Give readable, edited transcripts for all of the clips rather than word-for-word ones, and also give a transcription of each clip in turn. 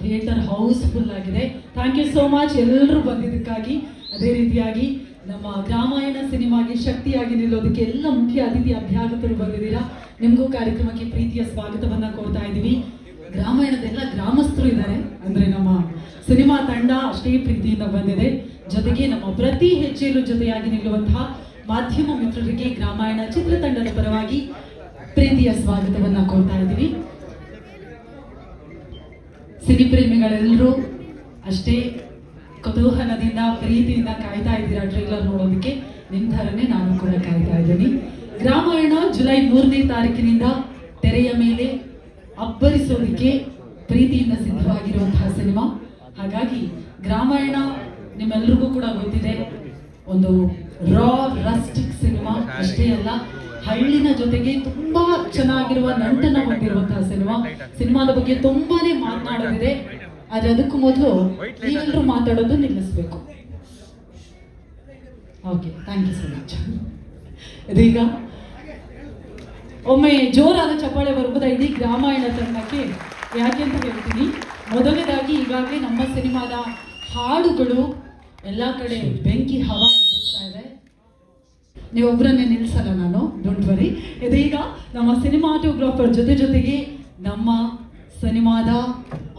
Theatre house full ಆಗಿದೆ. Thank you so much ಎಲ್ಲರೂ ಬಂದಿದ್ದಕ್ಕಾಗಿ. ಅದೇ ರೀತಿಯಾಗಿ ನಮ್ಮ ಗ್ರಾಮಾಯಣ ಸಿನಿಮಾಗೆ ಶಕ್ತಿಯಾಗಿ ನಿಲ್ಲೋದಕ್ಕೆ ಎಲ್ಲ ಮುಖ್ಯ ಅತಿಥಿ ಅಭ್ಯಾಗತರು ಬಂದಿದ್ದೀರಾ. ನಿಮಗೂ ಕಾರ್ಯಕ್ರಮಕ್ಕೆ ಪ್ರೀತಿಯ ಸ್ವಾಗತವನ್ನ ಕೋರ್ತಾ ಇದ್ದೀವಿ. ಗ್ರಾಮಾಯಣದೆಲ್ಲ ಗ್ರಾಮಸ್ಥರು ಇದ್ದಾರೆ, ಅಂದ್ರೆ ನಮ್ಮ ಸಿನಿಮಾ ತಂಡ ಅಷ್ಟೇ ಪ್ರೀತಿಯಿಂದ ಬಂದಿದೆ. ಜೊತೆಗೆ ನಮ್ಮ ಪ್ರತಿ ಹೆಜ್ಜೆಯಲ್ಲೂ ಜೊತೆಯಾಗಿ ನಿಲ್ಲುವಂತಹ ಮಾಧ್ಯಮ ಮಿತ್ರರಿಗೆ ಗ್ರಾಮಾಯಣ ಚಿತ್ರತಂಡದ ಪರವಾಗಿ ಪ್ರೀತಿಯ ಸ್ವಾಗತವನ್ನ ಕೋರ್ತಾ ಇದ್ದೀವಿ. ಸಿನಿಪ್ರೇಮಿಗಳೆಲ್ಲರೂ ಅಷ್ಟೇ ಕುತೂಹಲದಿಂದ ಪ್ರೀತಿಯಿಂದ ಕಾಯ್ತಾ ಇದ್ದೀರಾ ಟ್ರೈಲರ್ ನೋಡೋದಕ್ಕೆ. ನಿಮ್ಮ ಥರನೇ ನಾನು ಕೂಡ ಕಾಯ್ತಾ ಇದ್ದೀನಿ. ಗ್ರಾಮಾಯಣ ಜುಲೈ 3ನೇ ತಾರೀಕಿನಿಂದ ತೆರೆಯ ಮೇಲೆ ಅಬ್ಬರಿಸೋದಕ್ಕೆ ಪ್ರೀತಿಯಿಂದ ಸಿದ್ಧವಾಗಿರುವಂತಹ ಸಿನಿಮಾ. ಹಾಗಾಗಿ ಗ್ರಾಮಾಯಣ ನಿಮ್ಮೆಲ್ರಿಗೂ ಕೂಡ ಗೊತ್ತಿದೆ, ಒಂದು ರಾ ರಸ್ಟಿಕ್ ಸಿನಿಮಾ ಅಷ್ಟೇ ಅಲ್ಲ, ಹಳ್ಳಿನ ಜೊತೆಗೆ ತುಂಬಾ ಚೆನ್ನಾಗಿರುವ ನಂಟನ್ನ ಹೊಂದಿರುವಂತಹ ಸಿನಿಮಾ. ಸಿನಿಮಾದ ಬಗ್ಗೆ ತುಂಬಾನೇ ಮಾತನಾಡೋದಿದೆ, ಆದ್ರೆ ಅದಕ್ಕೂ ಮೊದಲು ನೀವೆಲ್ಲರೂ ಮಾತಾಡೋದು ನಿಲ್ಲಿಸ್ಬೇಕು. Okay, thank you so much. ಇದೀಗ ಒಮ್ಮೆ ಜೋರಾದ ಚಪ್ಪಾಳೆ ಬರ್ಬೋದ ಇಡೀ ಗ್ರಾಮಾಯಣ ತಂಡಕ್ಕೆ? ಯಾಕೆ ಅಂತ ಹೇಳ್ತೀನಿ. ಮೊದಲನೇದಾಗಿ ಈಗಾಗಲೇ ನಮ್ಮ ಸಿನಿಮಾದ ಹಾಡುಗಳು ಎಲ್ಲ ಕಡೆ ಬೆಂಕಿ ಹವಾ ಎಬ್ಬಿಸ್ತಾ ಇದೆ. ನೀವೊಬ್ಬರನ್ನೇ ನಿಲ್ಲಿಸಲ್ಲ ನಾನು, ಡೋಂಟ್ ವರಿ. ಇದೀಗ ನಮ್ಮ ಸಿನಿಮಾಟೋಗ್ರಾಫರ್ ಜೊತೆಗೆ ನಮ್ಮ ಸಿನಿಮಾದ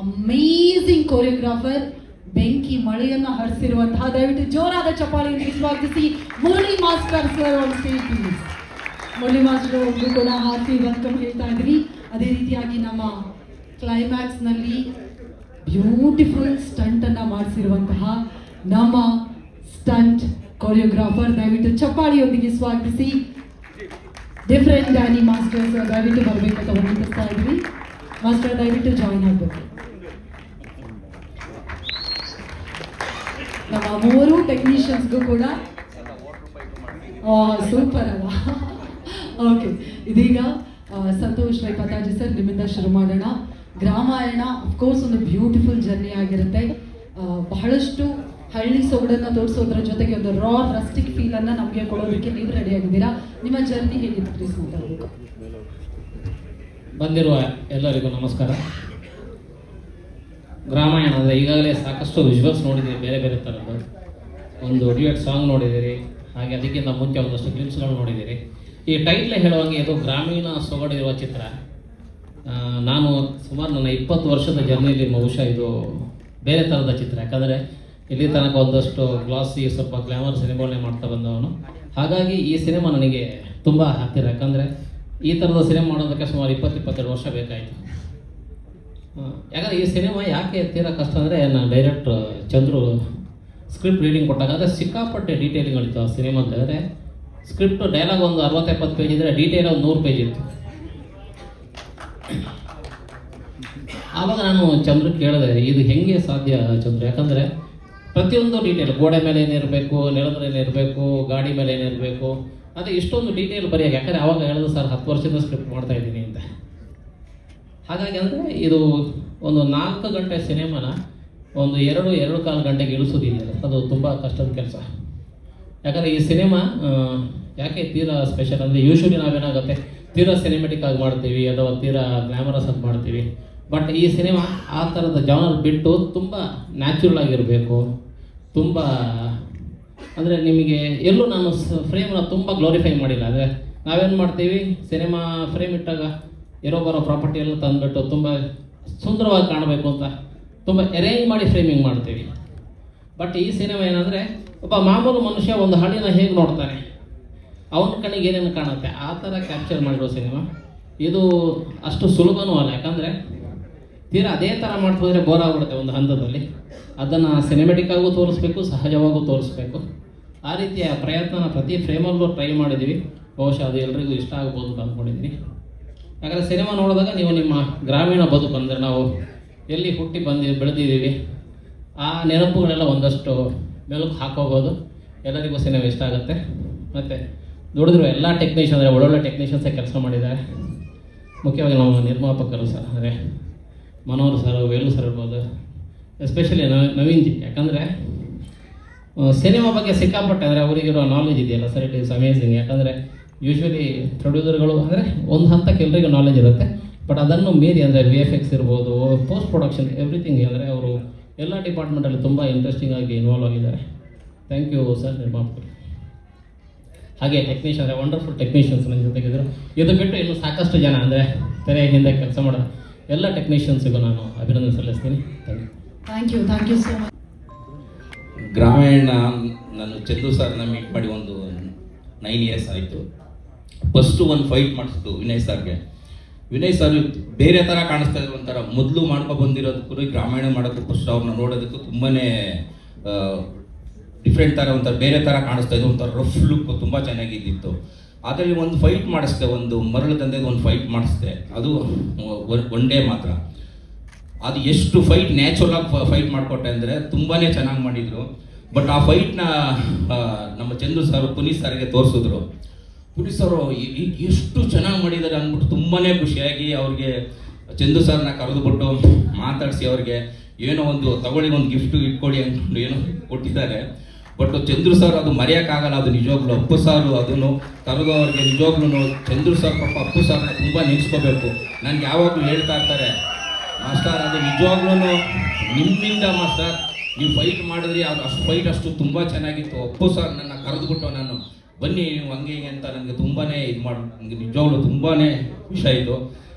ಅಮೇಝಿಂಗ್ ಕೊರಿಯೋಗ್ರಾಫರ್ ಬೆಂಕಿ ಮಳೆಯನ್ನ ಹರಿಸಿರುವಂತಹ, ದಯವಿಟ್ಟು ಜೋರಾದ ಚಪ್ಪಾಳೆಯನ್ನು ಸ್ವಾಗತಿಸಿ Murali master sir on stage please. Murali master ಒಬ್ರು ಕೂಡ ಹಾಕಿ ವೆಲ್ಕಮ್ ಹೇಳ್ತಾ ಇದ್ವಿ. ಅದೇ ರೀತಿಯಾಗಿ ನಮ್ಮ ಕ್ಲೈಮ್ಯಾಕ್ಸ್ ನಲ್ಲಿ ಬ್ಯೂಟಿಫುಲ್ ಸ್ಟಂಟ್ ಅನ್ನ ಮಾಡಿಸಿರುವಂತಹ ನಮ್ಮ ಸ್ಟಂಟ್ ಕೊರಿಯೋಗ್ರಾಫರ್, ದಯವಿಟ್ಟು ಚಪ್ಪಾಳಿಯೊಂದಿಗೆ ಸ್ವಾಗತಿಸಿ. ಡಿಫರೆಂಟ್ ಡ್ಯಾನಿ ಮಾಸ್ಟರ್ಸ್ ದಯವಿಟ್ಟು ಬರಬೇಕಂತ ವಿನಂತಿಸ್ತಾ ಇದ್ವಿ. ಮಾಸ್ಟರ್ ದಯವಿಟ್ಟು ಜಾಯಿನ್ ಆಗಬೇಕು. ನಮ್ಮ 3 ಟೆಕ್ನಿಷಿಯನ್ಸ್ಗೂ ಕೂಡ ಸೂಪರ್ ಅಲ್ಲ. ಓಕೆ, ಇದೀಗ ಸಂತೋಷ್ ರೈ ಪತಾಜಿ ಸರ್ ನಿಮ್ಮಿಂದ ಶುರು ಮಾಡೋಣ. ಗ್ರಾಮಾಯಣ ಅಫ್ಕೋರ್ಸ್ ಒಂದು ಬ್ಯೂಟಿಫುಲ್ ಜರ್ನಿ ಆಗಿರುತ್ತೆ. ಬಹಳಷ್ಟು ಹಳ್ಳಿ ಸೊಗಡನ್ನ ತೋರಿಸೋದ್ರ ಜೊತೆಗೆ ಒಂದು ರಾ ರಸ್ಟಿಕ್ ಫೀಲ್ ಅನ್ನ ನಮಗೆ ಕೊಡೋದಕ್ಕೆ ನೀವು ರೆಡಿ ಆಗಿದ್ದೀರಾ. ನಿಮ್ಮ ಜರ್ನಿ ಹೇಗಿತ್ತು ಪ್ಲೀಸ್ ಮಾತಾಡಬೇಕು. ಬಂದಿರುವ ಎಲ್ಲರಿಗೂ ನಮಸ್ಕಾರ. ಗ್ರಾಮಾಯಣ ಅಂದರೆ ಈಗಾಗಲೇ ಸಾಕಷ್ಟು ವಿಜುವಲ್ಸ್ ನೋಡಿದ್ದೀರಿ, ಬೇರೆ ಬೇರೆ ಥರದ್ದು. ಒಂದು ಡ್ಯೂಯೆಟ್ ಸಾಂಗ್ ನೋಡಿದ್ದೀರಿ, ಹಾಗೆ ಅದಕ್ಕಿಂತ ಮುಂಚೆ ಒಂದಷ್ಟು ಕ್ಲಿಪ್ಸ್ಗಳು ನೋಡಿದ್ದೀರಿ. ಈ ಟೈಟ್ಲೇ ಹೇಳುವಂಗೆ ಇದು ಗ್ರಾಮೀಣ ಸೊಗಡಿರುವ ಚಿತ್ರ. ನಾನು ಸುಮಾರು ನನ್ನ 20 ವರ್ಷದ ಜರ್ನಿಯಲ್ಲಿ ಬಹುಶಃ ಇದು ಬೇರೆ ಥರದ ಚಿತ್ರ. ಯಾಕಂದರೆ ಇಲ್ಲಿ ತನಕ ಒಂದಷ್ಟು ಗ್ಲಾಸಿ ಸ್ವಲ್ಪ ಗ್ಲ್ಯಾಮರ್ ಸಿನಿಮಾಗಳನ್ನೇ ಮಾಡ್ತಾ ಬಂದವನು. ಹಾಗಾಗಿ ಈ ಸಿನಿಮಾ ನನಗೆ ತುಂಬ ಹತ್ತಿರ. ಯಾಕಂದರೆ ಈ ಥರದ ಸಿನಿಮಾ ಮಾಡೋದಕ್ಕೆ ಸುಮಾರು 20-22 ವರ್ಷ ಬೇಕಾಯಿತು. ಯಾಕಂದರೆ ಈ ಸಿನಿಮಾ ಯಾಕೆ ತೀರಾ ಕಷ್ಟ ಅಂದರೆ, ನಾನು ಡೈರೆಕ್ಟ್ರ್ ಚಂದ್ರು ಸ್ಕ್ರಿಪ್ಟ್ ರೀಡಿಂಗ್ ಕೊಟ್ಟಾಗ ಅಂದರೆ ಸಿಕ್ಕಾಪಟ್ಟೆ ಡೀಟೇಲಿಂಗ್ಗಳಿತ್ತು ಆ ಸಿನಿಮಾದಲ್ಲಿ. ಅಂದರೆ ಸ್ಕ್ರಿಪ್ಟ್ ಡೈಲಾಗ್ ಒಂದು 60-70 ಪೇಜ್ ಇದ್ದರೆ ಡೀಟೇಲ್ ಒಂದು 100 ಪೇಜ್ ಇತ್ತು. ಆವಾಗ ನಾನು ಚಂದ್ರು ಕೇಳಿದೆ, ಇದು ಹೆಂಗೆ ಸಾಧ್ಯ ಚಂದ್ರು? ಯಾಕಂದರೆ ಪ್ರತಿಯೊಂದು ಡೀಟೇಲ್, ಗೋಡೆ ಮೇಲೆ ಏನಿರಬೇಕು, ನೆಲದ ಮೇಲೆ ಏನಿರಬೇಕು, ಗಾಡಿ ಮೇಲೆ ಏನಿರಬೇಕು, ಅದೇ ಇಷ್ಟೊಂದು ಡೀಟೇಲ್ ಬರೆಯೋಕೆ. ಯಾಕಂದರೆ ಆವಾಗ ಹೇಳಿದ್ರು ಸರ್ 10 ವರ್ಷದಿಂದ ಸ್ಕ್ರಿಪ್ಟ್ ಮಾಡ್ತಾ ಇದ್ದೀನಿ ಅಂತ. ಹಾಗಾಗಿ ಅಂದರೆ ಇದು ಒಂದು 4 ಗಂಟೆ ಸಿನಿಮಾನ ಒಂದು 2-2.25 ಗಂಟೆಗೆ ಇಳಿಸೋದಿದೆಯಲ್ಲ, ಅದು ತುಂಬ ಕಷ್ಟದ ಕೆಲಸ. ಯಾಕಂದರೆ ಈ ಸಿನಿಮಾ ಯಾಕೆ ತೀರಾ ಸ್ಪೆಷಲ್ ಅಂದರೆ, ಯೂಶ್ವಲಿ ನಾವೇನಾಗುತ್ತೆ ತೀರಾ ಸಿನಿಮೆಟಿಕ್ ಆಗಿ ಮಾಡ್ತೀವಿ ಅಥವಾ ತೀರಾ ಗ್ಲಾಮರಸ್ ಆಗಿ ಮಾಡ್ತೀವಿ. ಬಟ್ ಈ ಸಿನಿಮಾ ಆ ಥರದ ಜಾನರ್ ಬಿಟ್ಟು ತುಂಬ ನ್ಯಾಚುರಲ್ ಆಗಿರಬೇಕು. ತುಂಬ ಅಂದರೆ ನಿಮಗೆ ಎಲ್ಲೂ ನಾನು ಫ್ರೇಮ್ನ ತುಂಬ ಗ್ಲೋರಿಫೈ ಮಾಡಿಲ್ಲ. ಅಂದರೆ ನಾವೇನು ಮಾಡ್ತೀವಿ, ಸಿನಿಮಾ ಫ್ರೇಮ್ ಇಟ್ಟಾಗ ಇರೋ ಬರೋ ಪ್ರಾಪರ್ಟಿ ಎಲ್ಲ ತಂದುಬಿಟ್ಟು ತುಂಬ ಸುಂದರವಾಗಿ ಕಾಣಬೇಕು ಅಂತ ತುಂಬ ಅರೇಂಜ್ ಮಾಡಿ ಫ್ರೇಮಿಂಗ್ ಮಾಡ್ತೀವಿ. ಬಟ್ ಈ ಸಿನಿಮಾ ಏನಂದರೆ, ಒಬ್ಬ ಮಾಮೂಲು ಮನುಷ್ಯ ಒಂದು ಹಳ್ಳಿನ ಹೇಗೆ ನೋಡ್ತಾನೆ, ಅವನ ಕಣ್ಣಿಗೆ ಏನೇನು ಕಾಣುತ್ತೆ ಆ ಥರ ಕ್ಯಾಪ್ಚರ್ ಮಾಡಿರೋ ಸಿನಿಮಾ. ಇದು ಅಷ್ಟು ಸುಲಭನೂ ಅಲ್ಲ. ಯಾಕಂದರೆ ತೀರಾ ಅದೇ ಥರ ಮಾಡ್ತಿದ್ರೆ ಬೋರ್ ಆಗ್ಬಿಡುತ್ತೆ ಒಂದು ಹಂತದಲ್ಲಿ. ಅದನ್ನು ಸಿನಿಮೆಟಿಕ್ಕಾಗೂ ತೋರಿಸ್ಬೇಕು, ಸಹಜವಾಗೂ ತೋರಿಸ್ಬೇಕು. ಆ ರೀತಿಯ ಪ್ರಯತ್ನನ ಪ್ರತಿ ಫ್ರೇಮಲ್ಲೂ ಟ್ರೈ ಮಾಡಿದ್ದೀವಿ. ಬಹುಶಃ ಅದು ಎಲ್ರಿಗೂ ಇಷ್ಟ ಆಗ್ಬೋದು ಅಂತ ಅಂದ್ಕೊಂಡಿದ್ದೀನಿ. ಯಾಕಂದರೆ ಸಿನಿಮಾ ನೋಡಿದಾಗ ನೀವು ನಿಮ್ಮ ಗ್ರಾಮೀಣ ಬದುಕು, ಅಂದರೆ ನಾವು ಎಲ್ಲಿ ಹುಟ್ಟಿ ಬೆಳೆದಿದ್ದೀವಿ ಆ ನೆನಪುಗಳೆಲ್ಲ ಒಂದಷ್ಟು ಮೆಲುಕು ಹಾಕೋಬೋದು. ಎಲ್ಲರಿಗೂ ಸಿನಿಮಾ ಇಷ್ಟ ಆಗುತ್ತೆ. ಮತ್ತು ನೋಡಿದ್ರು ಎಲ್ಲ ಟೆಕ್ನಿಷಿಯನ್ ಅಂದರೆ ಒಳ್ಳೊಳ್ಳೆ ಟೆಕ್ನಿಷಿಯನ್ಸೇ ಕೆಲಸ ಮಾಡಿದ್ದಾರೆ. ಮುಖ್ಯವಾಗಿ ನಾವು ನಿರ್ಮಾಪಕರು ಸರ್, ಅಂದರೆ ಮನೋಹರ್ ಸರ್, ವೇಲು ಸರ್ ಇರ್ಬೋದು, ಎಸ್ಪೆಷಲಿ ನವೀನ್ ಜಿ. ಯಾಕಂದರೆ ಸಿನಿಮಾ ಬಗ್ಗೆ ಸಿಕ್ಕಾಪಟ್ಟೆ ಅಂದರೆ ಅವರಿಗಿರೋ ನಾಲೆಜ್ ಇದೆಯಲ್ಲ ಸರ್, ಇಟ್ ಈಸ್ ಅಮೇಝಿಂಗ್. ಯಾಕಂದರೆ ಯೂಶ್ವಲಿ ಪ್ರೊಡ್ಯೂಸರ್ಗಳು ಅಂದರೆ ಒಂದು ಹಂತಕ್ಕೆ ಎಲ್ರಿಗೂ ನಾಲೆಜ್ ಇರುತ್ತೆ, ಬಟ್ ಅದನ್ನು ಮೀರಿ ಅಂದರೆ VFX ಇರ್ಬೋದು, ಪೋಸ್ಟ್ ಪ್ರೊಡಕ್ಷನ್, ಎವ್ರಿಥಿಂಗ್ ಅಂದರೆ ಅವರು ಎಲ್ಲ ಡಿಪಾರ್ಟ್ಮೆಂಟಲ್ಲಿ ತುಂಬ ಇಂಟ್ರೆಸ್ಟಿಂಗ್ ಆಗಿ ಇನ್ವಾಲ್ವ್ ಆಗಿದ್ದಾರೆ. ಥ್ಯಾಂಕ್ ಯು ಸರ್ ನಿರ್ಮಾಪಕರು. ಹಾಗೆ ಟೆಕ್ನಿಷಿಯನ್ ಅಂದರೆ ವಂಡರ್ಫುಲ್ ಟೆಕ್ನಿಷಿಯನ್ಸ್ ನನ್ನ ಜೊತೆಗಿದ್ರು. ಇದು ಬಿಟ್ಟು ಇನ್ನೂ ಸಾಕಷ್ಟು ಜನ ಅಂದರೆ ತೆರೆ ಹಿಂದೆ ಕೆಲಸ ಮಾಡೋ ಎಲ್ಲ ಟೆಕ್ನಿಷಿಯನ್ಸಿಗೂ ನಾನು ಅಭಿನಂದನೆ ಸಲ್ಲಿಸ್ತೀನಿ. Thank you so much. ಗ್ರಾಮೀಣ ನಾನು ಚಂದು ಸರ್ನ ಮೀಟ್ ಮಾಡಿ ಒಂದು 9 years ಆಯಿತು. ಫಸ್ಟು ಒಂದು ಫೈಟ್ ಮಾಡಿಸಿದ್ದು ವಿನಯ್ ಸರ್ಗೆ. ವಿನಯ್ ಸರ್ ಬೇರೆ ಥರ ಕಾಣಿಸ್ತಾ ಇದ್ರು, ಒಂಥರ ಮೊದಲು ಬಂದಿರೋದಕ್ಕೂ ಗ್ರಾಮೀಣ ಮಾಡೋದಕ್ಕೂ ಫಸ್ಟ್ ಅವ್ರನ್ನ ನೋಡೋದಕ್ಕೂ ತುಂಬಾ ಡಿಫ್ರೆಂಟ್ ಥರ, ಒಂಥರ ಬೇರೆ ಥರ ಕಾಣಿಸ್ತಾ ಇದ್ರು, ಒಂಥರ ರಫ್ ಲುಕ್ ತುಂಬ ಚೆನ್ನಾಗಿದ್ದಿತ್ತು. ಅದರಲ್ಲಿ ಒಂದು ಫೈಟ್ ಮಾಡಿಸ್ದೆ, ಒಂದು ಮರಳು ದಂಧೆಗೆ ಒಂದು ಫೈಟ್ ಮಾಡಿಸ್ದೆ, ಅದು ಒನ್ ಡೇ ಮಾತ್ರ. ಅದು ಎಷ್ಟು ಫೈಟ್ ನ್ಯಾಚುರಲ್ ಆಗಿ ಫೈಟ್ ಮಾಡಿಕೊಟ್ಟೆ ಅಂದರೆ ತುಂಬಾ ಚೆನ್ನಾಗಿ ಮಾಡಿದರು. ಬಟ್ ಆ ಫೈಟ್ನ ನಮ್ಮ ಚಂದ್ರು ಸರ್ ಪುನೀತ್ ಸರ್ಗೆ ತೋರಿಸಿದ್ರು. ಪುನೀತ್ ಸರ್ ಎಷ್ಟು ಚೆನ್ನಾಗಿ ಮಾಡಿದ್ದಾರೆ ಅಂದ್ಬಿಟ್ಟು ತುಂಬಾ ಖುಷಿಯಾಗಿ ಅವ್ರಿಗೆ ಚಂದ್ರು ಸರ್ನ ಕರೆದುಬಿಟ್ಟು ಮಾತಾಡಿಸಿ ಅವ್ರಿಗೆ ಏನೋ ಒಂದು ತಗೊಳ್ಳಿ, ಒಂದು ಗಿಫ್ಟು ಇಟ್ಕೊಳ್ಳಿ ಅಂದ್ಕೊಂಡು ಏನೋ ಕೊಟ್ಟಿದ್ದಾರೆ. ಬಟ್ ಚಂದ್ರು ಸರ್ ಅದು ಮರೆಯೋಕ್ಕಾಗಲ್ಲ, ಅದು ನಿಜವಾಗ್ಲೂ. ಅಪ್ಪು ಸಾರು ಅದನ್ನು ಕರೆದು ಅವ್ರಿಗೆ ನಿಜವಾಗ್ಲೂ ಚಂದ್ರು ಸರ್ ಪಾಪ ಅಪ್ಪು ಸರ್ನ ತುಂಬ ನೆನೆಸ್ಕೋಬೇಕು. ನನಗೆ ಯಾವಾಗಲೂ ಹೇಳ್ತಾ ಇರ್ತಾರೆ, ಮಾಸ್ಟರ್ ಅದು ನಿಜವಾಗ್ಲೂ ನಿಮ್ಮಿಂದ ಮಾಸ್ಟರ್, ನೀವು ಫೈಟ್ ಮಾಡಿದ್ರಿ, ಅದು ಅಷ್ಟು ಫೈಟ್ ಅಷ್ಟು ತುಂಬ ಚೆನ್ನಾಗಿತ್ತು. ಅಪ್ಪು ಸರ್ ನನ್ನ ಕರೆದುಬಿಟ್ಟು ನಾನು ಬನ್ನಿ ನೀವು ಹಂಗೆ ಹಿಂಗೆ ಅಂತ ನನಗೆ ತುಂಬಾ ಇದು ಮಾಡಿ, ನನಗೆ ನಿಜವಾಗ್ಲೂ ತುಂಬಾ ಖುಷಿ ಆಯಿತು.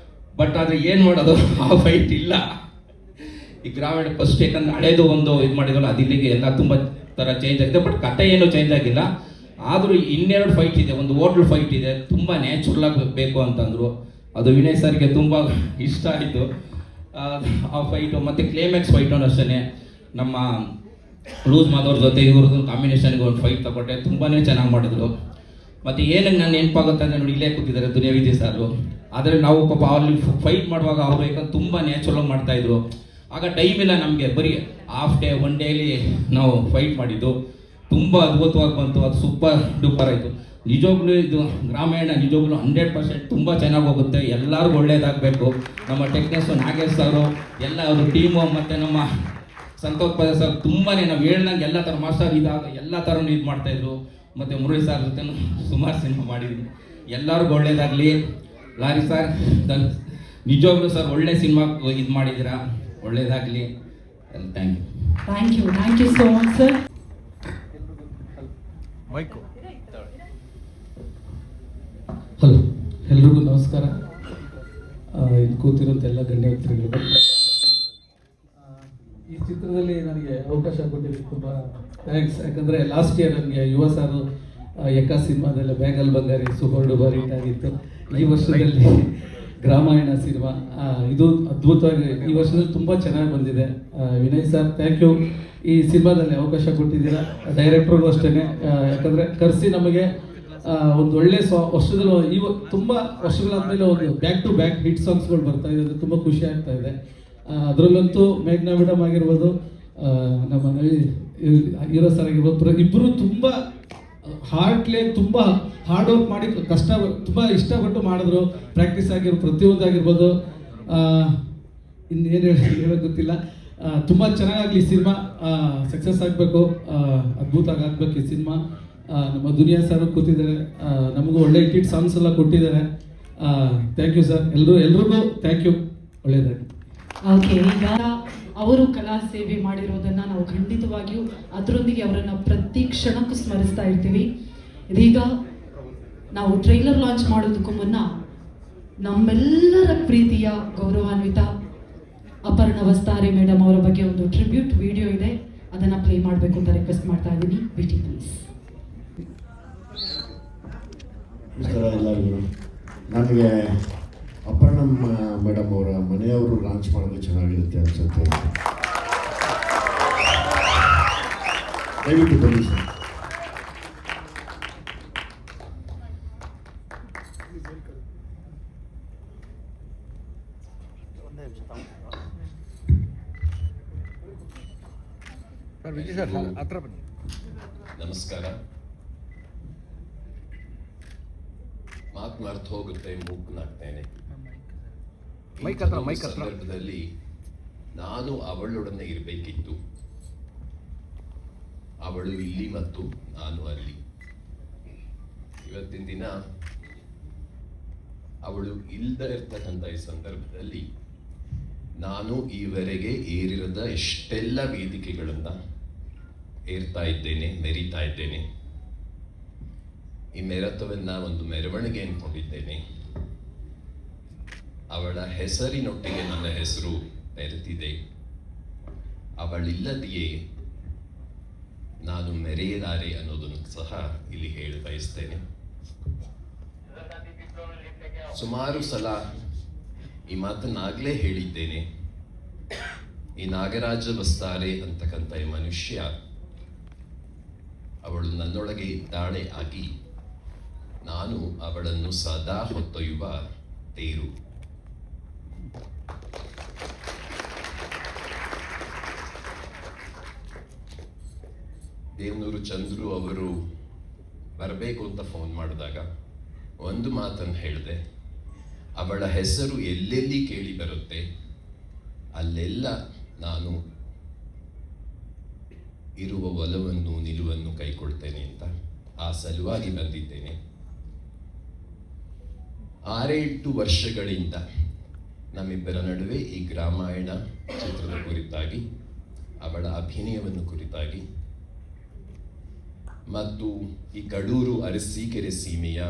ಬಟ್ ಆದರೆ ಏನು ಮಾಡೋದು, ಆ ಫೈಟ್ ಇಲ್ಲ ಈ ಗ್ರಾಮೀಣ ಫಸ್ಟ್. ಯಾಕಂದ್ರೆ ಹಳೇದು ಒಂದು ಇದು ಮಾಡಿದ್ವಲ್ಲ, ಅದಿಲ್ಲಿಗೆ ಎಲ್ಲ ತುಂಬ ಥರ ಚೇಂಜ್ ಆಗಿದೆ. ಬಟ್ ಕತೆ ಏನೂ ಚೇಂಜ್ ಆಗಿಲ್ಲ. ಆದರೂ ಇನ್ನೆರಡು ಫೈಟ್ ಇದೆ, ಒಂದು ಹೋಟ್ಲ್ ಫೈಟ್ ಇದೆ, ತುಂಬ ನ್ಯಾಚುರಲ್ ಆಗಿ ಬೇಕು ಅಂತಂದರು. ಅದು ವಿನಯ್ ಸರ್ಗೆ ತುಂಬ ಇಷ್ಟ ಆಯಿತು ಆ ಫೈಟು. ಮತ್ತು ಕ್ಲೈಮ್ಯಾಕ್ಸ್ ಫೈಟು ಅಷ್ಟೇ ನಮ್ಮ ಲೂಸ್ ಮಾದವ್ರ ಜೊತೆ ಇವ್ರದ್ದು ಕಾಂಬಿನೇಷನ್ಗೆ ಒಂದು ಫೈಟ್ ತಗೊಟ್ಟೆ, ತುಂಬಾ ಚೆನ್ನಾಗಿ ಮಾಡಿದ್ರು. ಮತ್ತು ಏನಕ್ಕೆ ನಾನು ನೆನಪಾಗುತ್ತೆ ಅಂದರೆ ನೋಡಿ, ಇಲ್ಲೇ ಕೂತಿದ್ದಾರೆ ದುನಿಯಾ ವಿಜಯ್ ಸಾರು. ಆದರೆ ನಾವು ಪಾಪ ಅಲ್ಲಿ ಫೈಟ್ ಮಾಡುವಾಗ ಅವರು ಯಾಕಂದ್ರೆ ತುಂಬ ನ್ಯಾಚುರಲ್ ಮಾಡ್ತಾಯಿದ್ರು. ಆಗ ಟೈಮ್ ಇಲ್ಲ ನಮಗೆ, ಬರೀ ಹಾಫ್ ಡೇ 1 ಡೇಲಿ ನಾವು ಫೈಟ್ ಮಾಡಿದ್ದು. ತುಂಬ ಅದ್ಭುತವಾಗಿ ಬಂತು, ಅದು ಸೂಪರ್ ಡೂಪರ್ ಆಯಿತು. ನಿಜವಾಗ್ಲೂ ಇದು ಗ್ರಾಮೀಣ ನಿಜವಾಗ್ಲೂ 100% ತುಂಬ ಚೆನ್ನಾಗಿ ಹೋಗುತ್ತೆ. ಎಲ್ಲರಿಗೂ ಒಳ್ಳೇದಾಗಬೇಕು. ನಮ್ಮ ಟೆಕ್ನಿಷಿಯನ್ ನಾಗೇಶ್ ಸಾರು, ಎಲ್ಲ ಅವರು ಟೀಮು, ಮತ್ತು ನಮ್ಮ ಸಂತೋಷ್ ಪದ ಸರ್ ತುಂಬಾ ನಾವು ಹೇಳ್ದಂಗೆ ಎಲ್ಲ ಥರ ಮಾಸ್ಟರ್ ಇದಾಗ ಎಲ್ಲ ಥರನೂ ಇದು ಮಾಡ್ತಾಯಿದ್ರು. ಮತ್ತು ಮುರಳಿ ಸರ್ ಜೊತೆ ಸುಮಾರು ಸಿನಿಮಾ ಮಾಡಿದ್ವಿ. ಎಲ್ಲರಿಗೂ ಒಳ್ಳೇದಾಗಲಿ. ಲಾರಿ ಸರ್ ನಿಜವಾಗ್ಲೂ ಸರ್ ಒಳ್ಳೆ ಸಿನಿಮಾ ಇದು ಮಾಡಿದ್ದೀರಾ, ಒಳ್ಳೇದಾಗಲಿ. Thank you so much sir. Hello, ಎಲ್ರಿಗೂ ನಮಸ್ಕಾರ. ಇಲ್ಲಿ ಕೂತಿರೋಂಥ ಎಲ್ಲ ಗಣ್ಯ ವ್ಯಕ್ತಿಗಳು, ಈ ಚಿತ್ರದಲ್ಲಿ ನನಗೆ ಅವಕಾಶ ಕೊಟ್ಟಿದ್ದಕ್ಕೆ ತುಂಬ ಥ್ಯಾಂಕ್ಸ್. ಯಾಕಂದರೆ ಲಾಸ್ಟ್ ಇಯರ್ ನನಗೆ ಯುವ ಸಾರು ಎಕ್ಕ ಸಿನಿಮಾದಲ್ಲಿ ಬ್ಯಾಂಗಲ್ ಬಂಗಾರಿ ಸೂಪರ್ ಡೂಪರ್ ಹಿಟ್ ಆಗಿತ್ತು. ಈ ವರ್ಷದಲ್ಲಿ ಗ್ರಾಮಾಯಣ ಸಿನಿಮಾ ಇದು ಅದ್ಭುತವಾಗಿ ಈ ವರ್ಷದಲ್ಲಿ ತುಂಬ ಚೆನ್ನಾಗಿ ಬಂದಿದೆ. Vinay sir thank you. ಈ ಸಿನಿಮಾದಲ್ಲಿ ಅವಕಾಶ ಕೊಟ್ಟಿದ್ದೀರಾ. ಡೈರೆಕ್ಟ್ರಿಗೂ ಅಷ್ಟೇ, ಯಾಕಂದರೆ ಕರೆಸಿ ನಮಗೆ ಒಂದು ಒಳ್ಳೆ ವರ್ಷದಲ್ಲಿ ತುಂಬ ವರ್ಷಗಳಾದಮೇಲೆ ಒಂದು ಬ್ಯಾಕ್ ಟು ಬ್ಯಾಕ್ ಹಿಟ್ ಸಾಂಗ್ಸ್ಗಳು ಬರ್ತಾ ಇದೆ. ಅದು ತುಂಬ ಖುಷಿ ಆಗ್ತಾ ಇದೆ. ಅದರಲ್ಲಂತೂ ಮೇಘ್ನಾ ಮೇಡಮ್ ಆಗಿರ್ಬೋದು, ನಮ್ಮ ಹೀರೋ ಸರ್ ಆಗಿರ್ಬೋದು, ಇಬ್ಬರು ತುಂಬ ತುಂಬ ಹಾರ್ಡ್ ವರ್ಕ್ ಮಾಡಿ ಕಷ್ಟ ತುಂಬ ಇಷ್ಟಪಟ್ಟು ಮಾಡಿದ್ರು. ಪ್ರಾಕ್ಟೀಸ್ ಆಗಿರೋ ಪ್ರತಿಯೊಂದು ಆಗಿರ್ಬೋದು, ಇನ್ನೇನು ಹೇಳೋಕ್ಕೆ ಗೊತ್ತಿಲ್ಲ. ತುಂಬ ಚೆನ್ನಾಗಾಗಲಿ ಸಿನಿಮಾ, ಸಕ್ಸಸ್ ಆಗಬೇಕು, ಅದ್ಭುತ ಆಗಬೇಕು ಈ ಸಿನಿಮಾ. ನಮ್ಮ ದುನಿಯಾ ಸರ್ ಕೂತಿದ್ದಾರೆ, ನಮಗೂ ಒಳ್ಳೆ ಹಿಟ್ ಸಾಂಗ್ಸ್ ಎಲ್ಲ ಕೊಟ್ಟಿದ್ದಾರೆ. ಥ್ಯಾಂಕ್ ಯು ಸರ್, ಎಲ್ರಿಗೂ ಥ್ಯಾಂಕ್ ಯು. ಒಳ್ಳೆಯದಾಗಿ. ಓಕೆ, ಈಗ ಅವರು ಕಲಾ ಸೇವೆ ಮಾಡಿರೋದನ್ನು ನಾವು ಖಂಡಿತವಾಗಿಯೂ ಅದರೊಂದಿಗೆ ಅವರನ್ನು ಪ್ರತಿ ಕ್ಷಣಕ್ಕೂ ಸ್ಮರಿಸ್ತಾ ಇರ್ತೀವಿ. ಇದೀಗ ನಾವು ಟ್ರೈಲರ್ ಲಾಂಚ್ ಮಾಡೋದಕ್ಕೂ ಮುನ್ನ ನಮ್ಮೆಲ್ಲರ ಪ್ರೀತಿಯ ಗೌರವಾನ್ವಿತ ಅಪರ್ಣ ವಸ್ತಾರೆ ಮೇಡಮ್ ಅವರ ಬಗ್ಗೆ ಒಂದು ಟ್ರಿಬ್ಯೂಟ್ ವಿಡಿಯೋ ಇದೆ, ಅದನ್ನು ಪ್ಲೇ ಮಾಡಬೇಕು ಅಂತ ರಿಕ್ವೆಸ್ಟ್ ಮಾಡ್ತಾ ಇದ್ದೀನಿ. BT please. ನಮಸ್ಕಾರ ಎಲ್ಲರಿಗೂ. ನನಗೆ ಅಪರ್ಣ ಮೇಡಮ್ ಅವರ ಮನೆಯವರು ಲಾಂಚ್ ಮಾಡೋದು ಚೆನ್ನಾಗಿರುತ್ತೆ ಅನ್ಸುತ್ತೆ. ದಯವಿಟ್ಟು ಬನ್ನಿ ಸರ್. ನಮಸ್ಕಾರ. ಮಾತು ಮರ್ತು ಹೋಗುತ್ತೆ, ಮೂಗ್ನಾಗ್ತೇನೆ. ಸಂದರ್ಭದಲ್ಲಿ ನಾನು ಅವಳೊಡನೆ ಇರಬೇಕಿತ್ತು. ಅವಳು ಇಲ್ಲಿ ಮತ್ತು ನಾನು ಅಲ್ಲಿ. ಇವತ್ತಿನ ದಿನ ಅವಳು ಇಲ್ಲದೆ ಇರ್ತಕ್ಕಂಥ ಈ ಸಂದರ್ಭದಲ್ಲಿ ನಾನು ಈವರೆಗೆ ಏರಿರದ ಎಷ್ಟೆಲ್ಲ ವೇದಿಕೆಗಳನ್ನು ಏರ್ತಾ ಇದ್ದೇನೆ, ಮೆರಿತಾ ಇದ್ದೇನೆ. ಈ ಮೆರತವನ್ನ ಒಂದು ಮೆರವಣಿಗೆ ಅಂದ್ಕೊಂಡಿದ್ದೇನೆ. ಅವಳ ಹೆಸರಿನೊಟ್ಟಿಗೆ ನನ್ನ ಹೆಸರು ಬೆರೆತಿದೆ. ಅವಳಿಲ್ಲದೆಯೇ ನಾನು ಮೆರೆಯಲಾರೆ ಅನ್ನೋದನ್ನು ಸಹ ಇಲ್ಲಿ ಹೇಳಿ ಬಯಸ್ತೇನೆ. ಸುಮಾರು ಸಲ ಈ ಮಾತನ್ನಾಗಲೇ ಹೇಳಿದ್ದೇನೆ. ಈ ನಾಗರಾಜ ವಸ್ತಾರೆ ಅಂತಕ್ಕಂಥ ಈ ಮನುಷ್ಯ, ಅವಳು ನನ್ನೊಳಗೆ ಇದ್ದಾಳೆ ಆಗಿ ನಾನು ಅವಳನ್ನು ಸದಾ ಹೊತ್ತೊಯ್ಯುವ ತೇರು. ದೇವನೂರು ಚಂದ್ರು ಅವರು ಬರಬೇಕು ಅಂತ ಫೋನ್ ಮಾಡಿದಾಗ ಒಂದು ಮಾತನ್ನು ಹೇಳಿದೆ, ಅವಳ ಹೆಸರು ಎಲ್ಲೆಲ್ಲಿ ಕೇಳಿ ಬರುತ್ತೆ ಅಲ್ಲೆಲ್ಲ ನಾನು ಇರುವ ಒಲವನ್ನು ನಿಲುವನ್ನು ಕೈಕೊಳ್ತೇನೆ ಅಂತ. ಆ ಸಲುವಾಗಿ ಬಂದಿದ್ದೇನೆ. 6-8 ವರ್ಷಗಳಿಂದ ನಮ್ಮಿಬ್ಬರ ನಡುವೆ ಈ ಗ್ರಾಮಾಯಣ ಚಿತ್ರದ ಕುರಿತಾಗಿ, ಅವಳ ಅಭಿನಯವನ್ನು ಕುರಿತಾಗಿ ಮತ್ತು ಈ ಕಡೂರು ಅರಸೀಕೆರೆ ಸೀಮೆಯ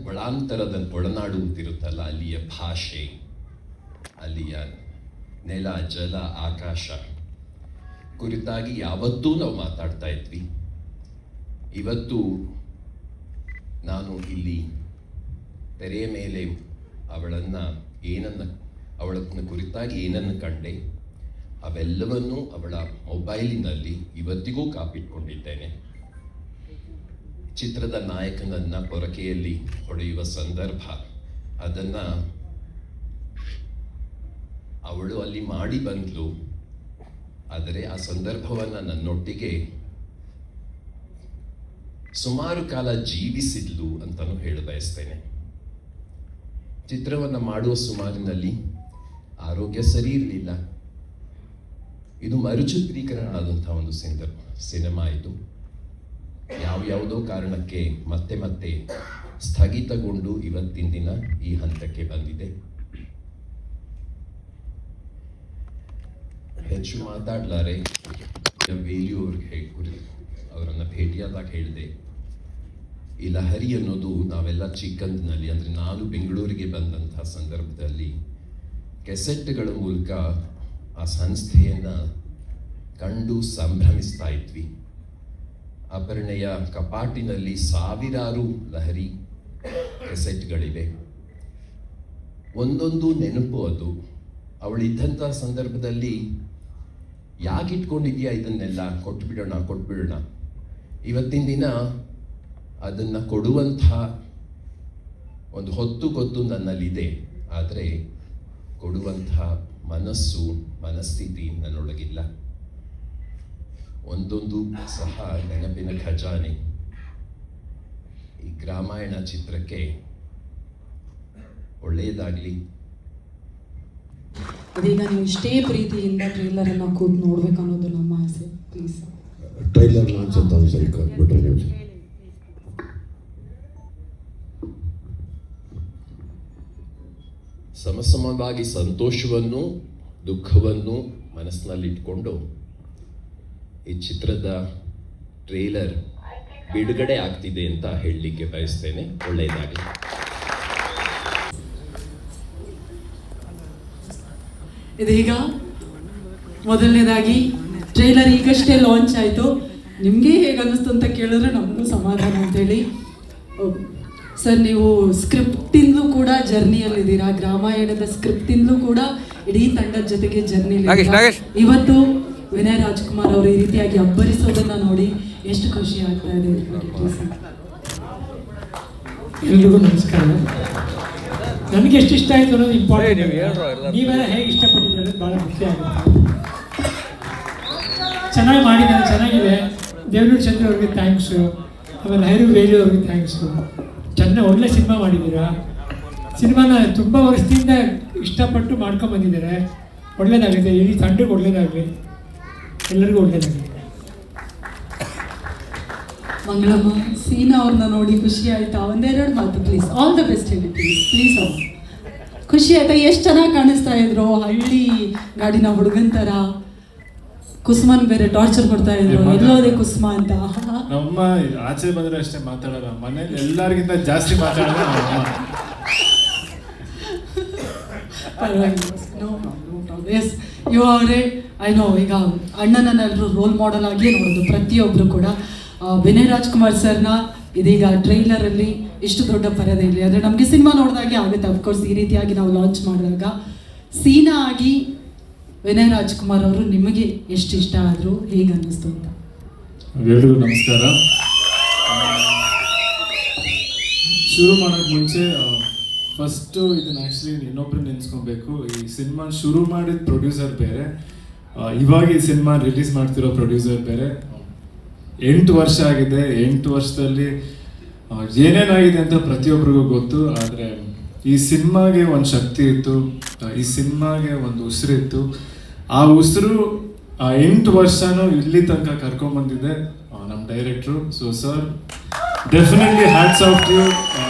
ಒಳಾಂತರದ ಒಳನಾಡು ಅಂತಿರುತ್ತಲ್ಲ, ಅಲ್ಲಿಯ ಭಾಷೆ, ಅಲ್ಲಿಯ ನೆಲ, ಜಲ, ಆಕಾಶ ಕುರಿತಾಗಿ ಯಾವತ್ತೂ ನಾವು ಮಾತಾಡ್ತಾ ಇದ್ವಿ. ಇವತ್ತು ನಾನು ಇಲ್ಲಿ ತೆರೆಯ ಮೇಲೆ ಅವಳನ್ನ ಕುರಿತಾಗಿ ಏನನ್ನು ಕಂಡೆ ಅವೆಲ್ಲವನ್ನೂ ಅವಳ ಮೊಬೈಲಿನಲ್ಲಿ ಇವತ್ತಿಗೂ ಕಾಪಿಟ್ಕೊಂಡಿದ್ದೇನೆ. ಚಿತ್ರದ ನಾಯಕನನ್ನ ಪೊರಕೆಯಲ್ಲಿ ಹೊಡೆಯುವ ಸಂದರ್ಭ, ಅದನ್ನ ಅವಳು ಅಲ್ಲಿ ಮಾಡಿ ಬಂದ್ಲು. ಆದರೆ ಆ ಸಂದರ್ಭವನ್ನ ನನ್ನೊಟ್ಟಿಗೆ ಸುಮಾರು ಕಾಲ ಜೀವಿಸಿದ್ಲು ಅಂತಲೂ ಹೇಳ ಬಯಸ್ತೇನೆ. ಚಿತ್ರವನ್ನು ಮಾಡುವ ಸುಮಾರಿನಲ್ಲಿ ಆರೋಗ್ಯ ಸರಿ ಇರಲಿಲ್ಲ. ಇದು ಮರುಚಿತ್ರೀಕರಣ ಆದಂತಹ ಒಂದು ಸಿನಿಮಾ. ಇದು ಯಾವ್ಯಾವುದೋ ಕಾರಣಕ್ಕೆ ಮತ್ತೆ ಮತ್ತೆ ಸ್ಥಗಿತಗೊಂಡು ಇವತ್ತಿನ ದಿನ ಈ ಹಂತಕ್ಕೆ ಬಂದಿದೆ. ಹೆಚ್ಚು ಮಾತಾಡ್ಲಾರೆ. ವೇಲು ಅವ್ರಿಗೆ ಅವರನ್ನ ಭೇಟಿಯಾದಾಗ ಹೇಳಿದೆ, ಈ ಲಹರಿ ಅನ್ನೋದು ನಾವೆಲ್ಲ ಚಿಕ್ಕಂದಿನಲ್ಲಿ, ಅಂದರೆ ನಾನು ಬೆಂಗಳೂರಿಗೆ ಬಂದಂತಹ ಸಂದರ್ಭದಲ್ಲಿ ಕೆಸೆಟ್ಗಳ ಮೂಲಕ ಆ ಸಂಸ್ಥೆಯನ್ನು ಕಂಡು ಸಂಭ್ರಮಿಸ್ತಾ ಇದ್ವಿ. ಅಪರ್ಣೆಯ ಕಪಾಟಿನಲ್ಲಿ ಸಾವಿರಾರು ಲಹರಿ ಕೆಸೆಟ್ಗಳಿವೆ. ಒಂದೊಂದು ನೆನಪು ಅದು. ಅವಳಿದ್ದಂಥ ಸಂದರ್ಭದಲ್ಲಿ ಯಾಕೆ ಇಟ್ಕೊಂಡಿದ್ಯಾ ಇದನ್ನೆಲ್ಲ, ಕೊಟ್ಬಿಡೋಣ. ಇವತ್ತಿನ ದಿನ ಅದನ್ನು ಕೊಡುವಂಥ ಒಂದು ಹೊತ್ತು ನನ್ನಲ್ಲಿದೆ. ಆದರೆ ಕೊಡುವಂಥ ಮನಸ್ಥಿತಿ ನನ್ನೊಳಗಿಲ್ಲ. ಒಂದೊಂದು ಸಹ ನೆನಪಿನ ಖಜಾನೆ. ಈ ಗ್ರಾಮಾಯಣ ಚಿತ್ರಕ್ಕೆ ಒಳ್ಳೆಯದಾಗಲಿ. ಅದೀಗ ನೀವು ಇಷ್ಟೇ ಪ್ರೀತಿಯಿಂದ ಟ್ರೈಲರ್ ಅನ್ನ ಕೂತ್ ನೋಡ್ಬೇಕು ಅನ್ನೋದು ನಮ್ಮ ಆಸೆ. ಪ್ಲೀಸ್ ಟ್ರೈಲರ್ ಲಾಂಚ್ ಅಂತ ಸರಿ ಕೊಟ್ಬಿಟ್ರೆ ನೀವು. ಸಮಸಮವಾಗಿ ಸಂತೋಷವನ್ನು ದುಃಖವನ್ನು ಮನಸ್ಸಿನಲ್ಲಿಟ್ಕೊಂಡು ಈ ಚಿತ್ರದ ಟ್ರೇಲರ್ ಬಿಡುಗಡೆ ಆಗ್ತಿದೆ ಅಂತ ಹೇಳಲಿಕ್ಕೆ ಬಯಸ್ತೇನೆ. ಒಳ್ಳೆಯದಾಗಲಿ. ಇದೀಗ ಮೊದಲನೇದಾಗಿ ಟ್ರೈಲರ್ ಈಗಷ್ಟೇ ಲಾಂಚ್ ಆಯಿತು. ನಿಮಗೆ ಹೇಗೆ ಅನ್ನಿಸ್ತು ಅಂತ ಕೇಳಿದ್ರೆ ನಮಗೂ ಸಮಾಧಾನ ಅಂತೇಳಿ. ಸರ್, ನೀವು ಸ್ಕ್ರಿಪ್ಟಿಂದಲೂ ಕೂಡ ಜರ್ನಿಯಲ್ಲಿದ್ದೀರಾ. ಗ್ರಾಮಾಯಣದ ಸ್ಕ್ರಿಪ್ಟಿಂದಲೂ ಕೂಡ ಇಡೀ ತಂಡದ ಜೊತೆಗೆ ಜರ್ನಿಯಲ್ಲಿ. ಇವತ್ತು ವಿನಯ್ ರಾಜ್ಕುಮಾರ್ ಅವರು ಈ ರೀತಿಯಾಗಿ ಅಬ್ಬರಿಸೋದನ್ನ ನೋಡಿ ಎಷ್ಟು ಖುಷಿ ಆಗ್ತಾ ಇದೆ. ಎಲ್ರಿಗೂ ನಮಸ್ಕಾರ. ನನಗೆ ಎಷ್ಟು ಇಷ್ಟ ಆಯಿತು ಅನ್ನೋದು ಇಂಪಾರ್ಟೆಂಟ್. ನೀವೆಲ್ಲ ಹೇಗೆ ಇಷ್ಟಪಟ್ಟಿದ್ದೀರ ಅನ್ನೋದು ಭಾಳ ಖುಷಿ ಆಗುತ್ತೆ. ಚೆನ್ನಾಗಿ ಮಾಡಿದ್ದಾರೆ, ಚೆನ್ನಾಗಿದೆ. ದೇವನೂರು ಚಂದ್ರ ಅವ್ರಿಗೆ ಥ್ಯಾಂಕ್ಸು, ಆಮೇಲೆ ಹೈರು ವೇಲು ಅವ್ರಿಗೆ ಥ್ಯಾಂಕ್ಸು. ಒಳ್ಳೆ ಸಿನಿಮಾ ಮಾಡಿದ್ದೀರಾ. ಸಿನಿಮಾನ ತುಂಬ ವರ್ಷದಿಂದ ಇಷ್ಟಪಟ್ಟು ಮಾಡ್ಕೊಂಬಂದಿದ್ದಾರೆ. ಒಳ್ಳೇದಾಗಿದೆ. ಇಡೀ ತಂಡಕ್ಕೆ ಒಳ್ಳೇದಾಗಲಿ, ಎಲ್ಲರಿಗೂ ಒಳ್ಳೇದಾಗಲಿ. ಮಂಗಳಮ್ಮ ಸೀನಾ ಅವ್ರನ್ನ ನೋಡಿ ಖುಷಿ ಆಯ್ತಾ? ಒಂದೆರಡು ಮಾತು ಪ್ಲೀಸ್. ಆಲ್ ದ ಬೆಸ್ಟ್ ಹೇಳಿ ಪ್ಲೀಸ್ ಅವ್ರು. ಖುಷಿ ಆಯ್ತಾ? ಎಷ್ಟು ಚೆನ್ನಾಗಿ ಕಾಣಿಸ್ತಾ ಇದ್ರು, ಹಳ್ಳಿ ಗಾಡಿನ ಹುಡುಗನ್ ಥರ. ಕುಸುಮನ್ ಬೇರೆ ಟಾರ್ಚರ್ ಕೊಡ್ತಾ ಇದ್ರು, ಎಲ್ಲೋದೆ ಕುಸುಮ ಅಂತ. ನಮ್ಮ ಆಚೆ ಬಂದ್ರೆ ಅಷ್ಟೇ ಮಾತಾಡೋಣ, ಮನೇಲಿ ಎಲ್ಲರಿಗಿಂತ ಜಾಸ್ತಿ ಮಾತಾಡೋಣ ನಮ್ಮ ಅಮ್ಮ. Yes you are I know. ಈಗ ಅಣ್ಣನನ್ನೆಲ್ಲರೂ ರೋಲ್ ಮಾಡೆಲ್ ಆಗಿ ನೋಡೋದು ಪ್ರತಿಯೊಬ್ಬರು ಕೂಡ. ವಿನಯ್ ರಾಜ್ಕುಮಾರ್ ಸರ್ನ ಇದೀಗ ಟ್ರೈಲರಲ್ಲಿ ಇಷ್ಟು ದೊಡ್ಡ ಪರದೆಯಲ್ಲಿ, ಅಂದರೆ ನಮಗೆ ಸಿನಿಮಾ ನೋಡಿದಾಗೆ ಆಗುತ್ತೆ ಅಫ್ಕೋರ್ಸ್. ಈ ರೀತಿಯಾಗಿ ನಾವು ಲಾಂಚ್ ಮಾಡಿದಾಗ ಸೀನಾ ಆಗಿ ವಿನಯ್ ರಾಜ್ಕುಮಾರ್ ಅವರು ನಿಮಗೆ ಎಷ್ಟು ಇಷ್ಟ ಆದರು, ಹೇಗೆ ಅನ್ನಿಸ್ತು ಅಂತ? ಎಲ್ರಿಗೂ ನಮಸ್ಕಾರ. ಶುರು ಮಾಡೋಕ್ಕೆ ಮುಂಚೆ ಫಸ್ಟು ಇದನ್ನು ಆ್ಯಕ್ಚುಲಿ ಇನ್ನೊಬ್ರು ನೆನೆಸ್ಕೊಬೇಕು. ಈ ಸಿನಿಮಾ ಶುರು ಮಾಡಿದ ಪ್ರೊಡ್ಯೂಸರ್ ಬೇರೆ, ಇವಾಗ ಈ ಸಿನಿಮಾ ರಿಲೀಸ್ ಮಾಡ್ತಿರೋ ಪ್ರೊಡ್ಯೂಸರ್ ಬೇರೆ. 8 ವರ್ಷ ಆಗಿದೆ. 8 ವರ್ಷದಲ್ಲಿ ಏನೇನಾಗಿದೆ ಅಂತ ಪ್ರತಿಯೊಬ್ಬರಿಗೂ ಗೊತ್ತು. ಆದರೆ ಈ ಸಿನಿಮಾಗೆ ಒಂದು ಶಕ್ತಿ ಇತ್ತು, ಈ ಸಿನಿಮಾಗೆ ಒಂದು ಉಸಿರಿತ್ತು. ಆ ಉಸಿರು 8 ವರ್ಷನೂ ಇಲ್ಲಿ ತನಕ ಕರ್ಕೊಂಡ್ಬಂದಿದೆ ನಮ್ಮ director. So sir, definitely hats off you.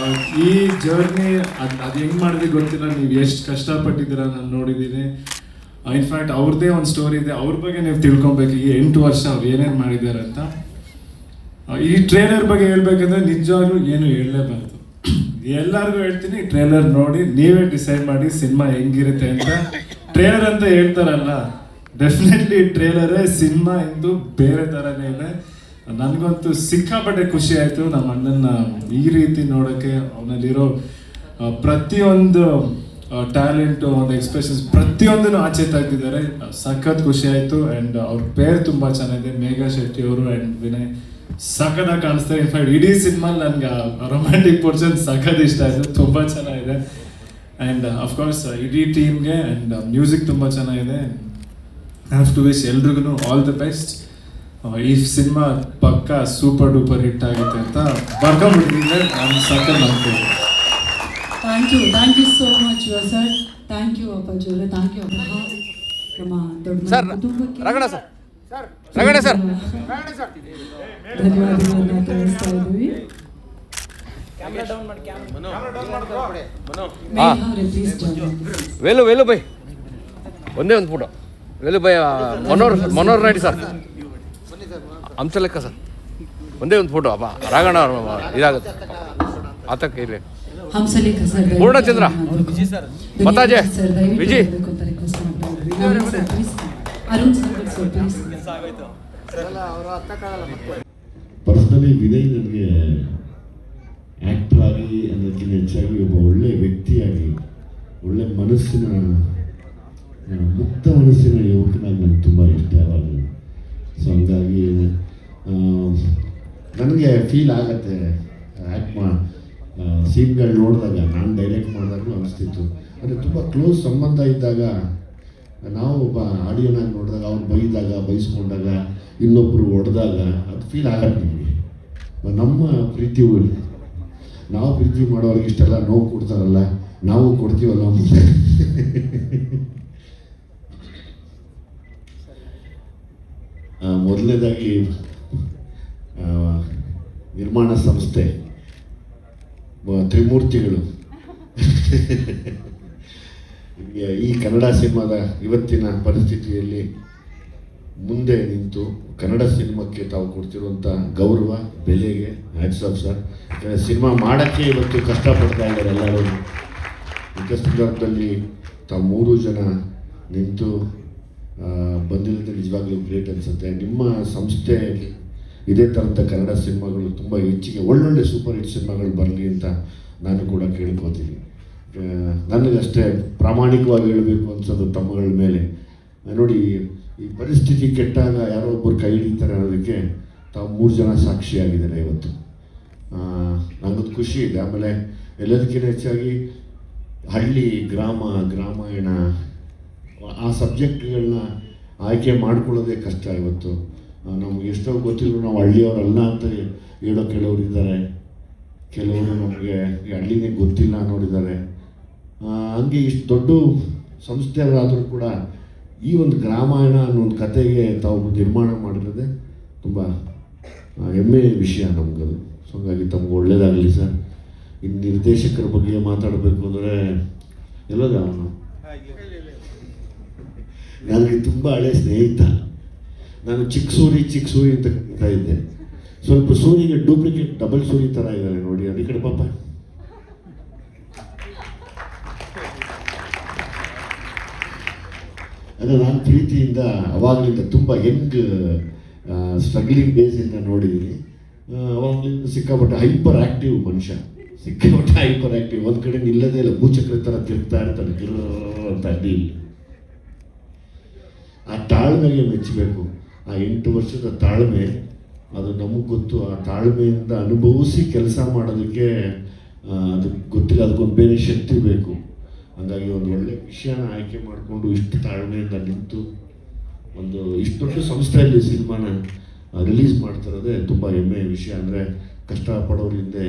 ಈ ಜರ್ನಿ ಅದು ಹೆಂಗೆ ಮಾಡಿದ್ವಿ ಗೊತ್ತಿಲ್ಲ, ನೀವು ಎಷ್ಟು ಕಷ್ಟಪಟ್ಟಿದ್ದೀರ ನಾನು ನೋಡಿದ್ದೀನಿ. ಇನ್ಫ್ಯಾಕ್ಟ್ ಅವ್ರದ್ದೇ ಒಂದು ಸ್ಟೋರಿ ಇದೆ, ಅವ್ರ ಬಗ್ಗೆ ನೀವು ತಿಳ್ಕೊಬೇಕು. ಈ 8 ವರ್ಷ ಅವ್ರು ಏನೇನು ಮಾಡಿದ್ದಾರೆ ಅಂತ. ಈ ಟ್ರೇಲರ್ ಬಗ್ಗೆ ಹೇಳ್ಬೇಕಂದ್ರೆ ನಿಜವಾಗ್ಲೂ ಏನು ಹೇಳಲೇಬಾರ್ದು. ಎಲ್ಲರಿಗೂ ಹೇಳ್ತೀನಿ, ಟ್ರೇಲರ್ ನೋಡಿ ನೀವೇ ಡಿಸೈಡ್ ಮಾಡಿ ಸಿನಿಮಾ ಹೆಂಗಿರುತ್ತೆ ಅಂತ. ಟ್ರೇಲರ್ ಅಂತ ಹೇಳ್ತಾರಲ್ಲ, ಡೆಫಿನೆಟ್ಲಿ ಟ್ರೇಲರೇ ಸಿನಿಮಾ ಎಂದು ಬೇರೆ ಥರನೇ ಇದೆ. ನನಗಂತೂ ಸಿಕ್ಕಾಪಟ್ಟೆ ಖುಷಿ ಆಯಿತು ನಮ್ಮ ಅಣ್ಣನ ಈ ರೀತಿ ನೋಡೋಕ್ಕೆ. ಅವನಲ್ಲಿರೋ ಪ್ರತಿಯೊಂದು ಟ್ಯಾಲೆಂಟು, ಒಂದು ಎಕ್ಸ್ಪ್ರೆಷನ್ಸ್ ಪ್ರತಿಯೊಂದನ್ನು ಆಚೆ ತೆಗ್ದಿದ್ದಾರೆ. ಸಖತ್ ಖುಷಿ ಆಯಿತು. ಆ್ಯಂಡ್ ಅವ್ರ ಪೇರ್ ತುಂಬ ಚೆನ್ನಾಗಿದೆ, ಮೇಘಾ ಶೆಟ್ಟಿ ಅವರು ಆ್ಯಂಡ್ ವಿನಯ್ ಸಖತ್ತಾಗಿ ಕಾಣಿಸ್ತಾರೆ. ಇನ್ಫ್ಯಾಕ್ಟ್ ಇಡೀ ಸಿನಿಮಾಲಿ ನನಗೆ ರೊಮ್ಯಾಂಟಿಕ್ ಪೋರ್ಷನ್ ಸಖತ್ ಇಷ್ಟ ಆಯಿತು, ತುಂಬ ಚೆನ್ನಾಗಿದೆ. ಆ್ಯಂಡ್ ಅಫ್ಕೋರ್ಸ್ ಇಡೀ ಟೀಮ್ಗೆ ಆ್ಯಂಡ್ ಮ್ಯೂಸಿಕ್ ತುಂಬ ಚೆನ್ನಾಗಿದೆ. ಹ್ಯಾವ್ ಟು ವಿಶ್ ಎಲ್ರಿಗೂ ಆಲ್ ದಿ ಬೆಸ್ಟ್. ಈ ಸಿನಿಮಾ ಪಕ್ಕ ಸೂಪರ್ ಡೂಪರ್ ಹಿಟ್ ಆಗುತ್ತೆ ಅಂತ ಬರ್ಕೊಂಡ್ಬಿಟ್ಟಿದ್ರೆ ನಾನು ಸಖತ್ ನಂಬ್ತೀನಿ. Thank you so much sir. Thank you Appaji ಅವರೇ, ಥ್ಯಾಂಕ್ ಯು ಅಬ್ರಹಾಂ. ನಮ್ಮ ದೊಡ್ಡ ಕುಟುಂಬಕ್ಕೆ ಧನ್ಯವಾದಗಳನ್ನು ತಿಳಿಸ್ತಾ ಇದ್ದೀವಿ. ವೇಲು ಬೈ ಒಂದೇ ಒಂದು photo. Velu by Manohar Naidu sir, ಅಂಶ ಲೆಕ್ಕ ಸರ್, ಒಂದೇ ಒಂದು ಫೋಟೋ. ಅಪ್ಪ ರಾಘಣ್ಣ ಇದಾಗುತ್ತೆ ಆತಕ್ಕೆ ಇಲ್ಲಿ. ಹಂಸಲೇಖ ಸರ್, ಪೂರ್ಣಚಂದ್ರ, ಮತಾಜೆ, Viji, Arun sir please. Personally Vinay ನನಗೆ ಆ್ಯಕ್ಟರ್ ಆಗಿ ಅನ್ನೋದಕ್ಕಿಂತ ಹೆಚ್ಚಾಗಿ ಒಬ್ಬ ಒಳ್ಳೆಯ ವ್ಯಕ್ತಿಯಾಗಿ, ಒಳ್ಳೆ ಮನಸ್ಸಿನ ಮುಕ್ತ ಮನಸ್ಸಿನ ಯುವಕನಾಗಿ ನನಗೆ ತುಂಬ ಇಷ್ಟ ಯಾವಾಗಲೂ. ಸೊ ಹಂಗಾಗಿ ನನಗೆ ಫೀಲ್ ಆಗತ್ತೆ ಸೀನ್ಗಳು ನೋಡಿದಾಗ, ನಾನು ಡೈರೆಕ್ಟ್ ಮಾಡಿದಾಗಲೂ ಅನಿಸ್ತಿತ್ತು. ಅಂದರೆ ತುಂಬ ಕ್ಲೋಸ್ ಸಂಬಂಧ ಇದ್ದಾಗ, ನಾವು ಒಬ್ಬ ಆಡಿಯೋನಾಗಿ ನೋಡಿದಾಗ, ಅವ್ರು ಬೈಸ್ಕೊಂಡಾಗ, ಇನ್ನೊಬ್ಬರು ಹೊಡೆದಾಗ ಅದು ಫೀಲ್ ಆಗತ್ತೆ ನಮಗೆ. ನಮ್ಮ ಪ್ರೀತಿ, ನಾವು ಪ್ರೀತಿ ಮಾಡೋರಿಗೆ ಇಷ್ಟೆಲ್ಲ ನೋವು ಕೊಡ್ತಾರಲ್ಲ, ನಾವು ಕೊಡ್ತೀವಲ್ಲ ಮುಂದೆ. ಮೊದಲನೇದಾಗಿ ನಿರ್ಮಾಣ ಸಂಸ್ಥೆ ತ್ರಿಮೂರ್ತಿಗಳು ಈ ಕನ್ನಡ ಸಿನಿಮಾದ ಇವತ್ತಿನ ಪರಿಸ್ಥಿತಿಯಲ್ಲಿ ಮುಂದೆ ನಿಂತು ಕನ್ನಡ ಸಿನಿಮಾಕ್ಕೆ ತಾವು ಕೊಡ್ತಿರುವಂಥ ಗೌರವ, ಬೆಲೆಗೆ ಹ್ಯಾಟ್ಸ್ ಆಫ್ ಸರ್. ಸಿನಿಮಾ ಮಾಡೋಕ್ಕೆ ಇವತ್ತು ಕಷ್ಟಪಡ್ತಾ ಇದ್ದಾರೆ ಎಲ್ಲರೂ. ಇಂಥ ಸಂದರ್ಭದಲ್ಲಿ ತಾವು 3 ಜನ ನಿಂತು ಬಂದಿರೋದು ನಿಜವಾಗ್ಲೂ ಗ್ರೇಟ್ ಅನಿಸುತ್ತೆ. ನಿಮ್ಮ ಸಂಸ್ಥೆ ಇದೇ ಥರದ ಕನ್ನಡ ಸಿನಿಮಾಗಳು ತುಂಬ ಹೆಚ್ಚಿಗೆ ಒಳ್ಳೊಳ್ಳೆ ಸೂಪರ್ ಹಿಟ್ ಸಿನಿಮಾಗಳು ಬರಲಿ ಅಂತ ನಾನು ಕೂಡ ಕೇಳ್ಕೊತೀನಿ. ನನಗಷ್ಟೇ ಪ್ರಾಮಾಣಿಕವಾಗಿ ಹೇಳಬೇಕು ಅನ್ಸೋದು ತಮ್ಮಗಳ ಮೇಲೆ. ನೋಡಿ, ಈ ಪರಿಸ್ಥಿತಿ ಕೆಟ್ಟಾಗ ಯಾರೋ ಒಬ್ಬರು ಕೈ ಹಿಡಿತಾರೆ ಅನ್ನೋದಕ್ಕೆ ತಾವು 3 ಜನ ಸಾಕ್ಷಿಯಾಗಿದ್ದಾರೆ ಇವತ್ತು. ನನಗದು ಖುಷಿ ಇದೆ. ಆಮೇಲೆ ಎಲ್ಲದಕ್ಕಿಂತ ಹೆಚ್ಚಾಗಿ ಹಳ್ಳಿ, ಗ್ರಾಮಾಯಣ ಆ ಸಬ್ಜೆಕ್ಟ್ಗಳನ್ನ ಆಯ್ಕೆ ಮಾಡ್ಕೊಳ್ಳೋದೇ ಕಷ್ಟ ಇವತ್ತು. ನಮ್ಗೆ ಎಷ್ಟೋ ಗೊತ್ತಿದ್ರು ನಾವು ಹಳ್ಳಿಯವರಲ್ಲ ಅಂತ ಹೇಳೋ ಕೆಲವರು ಇದ್ದಾರೆ, ಕೆಲವರು ನಮಗೆ ಈ ಹಳ್ಳಿನೇ ಗೊತ್ತಿಲ್ಲ ಅನ್ನೋರಿದ್ದಾರೆ. ಹಂಗೆ ಇಷ್ಟು ದೊಡ್ಡ ಸಂಸ್ಥೆಗಳಾದರೂ ಕೂಡ ಈ ಒಂದು ಗ್ರಾಮಾಯಣ ಅನ್ನೋ ಒಂದು ಕತೆಗೆ ತಾವು ನಿರ್ಮಾಣ ಮಾಡಿರೋದೇ ತುಂಬ ಹೆಮ್ಮೆಯ ವಿಷಯ ನಮಗದು. ಸೊ ಹಾಗಾಗಿ ತಮ್ಗೆ ಒಳ್ಳೇದಾಗಲಿ ಸರ್. ಇನ್ನು ನಿರ್ದೇಶಕರ ಬಗ್ಗೆ ಮಾತಾಡಬೇಕು ಅಂದರೆ ಎಲ್ಲೋದ ಅವನು ನನಗೆ ತುಂಬ ಹಳೆ ಸ್ನೇಹಿತ. ನಾನು ಚಿಕ್ಕ ಸೂರಿ ಅಂತ ಕರೀತಾ ಇದ್ದೆ. ಸ್ವಲ್ಪ ಸೂರಿಗೆ ಡೂಪ್ಲಿಕೇಟ್ ಡಬಲ್ ಸೂರಿ ಥರ ಇದ್ದಾರೆ ನೋಡಿ, ಅದು ಈ ಕಡೆ ಪಾಪ. ಅದು ನಾನು ಪ್ರೀತಿಯಿಂದ ಅವಾಗಲಿಂದ ತುಂಬ ಯಂಗ್ ಸ್ಟ್ರಗ್ಲಿಂಗ್ ಡೇಸಿಂದ ನೋಡಿದ್ದೀನಿ. ಅವಾಗಲಿಂದ ಸಿಕ್ಕಾಪಟ್ಟೆ ಹೈಪರ್ ಆ್ಯಕ್ಟಿವ್ ಮನುಷ್ಯ, ಸಿಕ್ಕಾಪಟ್ಟೆ ಹೈಪರ್ ಆ್ಯಕ್ಟಿವ್. ಒಂದು ಕಡೆ ನಿಲ್ಲದೇ ಇಲ್ಲ, ಭೂಚಕ್ರ ಥರ ತಿರುಗ್ತಾ ಇರ್ತಾನೆ ಅಂತ ಅಡ್ಡಿ. ಆ ತಾಳ್ಮೆಗೆ ಮೆಚ್ಚಬೇಕು. ಆ 8 ವರ್ಷದ ತಾಳ್ಮೆ, ಅದು ನಮಗೆ ಗೊತ್ತು. ಆ ತಾಳ್ಮೆಯಿಂದ ಅನುಭವಿಸಿ ಕೆಲಸ ಮಾಡೋದಕ್ಕೆ ಅದಕ್ಕೆ ಗೊತ್ತಿಲ್ಲ, ಅದಕ್ಕೊಂದು ಬೇರೆ ಶಕ್ತಿ ಬೇಕು. ಹಾಗಾಗಿ ಒಂದು ಒಳ್ಳೆ ವಿಷಯನ ಆಯ್ಕೆ ಮಾಡಿಕೊಂಡು ಇಷ್ಟು ತಾಳ್ಮೆಯಿಂದ ನಿಂತು ಒಂದು ಇಷ್ಟು ದೊಡ್ಡ ಸಂಸ್ಥೆಯಲ್ಲಿ ಸಿನಿಮಾನ ರಿಲೀಸ್ ಮಾಡ್ತಿರೋದೇ ತುಂಬ ಹೆಮ್ಮೆಯ ವಿಷಯ. ಅಂದರೆ ಕಷ್ಟಪಡೋರ ಹಿಂದೆ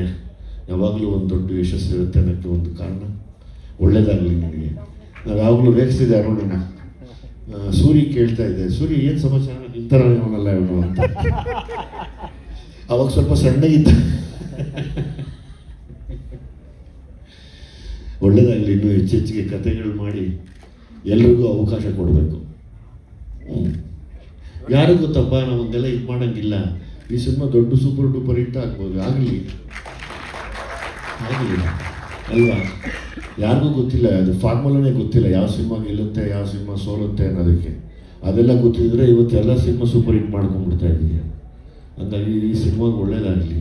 ಯಾವಾಗಲೂ ಒಂದು ದೊಡ್ಡ ಯಶಸ್ಸು ಇರುತ್ತೆ ಅನ್ನೋಕ್ಕೆ ಒಂದು ಕಾರಣ. ಒಳ್ಳೇದಾಗಲಿ ನನಗೆ. ನಾವು ಯಾವಾಗಲೂ ರೇಗಿಸ್ತಿದ್ದೆ ಅರುಣನ. ಸೂರಿ ಕೇಳ್ತಾ ಇದ್ದೆ, ಸೂರಿ ಏನು ಸಮಾಚಾರ, ಇಂಥರ ಇವನಲ್ಲ ಇವನು ಅಂತ. ಅವಾಗ ಸ್ವಲ್ಪ ಸಣ್ಣಗಿದ್ದ. ಒಳ್ಳೇದಾಗಲಿ, ಇನ್ನೂ ಹೆಚ್ಚೆಚ್ಚಿಗೆ ಕಥೆಗಳು ಮಾಡಿ ಎಲ್ರಿಗೂ ಅವಕಾಶ ಕೊಡಬೇಕು. ಯಾರು ಗೊತ್ತಪ್ಪ, ನಾವೊಂದೆಲ್ಲ ಇದು ಮಾಡೋಂಗಿಲ್ಲ. ಈ ಸಿನಿಮಾ ದೊಡ್ಡ ಸೂಪರ್ ಡೂಪರ್ ಹಿಟ್ ಆಗ್ಬೋದು, ಆಗಲಿ ಅಲ್ವಾ? ಯಾರಿಗೂ ಗೊತ್ತಿಲ್ಲ, ಅದು ಫಾರ್ಮುಲಾನೇ ಗೊತ್ತಿಲ್ಲ, ಯಾವ ಸಿನಿಮಾ ಗೆಲ್ಲುತ್ತೆ ಯಾವ ಸಿನಿಮಾ ಸೋಲುತ್ತೆ ಅನ್ನೋದಕ್ಕೆ. ಅದೆಲ್ಲ ಗೊತ್ತಿದ್ರೆ ಇವತ್ತು ಎಲ್ಲ ಸಿನಿಮಾ ಸೂಪರ್ ಹಿಟ್ ಮಾಡ್ಕೊಂಡ್ಬಿಡ್ತಾ ಇದ್ದೀವಿ. ಹಾಗಾಗಿ ಈ ಸಿನಿಮಾಗೆ ಒಳ್ಳೇದಾಗಲಿ.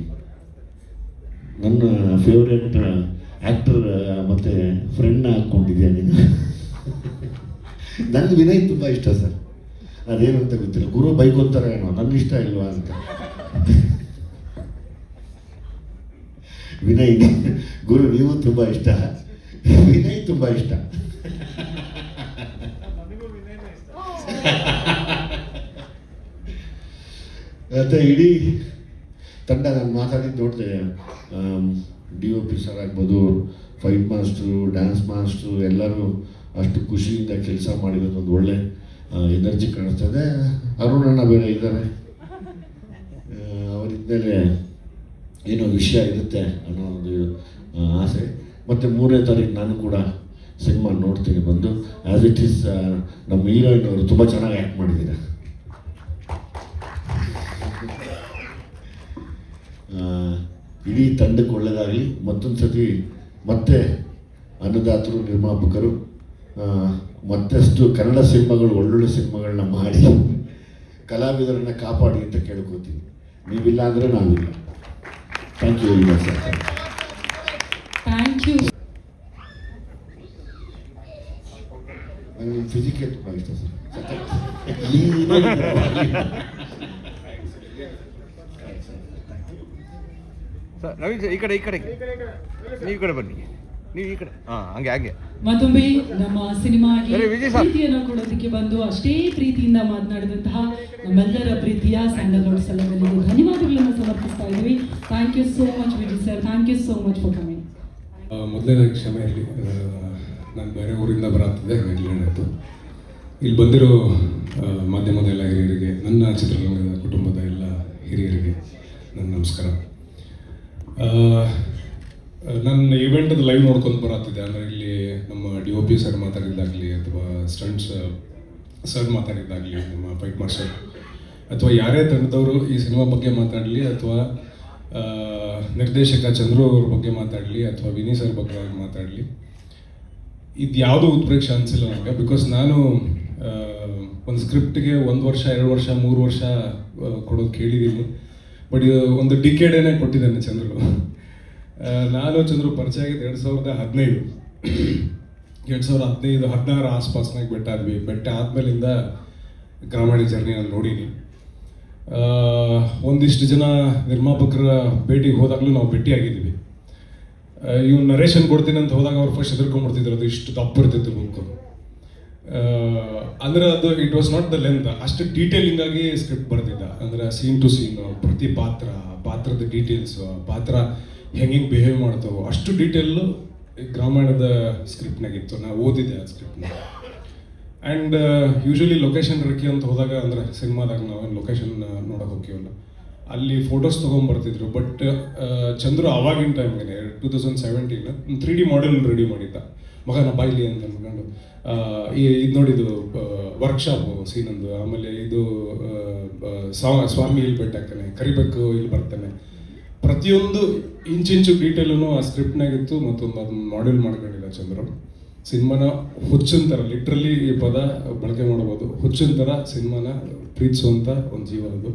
ನನ್ನ ಫೇವ್ರೇಟ್ ಆ್ಯಕ್ಟರ್ ಮತ್ತು ಫ್ರೆಂಡ್ನ ಹಾಕ್ಕೊಂಡಿದ್ಯಾ ನೀನು? ನನಗೆ ವಿನಯ್ ತುಂಬ ಇಷ್ಟ ಸರ್. ಅದೇನು ಅಂತ ಗೊತ್ತಿಲ್ಲ, ಗುರು ಬೈಕೋತಾರೆ ಏನೋ, ನನ್ನ ಇಷ್ಟ ಇಲ್ವಾ ಅಂತ. ವಿನಯ್ ಗುರು ನೀವು ತುಂಬ ಇಷ್ಟ, ವಿನಯ್ ತುಂಬ ಇಷ್ಟ. ಮತ್ತು ಇಡೀ ತಂಡ ನಾನು ಮಾತಾಡಿದ್ದು ನೋಡಿದೆ. DOP ಸರ್ ಆಗ್ಬೋದು, ಫೈಟ್ ಮಾಸ್ಟ್ರು, ಡ್ಯಾನ್ಸ್ ಮಾಸ್ಟ್ರು ಎಲ್ಲರೂ ಅಷ್ಟು ಖುಷಿಯಿಂದ ಕೆಲಸ ಮಾಡಿರೋದು ಒಂದು ಒಳ್ಳೆ ಎನರ್ಜಿ ಕಾಣಿಸ್ತದೆ. ಅರುಣಣ್ಣ ಬೇರೆ ಇದ್ದಾರೆ, ಅವರಿದ್ಮೇಲೆ ಏನೋ ವಿಷಯ ಇರುತ್ತೆ ಅನ್ನೋ ಒಂದು ಆಸೆ. ಮತ್ತು 3ನೇ ತಾರೀಕು ನಾನು ಕೂಡ ಸಿನಿಮಾ ನೋಡ್ತೀನಿ ಬಂದು. ಆ್ಯಸ್ ಇಟ್ ಈಸ್ ನಮ್ಮ ಹೀರೋಯಿನ್ ಅವರು ತುಂಬ ಚೆನ್ನಾಗಿ ಆ್ಯಕ್ಟ್ ಮಾಡಿದ್ದೀರ. ಇಡೀ ತಂಡಕ್ಕೆ ಒಳ್ಳೆಯದಾಗಲಿ. ಮತ್ತೊಂದು ಸತಿ ಮತ್ತೆ ಅನ್ನದಾತರು, ನಿರ್ಮಾಪಕರು ಮತ್ತಷ್ಟು ಕನ್ನಡ ಸಿನಿಮಾಗಳು, ಒಳ್ಳೊಳ್ಳೆ ಸಿನಿಮಾಗಳನ್ನ ಮಾಡಿ ಕಲಾವಿದರನ್ನು ಕಾಪಾಡಿ ಅಂತ ಕೇಳ್ಕೊತೀನಿ. ನೀವಿಲ್ಲ ಅಂದರೆ ನಾವಿಲ್ಲ. Thank you very much sir. Thank you. ನನಗೆ ಫಿಸಿಕೇ ತುಂಬ ಇಷ್ಟ ಸರ್. ಸರ್ ನವೀನ್ ಸರ್, ಈ ಕಡೆ ನೀವು ಈ ಕಡೆ ಬನ್ನಿ, ನೀವು ಈ ಕಡೆ. ಹಂಗೆ ಮತ್ತೊಮ್ಮೆ ನಮ್ಮ ಸಿನಿಮಾಗೆ ಸರಿ, ವಿಜಯ್ ಸರ್. ಪ್ರೀತಿಯನ್ನು ಕೊಡೋದಕ್ಕೆ ಬಂದು ಅಷ್ಟೇ ಪ್ರೀತಿಯಿಂದ ಮಾತನಾಡಿದಂತಹ ನಮ್ಮೆಲ್ಲರ ಪ್ರೀತಿಯ ಸಂಘದೊಡ್ಡ ಸಲಹೆಗಳಿಗೆ ಧನ್ಯವಾದಗಳನ್ನು ಸಮರ್ಪಿಸ್ತಾ ಇದ್ದೀವಿ. Thank you so much Vijay sir, thank you so much for coming. ಮೊದಲನೇದಾಗಿ ಕ್ಷಮೆ ಇರಲಿ, ನಾನು ಬೇರೆ ಊರಿಂದ ಬರತ್ತಿದ್ದೆ, ಹಾಗಾಗಿ ಇಲ್ಲಿ ಬಂದಿರೋ ಮಾಧ್ಯಮದ ಎಲ್ಲ ಹಿರಿಯರಿಗೆ, ನನ್ನ ಚಿತ್ರರಂಗದ ಕುಟುಂಬದ ಎಲ್ಲ ಹಿರಿಯರಿಗೆ ನನ್ನ ನಮಸ್ಕಾರ. ನನ್ನ ಇವೆಂಟದ ಲೈವ್ ನೋಡ್ಕೊಂಡು ಬರತ್ತಿದ್ದೆ. ಅಂದರೆ ಇಲ್ಲಿ ನಮ್ಮ DOP ಸರ್ ಮಾತಾಡಿದ್ದಾಗಲಿ, ಅಥವಾ ಸ್ಟಂಟ್ಸ್ ಸರ್ ಮಾತಾಡಿದ್ದಾಗಲಿ, ನಮ್ಮ ಫೈಟ್ ಮಾಸ್ಟರ್ ಅಥವಾ ಯಾರೇ ತಂಡದವರು ಈ ಸಿನಿಮಾ ಬಗ್ಗೆ ಮಾತಾಡಲಿ, ಅಥವಾ ನಿರ್ದೇಶಕ ಚಂದ್ರು ಅವ್ರ ಬಗ್ಗೆ ಮಾತಾಡಲಿ, ಅಥವಾ ವಿನಯ್ ಸರ್ ಬಗ್ಗೆ ಮಾತಾಡಲಿ, ಇದು ಯಾವುದೂ ಉತ್ಪ್ರೇಕ್ಷೆ ಅನಿಸಿಲ್ಲ ನನಗೆ. ಬಿಕಾಸ್ ನಾನು ಒಂದು ಸ್ಕ್ರಿಪ್ಟ್ಗೆ 1 ವರ್ಷ 2 ವರ್ಷ 3 ವರ್ಷ ಕೊಡೋದು ಕೇಳಿದ್ದೀನಿ. ಬಟ್ ಇದು ಒಂದು ಡಿಕೇಡೇನೆ ಕೊಟ್ಟಿದ್ದಾನೆ ಚಂದ್ರು. ನಾನು ಚಂದ್ರು ಪರಿಚಯ ಆಗಿದ್ದು 2016 ಆಸ್ಪಾಸ್ನಾಗ ಬೆಟ್ಟ ಆದಮೇಲಿಂದ ಗ್ರಾಮಾಯಣ ಜರ್ನಿ ನಾನು ನೋಡೀನಿ. ಒಂದಿಷ್ಟು ಜನ ನಿರ್ಮಾಪಕರ ಭೇಟಿಗೆ ಹೋದಾಗಲೂ ನಾವು ಭೇಟಿಯಾಗಿದ್ದೀವಿ. ಇವ್ನು ನರೇಶನ್ ಕೊಡ್ತೀನಿ ಅಂತ ಹೋದಾಗ ಅವ್ರು ಫಸ್ಟ್ ಹೆದರ್ಕೊಂಡ್ಬಿಡ್ತಿದ್ರು, ಅದು ಇಷ್ಟು ತಪ್ಪು ಇರ್ತಿತ್ತು ಬುಕ್ಕು. ಅಂದರೆ ಅದು it was not the length, ಅಷ್ಟು ಡೀಟೇಲಿಂಗ್ ಆಗಿ ಸ್ಕ್ರಿಪ್ಟ್ ಬರ್ತಿದ್ದ. ಅಂದರೆ ಸೀನ್ ಟು ಸೀನ್, ಪ್ರತಿ ಪಾತ್ರದ ಡೀಟೇಲ್ಸು, ಪಾತ್ರ ಹೆಂಗೆ ಬಿಹೇವ್ ಮಾಡ್ತಾವೋ ಅಷ್ಟು ಡೀಟೇಲು ಗ್ರಾಮಾಯಣದ ಸ್ಕ್ರಿಪ್ಟ್ನಾಗಿತ್ತು. ನಾನು ಓದಿದ್ದೆ ಆ ಸ್ಕ್ರಿಪ್ಟ್ನ. ಆ್ಯಂಡ್ ಯೂಶ್ವಲಿ ಲೊಕೇಶನ್ ರೆಕ್ಕಿ ಅಂತ ಹೋದಾಗ, ಅಂದರೆ ಸಿನಿಮಾದಾಗ ನಾವೇನು ಲೊಕೇಶನ್ ನೋಡೋಕೆ ಹೋಗ್ತೀವಲ್ಲ, ಅಲ್ಲಿ ಫೋಟೋಸ್ ತೊಗೊಂಬರ್ತಿದ್ರು. ಬಟ್ ಚಂದ್ರು ಆವಾಗಿನ ಟೈಮ್ಗೆ 2017 3D ಮಾಡೆಲ್ ರೆಡಿ ಮಾಡಿದ್ದ, ಮಗನ ಬಾಯ್ಲಿ ಅಂತ ಅಂದ್ಕೊಂಡು. ಇದು ನೋಡಿದ್ದು ವರ್ಕ್ಶಾಪು ಸೀನಂದು. ಆಮೇಲೆ ಇದು ಸ್ವಾಮಿ ಇಲ್ಲಿ ಬೆಟ್ಟಾಗ್ತಾನೆ, ಕರಿಬೇಕು ಇಲ್ಲಿ ಬರ್ತಾನೆ, ಪ್ರತಿಯೊಂದು ಇಂಚಿಂಚು ಡೀಟೇಲೂ ಆ ಸ್ಕ್ರಿಪ್ಟ್ನಾಗಿತ್ತು. ಮತ್ತೊಂದು ಅದನ್ನ ಮಾಡೆಲ್ ಮಾಡ್ಕೊಂಡಿಲ್ಲ ಚಂದ್ರು. ಸಿನಿಮಾನ ಹುಚ್ಚಿನ ಥರ, ಲಿಟ್ರಲಿ ಈ ಪದ ಬಳಕೆ ಮಾಡ್ಬೋದು, ಹುಚ್ಚಿನ ಥರ ಸಿನಿಮಾನ ಪ್ರೀತಿಸುವಂಥ ಒಂದು ಜೀವ ಅದು.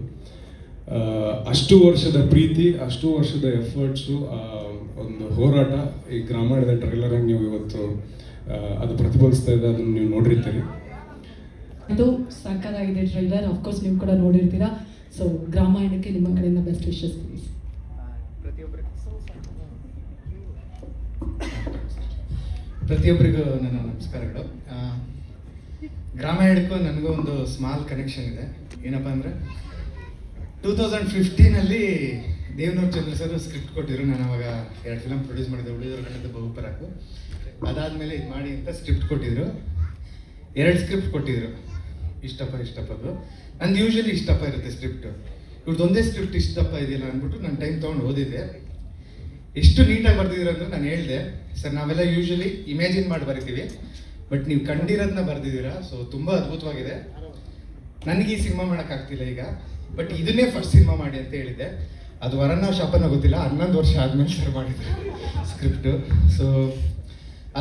ಅಷ್ಟು ವರ್ಷದ ಪ್ರೀತಿ, ಅಷ್ಟು ವರ್ಷದ ಎಫರ್ಟ್ಸು, ಒಂದು ಹೋರಾಟ ಈ ಗ್ರಾಮಾಯಣದ ಟ್ರೈಲರಾಗಿ ನೀವು ಇವತ್ತು ಅದು ಪ್ರತಿಫಲಿಸ್ತಾ ಇದೆ. ಅದನ್ನು ನೀವು ನೋಡಿರ್ತೀರಿ. ಇದು ಸಾಕಾಗಿದೆ ಟ್ರೈಲರ್, ಅಫ್ಕೋರ್ಸ್ ನೀವು ಕೂಡ ನೋಡಿರ್ತೀರಾ. ಸೊ ಗ್ರಾಮಾಯಣಕ್ಕೆ ನಿಮ್ಮ ಕಡೆಯಿಂದ ಬೆಸ್ಟ್ ವಿಶಸ್ ಪ್ಲೀಸ್. ಪ್ರತಿಯೊಬ್ಬರಿಗೂ ನನ್ನ ನಮಸ್ಕಾರಗಳು. ಗ್ರಾಮಾಯಣಕ್ಕೂ ನನಗೂ ಒಂದು ಸ್ಮಾಲ್ ಕನೆಕ್ಷನ್ ಇದೆ. ಏನಪ್ಪ ಅಂದರೆ 2015 ದೇವನೂರು ಚಂದ್ರ ಸರ್ ಸ್ಕ್ರಿಪ್ಟ್ ಕೊಟ್ಟಿದ್ರು. ನಾನು ಅವಾಗ 2 ಫಿಲಮ್ ಪ್ರೊಡ್ಯೂಸ್ ಮಾಡಿದ್ದೆ, ಉಳಿದವರು ಕಣ್ಣದ ಬಹುಪರಾಕು. ಅದಾದಮೇಲೆ ಇದು ಮಾಡಿ ಅಂತ ಸ್ಕ್ರಿಪ್ಟ್ ಕೊಟ್ಟಿದ್ರು. 2 ಸ್ಕ್ರಿಪ್ಟ್ ಕೊಟ್ಟಿದ್ರು, ಇಷ್ಟಪ್ಪದು. ನಂದು ಯೂಶ್ವಲಿ ಇಷ್ಟಪ್ಪ ಇರುತ್ತೆ ಸ್ಕ್ರಿಪ್ಟು. ಇವ್ರದ್ದು ಒಂದೇ ಸ್ಕ್ರಿಪ್ಟ್ ಇಷ್ಟಪ್ಪ ಇದೆಯಲ್ಲ ಅಂದ್ಬಿಟ್ಟು ನಾನು ಟೈಮ್ ತೊಗೊಂಡು ಓದಿದ್ದೆ. ಎಷ್ಟು ನೀಟಾಗಿ ಬರ್ದಿದ್ರು ಅಂದರೆ ನಾನು ಹೇಳಿದೆ, ಸರ್ ನಾವೆಲ್ಲ ಯೂಶ್ವಲಿ ಇಮ್ಯಾಜಿನ್ ಮಾಡಿ ಬರಿತೀವಿ, ಬಟ್ ನೀವು ಕಂಡಿರೋದನ್ನ ಬರ್ದಿದ್ದೀರಾ, ಸೊ ತುಂಬ ಅದ್ಭುತವಾಗಿದೆ. ನನಗೆ ಈ ಸಿನಿಮಾ ಮಾಡೋಕ್ಕಾಗ್ತಿಲ್ಲ ಈಗ, ಬಟ್ ಇದನ್ನೇ ಫಸ್ಟ್ ಸಿನಿಮಾ ಮಾಡಿ ಅಂತ ಹೇಳಿದ್ದೆ. ಅದು ವರನ ಶಾಪನ ಗೊತ್ತಿಲ್ಲ, 11 ವರ್ಷ ಆದಮೇಲೆ ಸರ್ ಮಾಡಿದ್ರು ಸ್ಕ್ರಿಪ್ಟು. ಸೊ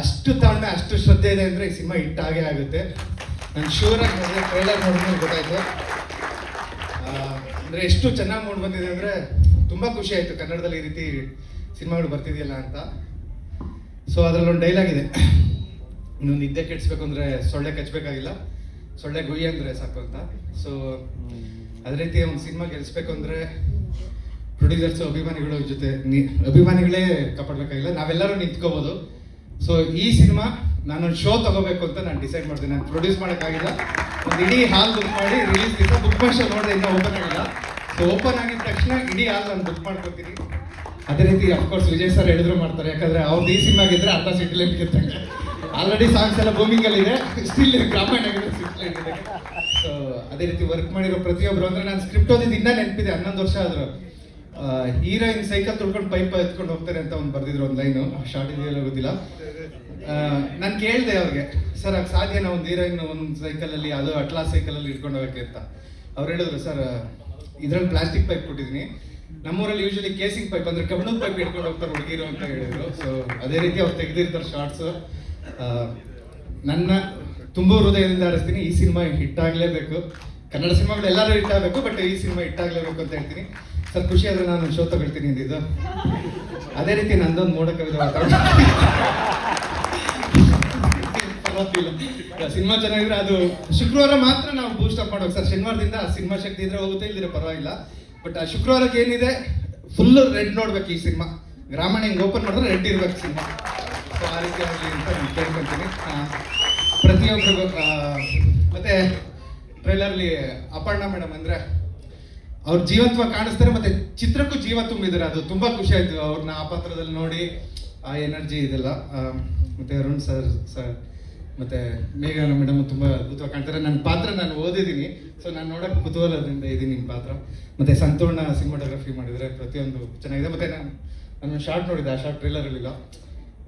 ಅಷ್ಟು ತಾಳ್ಮೆ, ಅಷ್ಟು ಶ್ರದ್ಧೆ ಇದೆ ಅಂದರೆ ಈ ಸಿನಿಮಾ ಹಿಟ್ಟಾಗೇ ಆಗುತ್ತೆ. ನಾನು ಶೂರಾಗಿ ನೋಡಿದೆ, ಟ್ರೈಲರ್ ನೋಡಿದ್ಮೇಲೆ ಗೊತ್ತಾಯಿತು. ಅಂದರೆ ಎಷ್ಟು ಚೆನ್ನಾಗಿ ಮೂಡ್ ಬಂದಿದೆ ಅಂದರೆ ತುಂಬ ಖುಷಿ ಆಯಿತು. ಕನ್ನಡದಲ್ಲಿ ಈ ರೀತಿ ಸಿನಿಮಾಗಳು ಬರ್ತಿದೆಯಲ್ಲ ಅಂತ. ಸೊ ಅದರಲ್ಲೊಂದು ಡೈಲಾಗ್ ಇದೆ, ಇನ್ನು ನಿದ್ದೆ ಕೆಡಿಸ್ಬೇಕು ಅಂದರೆ ಸೊಳ್ಳೆ ಕಚ್ಚಬೇಕಾಗಿಲ್ಲ, ಸೊಳ್ಳೆ ಗುಯ್ಯ ಅಂದರೆ ಸಾಕು ಅಂತ. ಸೊ ಅದೇ ರೀತಿ ಒಂದು ಸಿನಿಮಾ ಗೆಲ್ಲಿಸ್ಬೇಕು ಅಂದರೆ ಪ್ರೊಡ್ಯೂಸರ್ಸು ಅಭಿಮಾನಿಗಳ ಜೊತೆ ಅಭಿಮಾನಿಗಳೇ ಕಾಪಾಡಬೇಕಾಗಿಲ್ಲ, ನಾವೆಲ್ಲರೂ ನಿಂತ್ಕೋಬೋದು. ಸೊ ಈ ಸಿನಿಮಾ ನಾನೊಂದು ಶೋ ತಗೋಬೇಕು ಅಂತ ನಾನು ಡಿಸೈಡ್ ಮಾಡಿದೆ. ನಾನು ಪ್ರೊಡ್ಯೂಸ್ ಮಾಡೋಕ್ಕಾಗಿಲ್ಲ, ಒಂದು ಇಡೀ ಹಾಲ್ ಬುಕ್ ಮಾಡಿ ರಿಲೀಸ್ ದಿವಸ ಬುಕ್ ಮೈ ಶೋ ನೋಡಿದೆ, ಇನ್ನೂ ಓಪನ್ ಆಗಿಲ್ಲ. ಸೊ ಓಪನ್ ಆಗಿದ ತಕ್ಷಣ ಇಡೀ ಹಾಲ್ ನಾನು ಬುಕ್ ಮಾಡ್ಕೊತೀನಿ. ಅದೇ ರೀತಿ ಅಫ್ಕೋರ್ಸ್ ವಿಜಯ್ ಸರ್ ಹೇಳಿದ್ರು ಮಾಡ್ತಾರೆ, ಯಾಕಂದರೆ ಅವ್ರದ್ದು ಈ ಸಿನಿಮಾಗಿದ್ರೆ ಅರ್ಧ ಸಿಟಿಲೆಂಟ್ ಗೆತ್ತಂಗೆ. ಆಲ್ರೆಡಿ ಸಾಂಗ್ಸ್ ಎಲ್ಲ ಬೂಮಿಂಗಲ್ಲಿದೆ, ಸ್ಟಿಲ್ ಗ್ರಾಮಾಯಣ ಆಗಿದೆ ಸಿಟಿಲೆಂಟ್ ಇದೆ. ಸೊ ಅದೇ ರೀತಿ ವರ್ಕ್ ಮಾಡಿರೋ ಪ್ರತಿಯೊಬ್ಬರು, ಅಂದರೆ ನಾನು ಸ್ಕ್ರಿಪ್ಟ್ ಓದಿದ್ದು ಇನ್ನೂ ನೆನಪಿದೆ, 11 ವರ್ಷ ಆದರೂ. ಹೀರೋಯಿನ್ ಸೈಕಲ್ ತುಳ್ಕೊಂಡು ಪೈಪ್ ಎತ್ಕೊಂಡು ಹೋಗ್ತಾರೆ ಅಂತ ಒಂದು ಬರ್ದಿದ್ರು ಒಂದು ಲೈನು, ಶಾರ್ಟ್ ಇದೆಯಲ್ಲ ಗೊತ್ತಿಲ್ಲ. ನಾನು ಕೇಳಿದೆ ಅವ್ರಿಗೆ, ಸರ್ ಅದು ಸಾಧ್ಯನಾ ಒಂದು ಹೀರೋಯಿನ್ ಒಂದು ಸೈಕಲಲ್ಲಿ, ಅದು ಅಟ್ಲಾಸ್ ಸೈಕಲಲ್ಲಿ ಇಟ್ಕೊಂಡು ಹೋಗೋಕ್ಕೆ ಅಂತ. ಅವ್ರು ಹೇಳಿದ್ರು, ಸರ್ ಇದರಲ್ಲಿ ಪ್ಲಾಸ್ಟಿಕ್ ಪೈಪ್ ಕೊಟ್ಟಿದ್ದೀನಿ, ನಮ್ಮೂರಲ್ಲಿ ಯೂಶಲಿ ಕೇಸಿಂಗ್ ಪೈಪ್ ಅಂದರೆ ಕಬ್ಬಣದ ಪೈಪ್ ಇಟ್ಕೊಂಡು ಹೋಗ್ತಾರೆ ಹುಡುಗಿರು ಅಂತ ಹೇಳಿದ್ರು. ಸೊ ಅದೇ ರೀತಿ ಅವ್ರು ತೆಗೆದಿರ್ತಾರೆ ಶಾರ್ಟ್ಸು. ನನ್ನ ತುಂಬ ಹೃದಯದಿಂದ ಆರಿಸ್ತೀನಿ, ಈ ಸಿನಿಮಾ ಹಿಟ್ಟಾಗಲೇಬೇಕು. ಕನ್ನಡ ಸಿನಿಮಾಗಳು ಎಲ್ಲರೂ ಹಿಟ್ಟಾಗಬೇಕು, ಬಟ್ ಈ ಸಿನಿಮಾ ಹಿಟ್ಟಾಗಲೇಬೇಕು ಅಂತ ಹೇಳ್ತೀನಿ. ಸರ್ ಖುಷಿ ಆದರೆ ನಾನು ಶೋ ತಗೊಳ್ತೀನಿ ಅಂದಿದ್ದು. ಅದೇ ರೀತಿ ನಂದೊಂದು ಮೋಡ ಕವಿದ ಸಿನಿಮಾ ಚೆನ್ನಾಗಿದ್ರೆ ಅದು ಶುಕ್ರವಾರ ಮಾತ್ರ ನಾವು ಬೂಸ್ಟ್ ಅಪ್ ಮಾಡೋದು ಸರ್. ಶನಿವಾರದಿಂದ ಸಿನಿಮಾ ಶಕ್ತಿ ಇದ್ರೆ ಹೋಗುತ್ತೆ, ಇಲ್ದಿದ್ರೆ ಪರವಾಗಿಲ್ಲ. ಬಟ್ ಆ ಶುಕ್ರವಾರಕ್ಕೆ ಏನಿದೆ ಫುಲ್ ರೆಡ್ ನೋಡ್ಬೇಕು ಈ ಸಿನಿಮಾ. ಗ್ರಾಮಾಯಣ ಹಿಂಗೆ ಓಪನ್ ಮಾಡಿದ್ರೆ ರೆಡ್ ಇರ್ಬೇಕು ಸಿನಿಮಾ. ಸೊ ಆ ರೀತಿ ಆಗಲಿ ಅಂತ ನಾನು ಕೇಳ್ಕೊತೀನಿ ಪ್ರತಿಯೊಬ್ಬರಿಗೂ. ಮತ್ತೆ ಟ್ರೈಲರ್ಲಿ ಅಪರ್ಣಾ ಮೇಡಮ್ ಅಂದರೆ ಅವ್ರ ಜೀವಂತವಾಗಿ ಕಾಣಿಸ್ತಾರೆ, ಮತ್ತೆ ಚಿತ್ರಕ್ಕೂ ಜೀವ ತುಂಬಿದ್ದಾರೆ. ಅದು ತುಂಬ ಖುಷಿ ಆಯಿತು ಅವ್ರನ್ನ ಆ ಪಾತ್ರದಲ್ಲಿ ನೋಡಿ, ಆ ಎನರ್ಜಿ ಇದೆಲ್ಲ. ಮತ್ತು ಅರುಣ್ ಸರ್ ಮತ್ತು ಮೇಘನಾ ಮೇಡಮ್ ತುಂಬ ಅದ್ಭುತವಾಗಿ ಕಾಣ್ತಾರೆ. ನನ್ನ ಪಾತ್ರ ನಾನು ಓದಿದ್ದೀನಿ, ಸೊ ನಾನು ನೋಡೋಕ್ಕೆ ಕುತೂಹಲದಿಂದ ಇದ್ದೀನಿ ನಿಮ್ಮ ಪಾತ್ರ. ಮತ್ತು ಸಂತೋಣ ಸಿನಿಮಾಟೋಗ್ರಫಿ ಮಾಡಿದರೆ ಪ್ರತಿಯೊಂದು ಚೆನ್ನಾಗಿದೆ. ಮತ್ತು ನಾನು ಶಾರ್ಟ್ ನೋಡಿದ್ದೆ, ಆ ಶಾರ್ಟ್ ಟ್ರೈಲರಲ್ಲಿಲ್ಲ.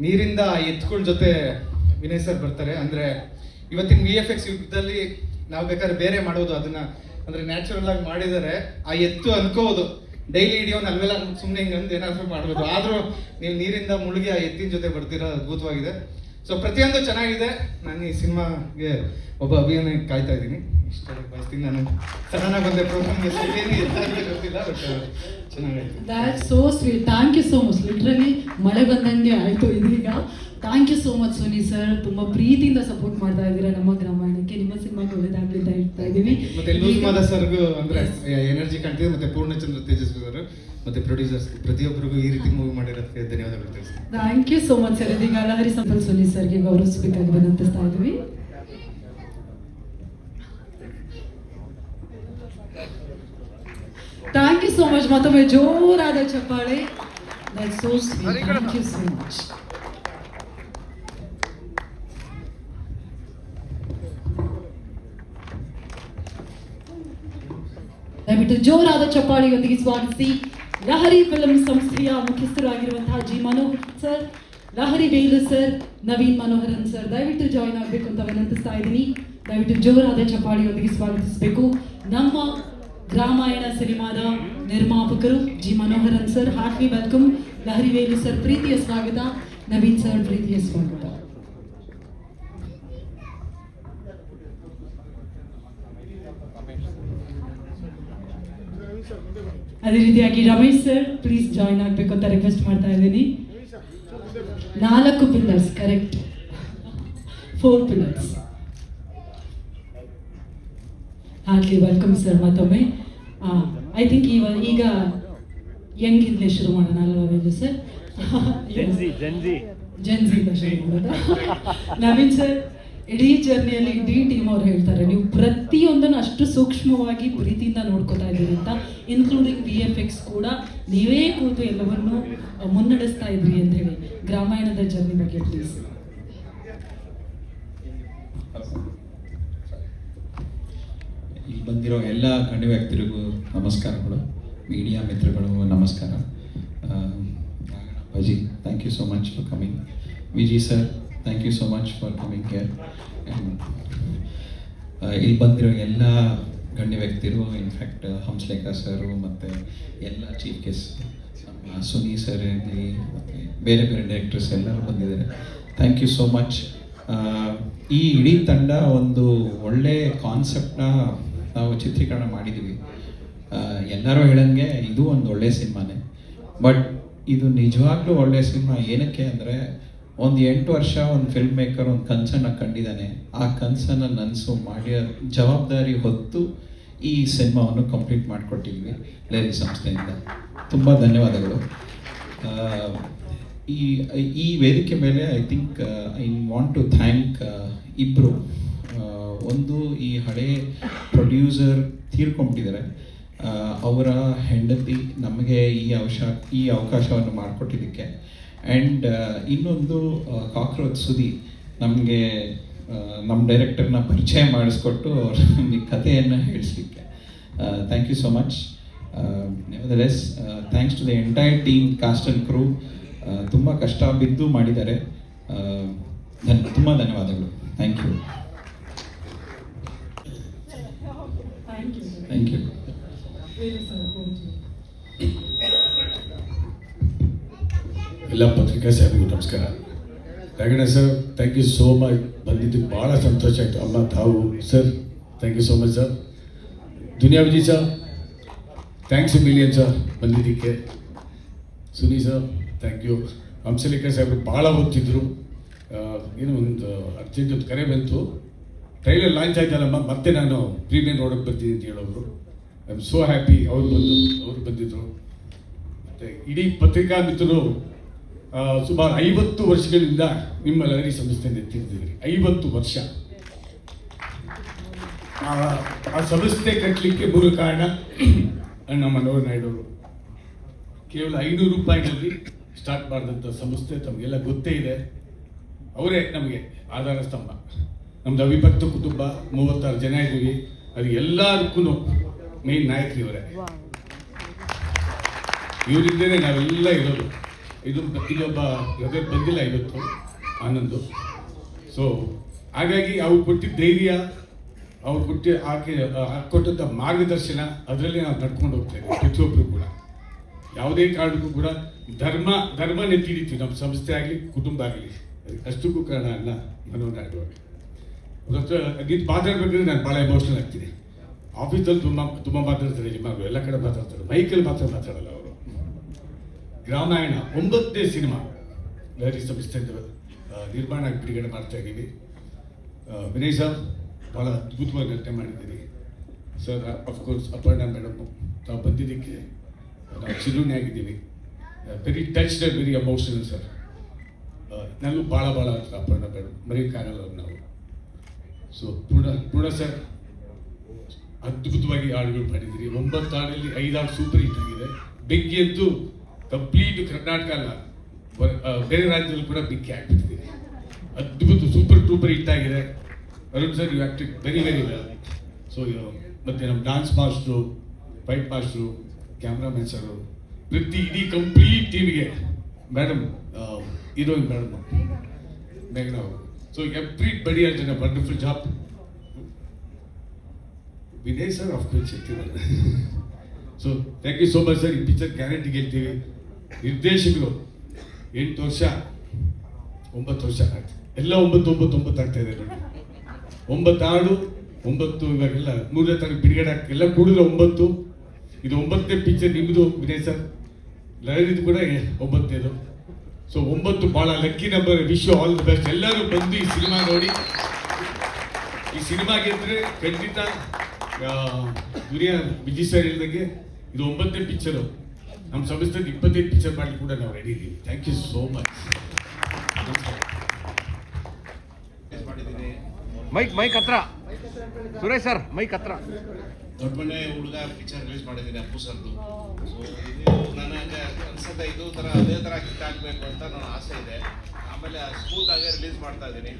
ನೀರಿಂದ ಎತ್ತುಗಳ ಜೊತೆ ವಿನಯ್ ಸರ್ ಬರ್ತಾರೆ. ಅಂದರೆ ಇವತ್ತಿನ VFX ಯುಗದಲ್ಲಿ ನಾವು ಬೇಕಾದ್ರೆ ಬೇರೆ ಮಾಡೋದು, ಅದನ್ನು ಅಂದರೆ ನ್ಯಾಚುರಲ್ ಆಗಿ ಮಾಡಿದರೆ ಆ ಎತ್ತು ಅನ್ಕೋಬೋದು ಡೈಲಿ ಹಿಡಿಯೋನು ಅಲ್ವೆಲ್ಲ ಸುಮ್ಮನೆ ಹಿಂಗೆ ಅಂದು ಏನಾದರೂ ಮಾಡ್ಬೋದು. ಆದರೂ ನೀವು ನೀರಿಂದ ಮುಳುಗಿ ಆ ಎತ್ತಿನ ಜೊತೆ ಬರ್ತೀರಾ, ಅದ್ಭುತವಾಗಿದೆ. ಸೊ ಪ್ರತಿಯೊಂದು ಚೆನ್ನಾಗಿದೆ. ನಾನು ಈ ಸಿನಿಮಾಗೆ ಒಬ್ಬ ಅಭಿನಯ ಕಾಯ್ತಾ ಇದ್ದೀನಿ, ಇಷ್ಟ ಬಯಸ್ತೀನಿ. ನಾನು ಸಡನ್ನಾಗಿ ಬಂದೆ ಪ್ರೋಗ್ರಾಮ್ಗೆ, ಏನು ಗೊತ್ತಿಲ್ಲ, ಬಟ್ ಚೆನ್ನಾಗಾಯ್ತು. That so sweet. Thank you so much. Literally ಮಳೆ ಬಂದಂಗೆ ಆಯಿತು ಇದೀಗ. Thank you so much Soni sir. ತುಂಬ ಪ್ರೀತಿಯಿಂದ ಸಪೋರ್ಟ್ ಮಾಡ್ತಾ ಇದ್ದೀರಾ ನಮ್ಮ ಗ್ರಾಮಾಯಣಕ್ಕೆ. ನಿಮ್ಮ ಸಿನಿಮಾಗೆ ಒಳ್ಳೆದಾಗಲಿ ಅಂತ ಹೇಳ್ತಾ ಇದ್ದೀವಿ. ಮತ್ತೆ ಲೂಸ್ ಮಾದ ಸರ್ಗೂ ಅಂದರೆ ಎನರ್ಜಿ ಕಾಣ್ತಿದೆ. ಮತ್ತೆ ಪೂರ್ಣಚಂದ್ರ ತೇಜಸ್ವಿ ಅವರು ಮತ್ತೆ ಪ್ರೊಡ್ಯೂಸರ್ಸ್ ಪ್ರತಿಯೊಬ್ಬರಿಗೂ ಈ ರೀತಿ ಮೂವಿ ಮಾಡಿರೋದಕ್ಕೆ ಧನ್ಯವಾದಗಳು ತಿಳಿಸ್ತೀನಿ. Thank you so much sir. ಇದೀಗ ಲಹರಿ ಸಂಪಲ್ ಸೋನಿ ಸರ್ಗೆ ಗೌರವಿಸಬೇಕಾಗಿ ವಿನಂತಿಸ್ತಾ ಇದ್ದೀವಿ. Thank you so much. ಮತ್ತೊಮ್ಮೆ ಜೋರಾದ ಚಪ್ಪಾಳೆ. That's so sweet. Thank you so much. ದಯವಿಟ್ಟು ಜೋರಾದ ಚಪ್ಪಾಳಿಯೊಂದಿಗೆ ಸ್ವಾಗತಿಸಿ ಲಹರಿ ಫಿಲ್ಮ್ ಸಂಸ್ಥೆಯ ಮುಖ್ಯಸ್ಥರಾಗಿರುವಂತಹ G Manohar sir, Lahari Velu sir, Naveen Manoharan sir ದಯವಿಟ್ಟು ಜಾಯಿನ್ ಆಗಬೇಕು ಅಂತ ವಿನಂತಿಸ್ತಾ ಇದ್ದೀನಿ. ದಯವಿಟ್ಟು ಜೋರಾದ ಚಪ್ಪಾಳಿಯೊಂದಿಗೆ ಸ್ವಾಗತಿಸಬೇಕು. ನಮ್ಮ ಗ್ರಾಮಾಯಣ ಸಿನಿಮಾದ ನಿರ್ಮಾಪಕರು G Manoharan sir, heartly welcome. Lahari Velu sir ಪ್ರೀತಿಯ ಸ್ವಾಗತ, ನವೀನ್ ಸರ್ ಪ್ರೀತಿಯ ಸ್ವಾಗತ. ಅದೇ ರೀತಿಯಾಗಿ ರಮೇಶ್ ಸರ್ ಪ್ಲೀಸ್ ಜಾಯಿನ್ ಆಗಬೇಕು ಅಂತ ರಿಕ್ವೆಸ್ಟ್ ಮಾಡ್ತಾ ಇದ್ದೀನಿ. 4 pillars, correct, 4 pillars. Heartly welcome sir ಮತ್ತೊಮ್ಮೆ. ಐ ಥಿಂಕ್ ಈಗ ಯಂಗ್ ಇಂದಲೇ ಶುರು ಮಾಡೋಣ ಅಲ್ವಾ ವೇಲು ಸರ್? ಜೆನ್ಸಿಯಿಂದ ಶುರು ಮಾಡೋಣ. ನವೀನ್ ಸರ್, ಇಡೀ ಜರ್ನಿಯಲ್ಲಿ ಇಡೀ ಟೀಮ್ ಅವ್ರು ಹೇಳ್ತಾರೆ ನೀವು ಪ್ರತಿಯೊಂದನ್ನು ಅಷ್ಟು ಸೂಕ್ಷ್ಮವಾಗಿ ಪ್ರೀತಿಯಿಂದ ನೋಡ್ಕೋತಾ ಇದ್ದೀರಿ ಅಂತ, ಇನ್ಕ್ಲೂಡಿಂಗ್ VFX ಕೂಡ ನೀವೇ ಕೂತು ಎಲ್ಲವನ್ನೂ ಮುನ್ನಡೆಸ್ತಾ ಇದ್ರಿ ಅಂತ ಹೇಳಿ. ಗ್ರಾಮಾಯಣದ ಜರ್ನಿ ಬಗ್ಗೆ ಪ್ಲೀಸ್. ಇಲ್ಲಿ ಬಂದಿರೋ ಎಲ್ಲ ಗಣ್ಯ ವ್ಯಕ್ತಿರಿಗೂ ನಮಸ್ಕಾರಗಳು, ಮೀಡಿಯಾ ಮಿತ್ರಗಳು ನಮಸ್ಕಾರ. Appaji, thank you so much for coming. Viji sir, thank you so much for coming care. ಇಲ್ಲಿ ಬಂದಿರೋ ಎಲ್ಲ ಗಣ್ಯ ವ್ಯಕ್ತಿರು, ಇನ್ಫ್ಯಾಕ್ಟ್ ಹಂಸಲೇಖ ಸರು ಮತ್ತು ಎಲ್ಲ ಚೀಫ್ ಗೆಸ್ಟ್, ನಮ್ಮ ಸುನಿ ಸರ್ ಇರಲಿ ಮತ್ತು ಬೇರೆ ಬೇರೆ ಡೈರೆಕ್ಟರ್ಸ್ ಎಲ್ಲರೂ ಬಂದಿದ್ದಾರೆ. Thank you so much. ಈ ಇಡೀ ತಂಡ ಒಂದು ಒಳ್ಳೆ ಕಾನ್ಸೆಪ್ಟನ್ನ ನಾವು ಚಿತ್ರೀಕರಣ ಮಾಡಿದ್ದೀವಿ. ಎಲ್ಲರೂ ಹೇಳಂಗೆ ಇದು ಒಂದು ಒಳ್ಳೆ ಸಿನಿಮಾನೇ. ಬಟ್ ಇದು ನಿಜವಾಗ್ಲೂ ಒಳ್ಳೆ ಸಿನಿಮಾ ಏನಕ್ಕೆ ಅಂದರೆ, ಒಂದು 8 ವರ್ಷ ಒಂದು ಫಿಲ್ಮ್ ಮೇಕರ್ ಒಂದು ಕನಸನ್ನು ಕಂಡಿದ್ದಾನೆ. ಆ ಕನಸನ್ನು ನನಸು ಮಾಡಿ ಜವಾಬ್ದಾರಿ ಹೊತ್ತು ಈ ಸಿನಿಮಾವನ್ನು ಕಂಪ್ಲೀಟ್ ಮಾಡಿಕೊಟ್ಟಿದ್ವಿ ಲಹರಿ ಸಂಸ್ಥೆಯಿಂದ. ತುಂಬ ಧನ್ಯವಾದಗಳು. ಈ ವೇದಿಕೆ ಮೇಲೆ I think I want to thank ಇಬ್ಬರು. ಒಂದು, ಈ ಹಳೆ ಪ್ರೊಡ್ಯೂಸರ್ ತೀರ್ಕೊಂಡ್ಬಿಟ್ಟಿದ್ದಾರೆ, ಅವರ ಹೆಂಡತಿ ನಮಗೆ ಈ ಅವಕಾಶವನ್ನು ಮಾಡಿಕೊಟ್ಟಿದ್ದಕ್ಕೆ. ಆ್ಯಂಡ್ ಇನ್ನೊಂದು ಕಾಕ್ರೋಚ್ ಸುದಿ ನಮಗೆ ನಮ್ಮ ಡೈರೆಕ್ಟರ್ನ ಪರಿಚಯ ಮಾಡಿಸ್ಕೊಟ್ಟು ನಮಗೆ ಕಥೆಯನ್ನು ಹೇಳಿಸ್ಲಿಕ್ಕೆ. Thank you so much. Nevertheless thanks to the entire team, cast and crew. ತುಂಬ ಕಷ್ಟ ಬಿದ್ದು ಮಾಡಿದ್ದಾರೆ. ತುಂಬ ಧನ್ಯವಾದಗಳು. Thank you. Thank you. ಎಲ್ಲ ಪತ್ರಿಕಾ ಸಾಹೇಬರಿಗೂ ನಮಸ್ಕಾರ. Raghanna sir, thank you so much. ಬಂದಿದ್ದಕ್ಕೆ ಭಾಳ ಸಂತೋಷ ಆಯಿತು. ಅಮ್ಮ, ತಾವು sir, thank you so much sir. Duniya Viji sir, thanks million sir ಬಂದಿದ್ದಕ್ಕೆ. Suni sir, thank you. Hamsalekha ಸಾಹೇಬರು ಭಾಳ ಓದ್ತಿದ್ರು. ಏನೋ ಒಂದು ಅರ್ಜೆಂಟ್ ಒಂದು ಕರೆ ಬಂತು, ಟ್ರೈಲರ್ ಲಾಂಚ್ ಆಯ್ತಲ್ಲಮ್ಮ, ಮತ್ತೆ ನಾನು ಪ್ರೀಮಿಯರ್ ನೋಡೋಕ್ಕೆ ಬರ್ತೀನಿ ಅಂತ ಹೇಳೋರು. I am so happy. ಅವರು ಬಂದಿದ್ದರು. ಮತ್ತು ಇಡೀ ಪತ್ರಿಕಾ ಮಿತ್ರರು ಸುಮಾರು 50 ವರ್ಷಗಳಿಂದ ನಿಮ್ಮ ಲಹರಿ ಸಂಸ್ಥೆಯನ್ನು ಎತ್ತಿರ್ತಿದ್ದೀರಿ. 50 ವರ್ಷ. ಆ ಸಂಸ್ಥೆ ಕಟ್ಟಲಿಕ್ಕೆ ಮೂಲ ಕಾರಣ ಅಣ್ಣ ಮನೋಹರ್ ನಾಯ್ಡು ಅವರು. ಕೇವಲ 500 ರೂಪಾಯಿಗಳಲ್ಲಿ ಸ್ಟಾರ್ಟ್ ಮಾಡಿದಂಥ ಸಂಸ್ಥೆ ತಮಗೆಲ್ಲ ಗೊತ್ತೇ ಇದೆ. ಅವರೇ ನಮಗೆ ಆಧಾರ ಸ್ತಂಭ. ನಮ್ದು ಅವಿಭಕ್ತ ಕುಟುಂಬ, 36 ಜನ ಇದ್ದೀವಿ. ಅದು ಎಲ್ಲದಕ್ಕೂ ಮೇನ್ ನಾಯಕರು ಇವರೇ. ಇವರಿಂದಲೇ ನಾವೆಲ್ಲ ಇರೋದು. ಇದೊಬ್ಬ ಜೊತೆಗೆ ಬಂದಿಲ್ಲ ಇವತ್ತು, ಆನಂದು. ಸೊ ಹಾಗಾಗಿ ಅವ್ರು ಕೊಟ್ಟಿದ್ದ ಧೈರ್ಯ, ಅವ್ರು ಕೊಟ್ಟಂಥ ಮಾರ್ಗದರ್ಶನ, ಅದರಲ್ಲಿ ನಾವು ನಡ್ಕೊಂಡು ಹೋಗ್ತೇವೆ ಪ್ರತಿಯೊಬ್ಬರು ಕೂಡ. ಯಾವುದೇ ಕಾರಣಕ್ಕೂ ಕೂಡ ಧರ್ಮ ನೆತ್ತಿಡಿತೀವಿ. ನಮ್ಮ ಸಂಸ್ಥೆ ಆಗಲಿ, ಕುಟುಂಬ ಆಗಲಿ. ಅಷ್ಟಕ್ಕೂ ಕಾರಣ ಅಲ್ಲ ಮನೋಹರ್ ನಾಯ್ಡು ಅವರು. ಅವ್ರ ಹತ್ರ ನಿಂತು ಮಾತಾಡ್ಬೇಕಾದ್ರೆ ನಾನು ಭಾಳ ಎಮೋಷ್ನಲ್ ಆಗ್ತೀನಿ. ಆಫೀಸಲ್ಲಿ ತುಂಬ ಮಾತಾಡ್ತಾರೆ, ನಿಮ್ಮಗಳು ಎಲ್ಲ ಕಡೆ ಮಾತಾಡ್ತಾರೆ, ಮೈಕಲ್ಲಿ ಮಾತ್ರ ಮಾತಾಡಲ್ಲ ಅವರು. ಗ್ರಾಮಾಯಣ 9ನೇ ಸಿನಿಮಾ ಲಹರಿ ಸಂಸ್ಥೆಯಿಂದ ನಿರ್ಮಾಣ ಬಿಡುಗಡೆ ಮಾಡ್ತಾ ಇದ್ದೀವಿ. ವಿನಯ್ ಸರ್ ಭಾಳ ಅದ್ಭುತವಾಗಿ ನಟನೆ ಮಾಡಿದ್ದೀರಿ ಸರ್. ಅಫ್ಕೋರ್ಸ್ ಅಪರ್ಣಾ ಮೇಡಮ್, ತಾವು ಬಂದಿದ್ದಕ್ಕೆ ನಾವು ಚಿರುಣಿ ಆಗಿದ್ದೀವಿ. Very touched and very emotional sir. ನನಗೂ ಭಾಳ ಅಪರ್ಣಾ ಮೇಡಮ್ ಮರೆಯೋಕ್ಕಾಗಲ್ಲ ನಾವು. ಸೊ ಪೂರ್ಣ ಸರ್ ಅದ್ಭುತವಾಗಿ ಹಾಡುಗಳು ಮಾಡಿದ್ದೀರಿ. 9 ಹಾಡಲ್ಲಿ 5 ಹಾಡು ಸೂಪರ್ ಹಿಟ್ ಆಗಿದೆ. ಬೆಂಕಿ ಅಂತೂ ಕಂಪ್ಲೀಟ್ ಕರ್ನಾಟಕ ಅಲ್ಲ, ಬೇರೆ ರಾಜ್ಯದಲ್ಲಿ ಕೂಡ ಬೆಂಕಿ ಆಗ್ಬಿಟ್ಟಿದೆ. ಅದ್ಭುತ ಸೂಪರ್ ಹಿಟ್ ಆಗಿದೆ. Arun sir, you acted very well. So ಮತ್ತು ನಮ್ಮ dance master fight master, cameraman sir, ಪ್ರತಿ ಇಡೀ ಕಂಪ್ಲೀಟ್ ಟೀಮ್ಗೆ, ಮೇಡಮ್ ಹೀರೋಯಿನ್ ಮೇಡಮ್ ಮೇಘನಾ ಅವರು. So everybody has done a wonderful job. Vinay sir of course ಇರ್ತೀವಲ್ಲ. So thank you so much sir. ಈ picture guarantee ಗೆಲ್ತೀವಿ. ನಿರ್ದೇಶಕರು 8 ವರ್ಷ 9 ವರ್ಷ ಆಗ್ತದೆ, ಎಲ್ಲ 9 ಆಗ್ತಾ ಇದೆ ನೋಡಿ. 9 ಹಾಡು 9 ಇವಾಗೆಲ್ಲ 3ನೇ ತಾರೀಕು ಬಿಡುಗಡೆ ಆಗ್ತದೆ, ಎಲ್ಲ ಕೂಡಿದ್ರೆ 9. ಇದು 9ನೇ ಪಿಕ್ಚರ್ ನಿಮ್ಮದು ವಿನಯ್ ಸರ್. ಲಯನಿದು ಕೂಡ 9ನೇದು. ಸೊ 9 ಭಾಳ lucky number. Wish you all the best. ಎಲ್ಲರೂ ಬಂದು ಈ ಸಿನಿಮಾ ನೋಡಿ. ಈ ಸಿನಿಮಾ ಗೆದ್ರೆ ಖಂಡಿತ ದುನಿಯಾ ವಿಜಯ್ ಸರ್ ಹೇಳಿದಂಗೆ ಇದು 9ನೇ ಪಿಕ್ಚರು. ನಮ್ಮ ಸಂಸ್ಥೆಗೆ 25 ಪಿಕ್ಚರ್ ಮಾಡಲಿಕ್ಕೆ ಕೂಡ ನಾವು ರೆಡಿ ಇದ್ದೀವಿ. Thank you so much. Mic ಹತ್ರ ಸುರೇಶ್ ಸರ್, ಮೈಕ್ ಹತ್ರ. ದೊಡ್ಡ ಮನೆ ಹುಡುಗ ಪಿಕ್ಚರ್ ರಿಲೀಸ್ ಮಾಡಿದ್ದೀನಿ ಅಪ್ಪು ಸರ್ದು. ಸೊ ಇದು ನನಗೆ ಅನ್ಸುತ್ತೆ ಇದು ಥರ ಅದೇ ಥರ ಹಿಟ್ ಆಗಬೇಕು ಅಂತ ನನ್ನ ಆಸೆ ಇದೆ. ಆಮೇಲೆ ಸ್ಮೂತ್ ಆಗೇ ರಿಲೀಸ್ ಮಾಡ್ತಾ ಇದ್ದೀನಿ.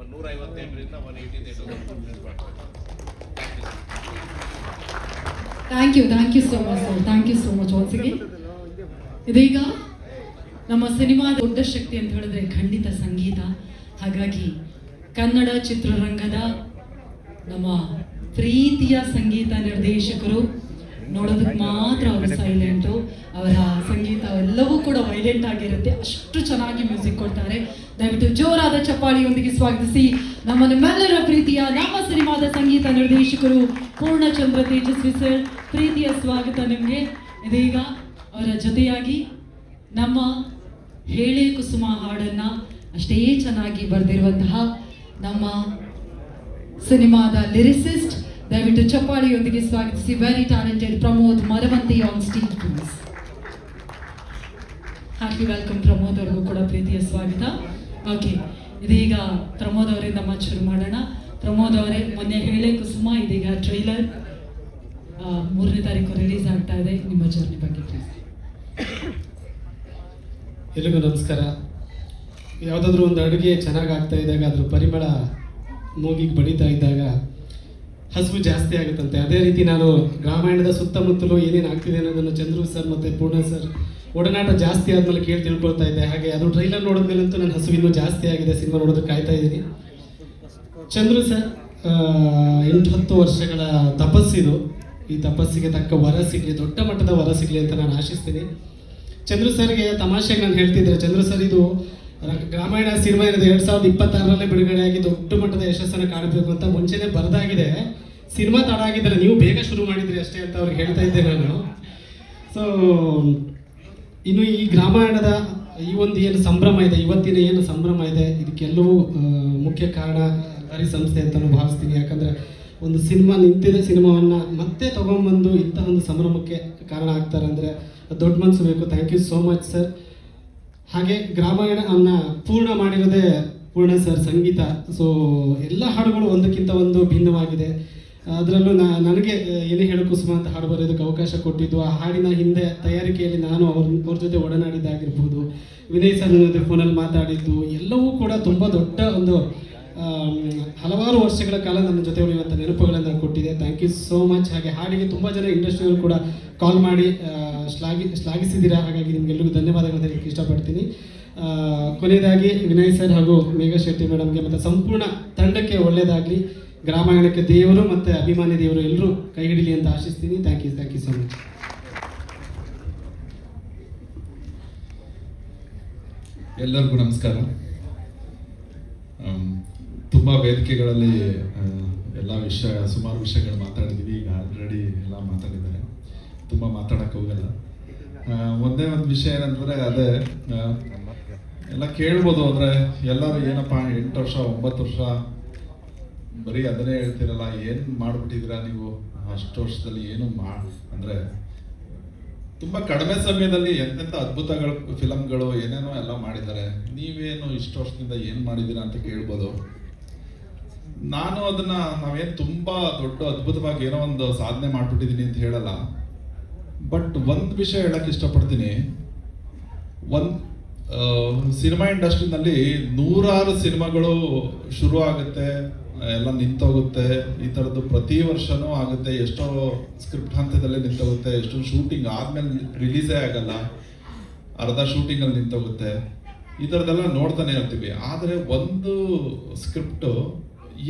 ಒಂದು 150 ಥಿಯೇಟ್ರಿಂದ 180 ಥಿಯೇಟರ್ ರಿಲೀಸ್ ಮಾಡ್ತಾ ಇದ್ದೀನಿ. Thank you so much sir. Thank you so much once again. ಇದೀಗ ನಮ್ಮ ಸಿನಿಮಾದ ದೊಡ್ಡ ಶಕ್ತಿ ಅಂತ ಹೇಳಿದ್ರೆ ಖಂಡಿತ ಸಂಗೀತ. ಹಾಗಾಗಿ ಕನ್ನಡ ಚಿತ್ರರಂಗದ ನಮ್ಮ ಪ್ರೀತಿಯ ಸಂಗೀತ ನಿರ್ದೇಶಕರು ನೋಡೋದಕ್ಕೆ ಮಾತ್ರ ಅವರು ಸೈಲೆಂಟು, ಅವರ ಸಂಗೀತ ಎಲ್ಲವೂ ಕೂಡ ವೈಲೆಂಟ್ ಆಗಿರುತ್ತೆ, ಅಷ್ಟು ಚೆನ್ನಾಗಿ ಮ್ಯೂಸಿಕ್ ಕೊಡ್ತಾರೆ. ದಯವಿಟ್ಟು ಜೋರಾದ ಚಪ್ಪಾಳಿಯೊಂದಿಗೆ ಸ್ವಾಗತಿಸಿ ನಮ್ಮ ನಿಮ್ಮೆಲ್ಲರ ಪ್ರೀತಿಯ ನಮ್ಮ ಸಿನಿಮಾದ ಸಂಗೀತ ನಿರ್ದೇಶಕರು ಪೂರ್ಣಚಂದ್ರ ತೇಜಸ್ವಿ ಸರ್. ಪ್ರೀತಿಯ ಸ್ವಾಗತ ನಿಮಗೆ. ಇದೀಗ ಅವರ ಜೊತೆಯಾಗಿ ನಮ್ಮ ಹೇಳೆ ಕುಸುಮ ಹಾಡನ್ನು ಅಷ್ಟೇ ಚೆನ್ನಾಗಿ ಬರೆದಿರುವಂತಹ ನಮ್ಮ ಸಿನಿಮಾದ ಲಿರಿಸಿಸ್ಟ್, ದಯವಿಟ್ಟು ಚಪ್ಪಾಳಿಯೊಂದಿಗೆ ಸ್ವಾಗತಿಸಿ very talented Pramod Maravanthe on stage please. Heartly welcome Pramod ಅವ್ರಿಗೂ ಕೂಡ ಪ್ರೀತಿಯ ಸ್ವಾಗತ. ಓಕೆ, ಇದೀಗ ಪ್ರಮೋದ್ ಅವರಿಂದ ಮಾತು ಶುರು ಮಾಡೋಣ. ಪ್ರಮೋದ್ ಅವರೇ, ಮೊನ್ನೆ ಹೇಳೆ ಕುಸುಮ, ಇದೀಗ ಟ್ರೈಲರ್ 3ನೇ ತಾರೀಕು ರಿಲೀಸ್ ಆಗ್ತಾ ಇದೆ. ನಿಮ್ಮ ಜರ್ನಿ ಬಗ್ಗೆ ಪ್ಲೀಸ್. ಎಲ್ರಿಗೂ ನಮಸ್ಕಾರ. ಯಾವುದಾದ್ರೂ ಒಂದು ಅಡುಗೆ ಚೆನ್ನಾಗಿ ಆಗ್ತಾ ಇದ್ದಾಗ ಅದ್ರ ಪರಿಮಳ ಮೂಗಿಗೆ ಬಡಿತಾ ಇದ್ದಾಗ ಹಸಿವು ಜಾಸ್ತಿ ಆಗುತ್ತಂತೆ. ಅದೇ ರೀತಿ ನಾನು ರಾಮಾಯಣದ ಸುತ್ತಮುತ್ತಲು ಏನೇನು ಆಗ್ತಿದೆ ಅನ್ನೋದನ್ನು ಚಂದ್ರು ಸರ್ ಮತ್ತು ಪೂರ್ಣ ಸರ್ ಒಡನಾಟ ಜಾಸ್ತಿ ಆದಮೇಲೆ ಕೇಳಿ ತಿಳ್ಕೊಳ್ತಾ ಇದ್ದೆ. ಹಾಗೆ ಅದು ಟ್ರೈಲರ್ ನೋಡಿದ್ಮೇಲಂತೂ ನನ್ನ ಹಸಿವು ಇನ್ನೂ ಜಾಸ್ತಿ ಆಗಿದೆ. ಸಿನಿಮಾ ನೋಡೋದಕ್ಕೆ ಕಾಯ್ತಾ ಇದ್ದೀನಿ. ಚಂದ್ರು ಸರ್ 8-10 ವರ್ಷಗಳ ತಪಸ್ಸಿದು. ಈ ತಪಸ್ಸಿಗೆ ತಕ್ಕ ವರ ಸಿಗಲಿ, ದೊಡ್ಡ ಮಟ್ಟದ ವರ ಸಿಗಲಿ ಅಂತ ನಾನು ಆಶಿಸ್ತೀನಿ. ಚಂದ್ರು ಸರ್ಗೆ ತಮಾಷೆಗೆ ನಾನು ಹೇಳ್ತಿದ್ದೆ, ಚಂದ್ರು ಸರ್ ಇದು ರಾಮಾಯಣ ಸಿನಿಮಾ ಇರೋದು 2026ರಲ್ಲೇ ಬಿಡುಗಡೆಯಾಗಿ ದೊಡ್ಡ ಮಟ್ಟದ ಯಶಸ್ಸನ್ನು ಕಾಣಬೇಕು ಅಂತ ಮುಂಚೆನೇ ಬರೆದಾಗಿದೆ. ಸಿನಿಮಾ ತಡ ಆಗಿದ್ದಾರೆ, ನೀವು ಬೇಗ ಶುರು ಮಾಡಿದ್ರಿ ಅಷ್ಟೇ ಅಂತ ಅವ್ರಿಗೆ ಹೇಳ್ತಾ ಇದ್ದೆ ನಾನು. ಸೊ ಇನ್ನು ಈ ರಾಮಾಯಣದ ಈ ಒಂದು ಏನು ಸಂಭ್ರಮ ಇದೆ, ಇವತ್ತಿನ ಏನು ಸಂಭ್ರಮ ಇದೆ, ಇದಕ್ಕೆಲ್ಲವೂ ಮುಖ್ಯ ಕಾರಣ ಹರಿ ಸಂಸ್ಥೆ ಅಂತಲೂ ಭಾವಿಸ್ತೀನಿ. ಯಾಕಂದರೆ ಒಂದು ಸಿನಿಮಾ ನಿಂತಿದೆ, ಸಿನಿಮಾವನ್ನು ಮತ್ತೆ ತೊಗೊಂಬಂದು ಇಂಥ ಒಂದು ಸಂಭ್ರಮಕ್ಕೆ ಕಾರಣ ಆಗ್ತಾರೆ ಅಂದರೆ ದೊಡ್ಡ ಮನಸ್ಸು ಬೇಕು. Thank you so much sir. ಹಾಗೆ ರಾಮಾಯಣವನ್ನು ಪೂರ್ಣ ಮಾಡಿರೋದೇ ಪೂರ್ಣ ಸರ್ ಸಂಗೀತ. ಸೊ ಎಲ್ಲ ಹಾಡುಗಳು ಒಂದಕ್ಕಿಂತ ಒಂದು ಭಿನ್ನವಾಗಿದೆ. ಅದರಲ್ಲೂ ನನಗೆ ಏನೇ ಹೇಳು ಕುಸುಮ ಅಂತ ಹಾಡು ಬರೆಯೋದಕ್ಕೆ ಅವಕಾಶ ಕೊಟ್ಟಿದ್ದು, ಆ ಹಾಡಿನ ಹಿಂದೆ ತಯಾರಿಕೆಯಲ್ಲಿ ನಾನು ಅವ್ರ ಜೊತೆ ಒಡನಾಡಿದ್ದಾಗಿರ್ಬೋದು, ವಿನಯ್ ಸರ್ ಜೊತೆ ಫೋನಲ್ಲಿ ಮಾತಾಡಿದ್ದು ಎಲ್ಲವೂ ಕೂಡ ತುಂಬ ದೊಡ್ಡ ಒಂದು ಹಲವಾರು ವರ್ಷಗಳ ಕಾಲ ನನ್ನ ಜೊತೆ ಉಳಿಯುವಂಥ ನೆನಪುಗಳನ್ನು ಕೊಟ್ಟಿದೆ. Thank you so much. ಹಾಗೆ ಹಾಡಿಗೆ ತುಂಬ ಜನ ಇಂಡಸ್ಟ್ರಿಯವರು ಕೂಡ ಕಾಲ್ ಮಾಡಿ ಶ್ಲಾಘಿಸಿದ್ದೀರಾ. ಹಾಗಾಗಿ ನಿಮಗೆಲ್ಲರಿಗೂ ಧನ್ಯವಾದಗಳನ್ನು ಹೇಳಕ್ಕೆ ಇಷ್ಟಪಡ್ತೀನಿ. ಕೊನೆಯದಾಗಿ ವಿನಯ್ ಸರ್ ಹಾಗೂ ಮೇಘಾ ಶೆಟ್ಟಿ ಮೇಡಮ್ಗೆ ಮತ್ತು ಸಂಪೂರ್ಣ ತಂಡಕ್ಕೆ ಒಳ್ಳೆಯದಾಗಲಿ. ರಾಮಾಯಣಕ್ಕೆ ದೇವರು ಮತ್ತು ಅಭಿಮಾನಿ ದೇವರು ಎಲ್ಲರೂ ಕೈ ಹಿಡೀಲಿ ಅಂತ ಆಶಿಸ್ತೀನಿ. Thank you so much. ಎಲ್ಲರಿಗೂ ನಮಸ್ಕಾರ. ತುಂಬ ವೇದಿಕೆಗಳಲ್ಲಿ ಎಲ್ಲ ಸುಮಾರು ವಿಷಯಗಳು ಮಾತಾಡಿದ್ದೀವಿ. ಈಗ ಆಲ್ರೆಡಿ ಎಲ್ಲ ಮಾತಾಡಿದ್ದಾರೆ, ತುಂಬ ಮಾತಾಡೋಕ್ಕೆ ಹೋಗಲ್ಲ. ಒಂದೇ ಒಂದು ವಿಷಯ ಏನಂದರೆ ಅದೇ ಎಲ್ಲ ಕೇಳ್ಬೋದು. ಅಂದರೆ ಎಲ್ಲರೂ ಏನಪ್ಪ 8 ವರ್ಷ 9 ವರ್ಷ ಬರೀ ಅದನ್ನೇ ಹೇಳ್ತಿರಲ್ಲ, ಏನು ಮಾಡಿಬಿಟ್ಟಿದ್ದೀರಾ ನೀವು ಅಷ್ಟು ವರ್ಷದಲ್ಲಿ? ಏನು ಅಂದರೆ ತುಂಬ ಕಡಿಮೆ ಸಮಯದಲ್ಲಿ ಎಂತೆಂಥ ಅದ್ಭುತಗಳು ಫಿಲಮ್ಗಳು ಏನೇನೋ ಎಲ್ಲ ಮಾಡಿದ್ದಾರೆ. ನೀವೇನು ಇಷ್ಟು ವರ್ಷದಿಂದ ಏನು ಮಾಡಿದ್ದೀರಾ ಅಂತ ಕೇಳ್ಬೋದು. ನಾನು ಅದನ್ನ ನಾವೇನು ತುಂಬ ದೊಡ್ಡ ಅದ್ಭುತವಾಗಿ ಏನೋ ಒಂದು ಸಾಧನೆ ಮಾಡಿಬಿಟ್ಟಿದ್ದೀನಿ ಅಂತ ಹೇಳಲ್ಲ. ಬಟ್ ಒಂದು ವಿಷಯ ಹೇಳಕ್ಕೆ ಇಷ್ಟಪಡ್ತೀನಿ. ಸಿನಿಮಾ ಇಂಡಸ್ಟ್ರಿನಲ್ಲಿ 100 ಸಿನಿಮಾಗಳು ಶುರು ಆಗುತ್ತೆ, ಎಲ್ಲ ನಿಂತೋಗುತ್ತೆ. ಈ ಥರದ್ದು ಪ್ರತಿ ವರ್ಷನೂ ಆಗುತ್ತೆ. ಎಷ್ಟೋ ಸ್ಕ್ರಿಪ್ಟ್ ಹಂತದಲ್ಲೇ ನಿಂತೋಗುತ್ತೆ, ಎಷ್ಟೊಂದು ಶೂಟಿಂಗ್ ಆದ್ಮೇಲೆ ರಿಲೀಸೇ ಆಗಲ್ಲ, ಅರ್ಧ ಶೂಟಿಂಗಲ್ಲಿ ನಿಂತೋಗುತ್ತೆ. ಈ ಥರದ್ದೆಲ್ಲ ನೋಡ್ತಾನೆ ಇರ್ತೀವಿ. ಆದರೆ ಒಂದು ಸ್ಕ್ರಿಪ್ಟು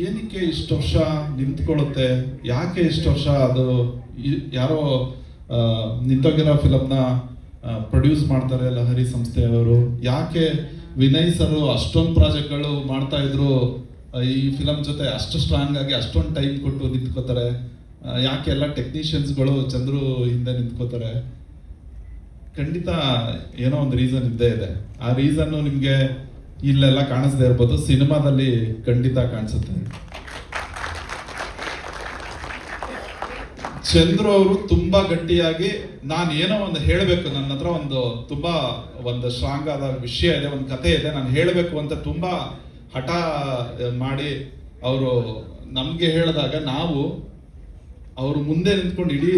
ಏನಕ್ಕೆ ಇಷ್ಟು ವರ್ಷ ನಿಂತ್ಕೊಳ್ಳುತ್ತೆ, ಯಾಕೆ ಇಷ್ಟು ವರ್ಷ ಅದು ಯಾರೋ ನಿಂತೋಗಿರೋ ಫಿಲಮ್ನ ಪ್ರೊಡ್ಯೂಸ್ ಮಾಡ್ತಾರೆ ಲಹರಿ ಸಂಸ್ಥೆಯವರು, ಯಾಕೆ ವಿನಯ್ ಸರ್ ಅಷ್ಟೊಂದು ಪ್ರಾಜೆಕ್ಟ್ಗಳು ಮಾಡ್ತಾ ಇದ್ರು, ಈ ಫಿಲಮ್ ಜೊತೆ ಅಷ್ಟು ಸ್ಟ್ರಾಂಗ್ ಆಗಿ ಅಷ್ಟೊಂದು ಟೈಮ್ ಕೊಟ್ಟು ನಿಂತ್ಕೋತಾರೆ, ಯಾಕೆ ಎಲ್ಲ ಟೆಕ್ನಿಷಿಯನ್ಸ್ಗಳು ಚಂದ್ರು ಹಿಂದೆ ನಿಂತ್ಕೋತಾರೆ? ಖಂಡಿತ ಏನೋ ಒಂದು ರೀಸನ್ ಇದ್ದೇ ಇದೆ. ಆ ರೀಸನ್ನು ನಿಮಗೆ ಇಲ್ಲೆಲ್ಲ ಕಾಣಿಸ್ದೇ ಇರ್ಬೋದು, ಸಿನಿಮಾದಲ್ಲಿ ಖಂಡಿತ ಕಾಣಿಸುತ್ತೆ. ಚಂದ್ರು ಅವರು ತುಂಬಾ ಗಟ್ಟಿಯಾಗಿ ನಾನು ಏನೋ ಒಂದು ಹೇಳಬೇಕು, ನನ್ನ ಹತ್ರ ಒಂದು ಸ್ಟ್ರಾಂಗ್ ಆದ ವಿಷಯ ಇದೆ, ಒಂದು ಕಥೆ ಇದೆ, ನಾನು ಹೇಳಬೇಕು ಅಂತ ತುಂಬಾ ಹಠ ಮಾಡಿ ಅವರು ನಮ್ಗೆ ಹೇಳಿದಾಗ ನಾವು ಅವರು ಮುಂದೆ ನಿಂತ್ಕೊಂಡು ಇಡೀ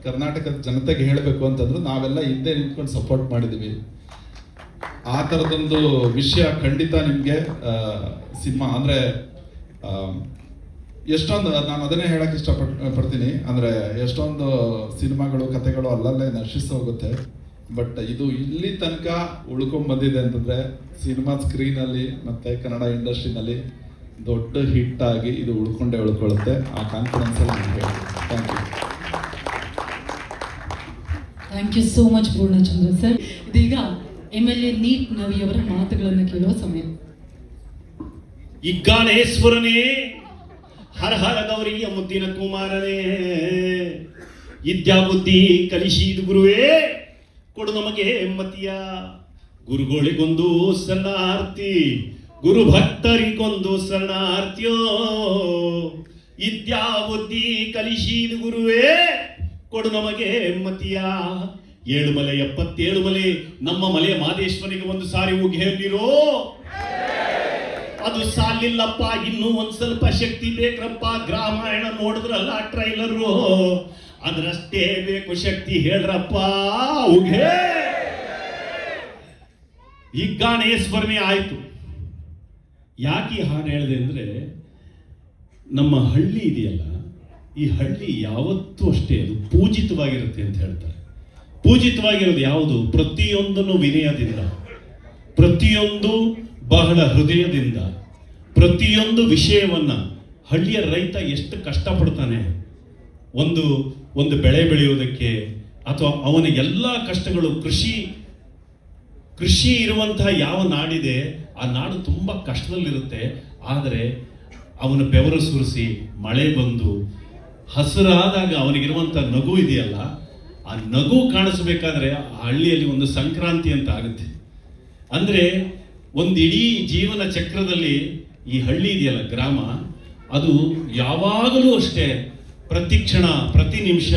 ಕರ್ನಾಟಕದ ಜನತೆಗೆ ಹೇಳಬೇಕು ಅಂತಂದ್ರೆ ನಾವೆಲ್ಲ ಹಿಂದೆ ನಿಂತ್ಕೊಂಡು ಸಪೋರ್ಟ್ ಮಾಡಿದ್ವಿ. ಆ ಥರದೊಂದು ವಿಷಯ ಖಂಡಿತ ನಿಮಗೆ ಸಿನಿಮಾ ಅಂದರೆ ಎಷ್ಟೊಂದು, ನಾನು ಅದನ್ನೇ ಹೇಳಕ್ಕೆ ಇಷ್ಟಪಡ್ತೀನಿ, ಅಂದರೆ ಎಷ್ಟೊಂದು ಸಿನಿಮಾಗಳು ಕಥೆಗಳು ಅಲ್ಲಲ್ಲೇ ನಶಿಸಿ ಹೋಗುತ್ತೆ. ಬಟ್ ಇದು ಇಲ್ಲಿ ತನಕ ಉಳ್ಕೊಂಡ್ಬಂದಿದೆ ಅಂತಂದರೆ ಸಿನಿಮಾ ಸ್ಕ್ರೀನಲ್ಲಿ ಮತ್ತು ಕನ್ನಡ ಇಂಡಸ್ಟ್ರಿನಲ್ಲಿ ದೊಡ್ಡ ಹಿಟ್ ಆಗಿ ಇದು ಉಳ್ಕೊಳ್ಳುತ್ತೆ. ಆ ಕಾನ್ಫಿಡೆನ್ಸಲ್ಲಿ ನಿಮಗೆ thank you. Thank you so much Purnachandra sir. ಇದೀಗ MLA ನೀಟ್ ನವಿಯವರ ಮಾತುಗಳನ್ನು ಕೇಳುವ ಸಮಯ. ಇಗ್ಗಾಣೇಶ್ವರನೇ, ಹರ ಹರ ಗೌರಿಯ ಮುದ್ದಿನ ಕುಮಾರನೇ, ವಿದ್ಯಾಬುದ್ಧಿ ಕಲಿಸಿದ ಗುರುವೇ, ಕೊಡು ನಮಗೆ ಮತಿಯ. ಗುರುಗಳಿಗೊಂದು ಶರಣಾರ್ಥಿ, ಗುರು ಭಕ್ತರಿಗೊಂದು ಶರಣಾರ್ಥಿಯೋ. ವಿದ್ಯಾಬುದ್ಧಿ ಕಲಿಸಿದ ಗುರುವೇ, ಕೊಡು ನಮಗೆ ಮತಿಯ. 7 ಮಲೆ 77 ಮಲೆ ನಮ್ಮ ಮಲೆ ಮಾದೇಶ್ವರಿಗೆ ಒಂದು ಸಾರಿ ಹೋಗಿ ಹೇಳಿರೋ, ಅದು ಸಾಲಿಲ್ಲಪ್ಪ, ಇನ್ನೂ ಒಂದ್ ಸ್ವಲ್ಪ ಶಕ್ತಿ ಬೇಕ್ರಪ್ಪ. ಗ್ರಾಮಾಯಣ ನೋಡಿದ್ರಲ್ಲ ಟ್ರೈಲರು, ಅದ್ರಷ್ಟೇ ಬೇಕು ಶಕ್ತಿ, ಹೇಳ್ರಪ್ಪ ಉಘೆ. ಇಗ್ಗಾಣೇಶ್ವರನೇ ಆಯ್ತು. ಯಾಕೆ ಈ ಹಾಡು ಹೇಳಿದೆ ಅಂದ್ರೆ, ನಮ್ಮ ಹಳ್ಳಿ ಇದೆಯಲ್ಲ, ಈ ಹಳ್ಳಿ ಯಾವತ್ತೂ ಅಷ್ಟೇ ಅದು ಪೂಜಿತವಾಗಿರುತ್ತೆ ಅಂತ ಹೇಳ್ತಾರೆ. ಪೂಜಿತವಾಗಿರೋದು ಯಾವುದು? ಪ್ರತಿಯೊಂದನ್ನು ವಿನಯದಿಂದ, ಪ್ರತಿಯೊಂದು ಬಹಳ ಹೃದಯದಿಂದ, ಪ್ರತಿಯೊಂದು ವಿಷಯವನ್ನ. ಹಳ್ಳಿಯ ರೈತ ಎಷ್ಟು ಕಷ್ಟಪಡ್ತಾನೆ ಒಂದು ಬೆಳೆ ಬೆಳೆಯೋದಕ್ಕೆ, ಅಥವಾ ಅವನ ಎಲ್ಲ ಕಷ್ಟಗಳು. ಕೃಷಿ ಇರುವಂತಹ ಯಾವ ನಾಡಿದೆ ಆ ನಾಡು ತುಂಬ ಕಷ್ಟದಲ್ಲಿರುತ್ತೆ. ಆದರೆ ಅವನ ಬೆವರು ಸುರಿಸಿ ಮಳೆ ಬಂದು ಹಸಿರಾದಾಗ ಅವನಿಗಿರುವಂಥ ನಗು ಇದೆಯಲ್ಲ, ಆ ನಗು ಕಾಣಿಸ್ಬೇಕಾದ್ರೆ ಆ ಹಳ್ಳಿಯಲ್ಲಿ ಒಂದು ಸಂಕ್ರಾಂತಿ ಅಂತ ಆಗುತ್ತೆ. ಅಂದರೆ ಒಂದು ಇಡೀ ಜೀವನ ಚಕ್ರದಲ್ಲಿ ಈ ಹಳ್ಳಿ ಇದೆಯಲ್ಲ, ಗ್ರಾಮ, ಅದು ಯಾವಾಗಲೂ ಅಷ್ಟೇ ಪ್ರತಿ ಕ್ಷಣ ಪ್ರತಿ ನಿಮಿಷ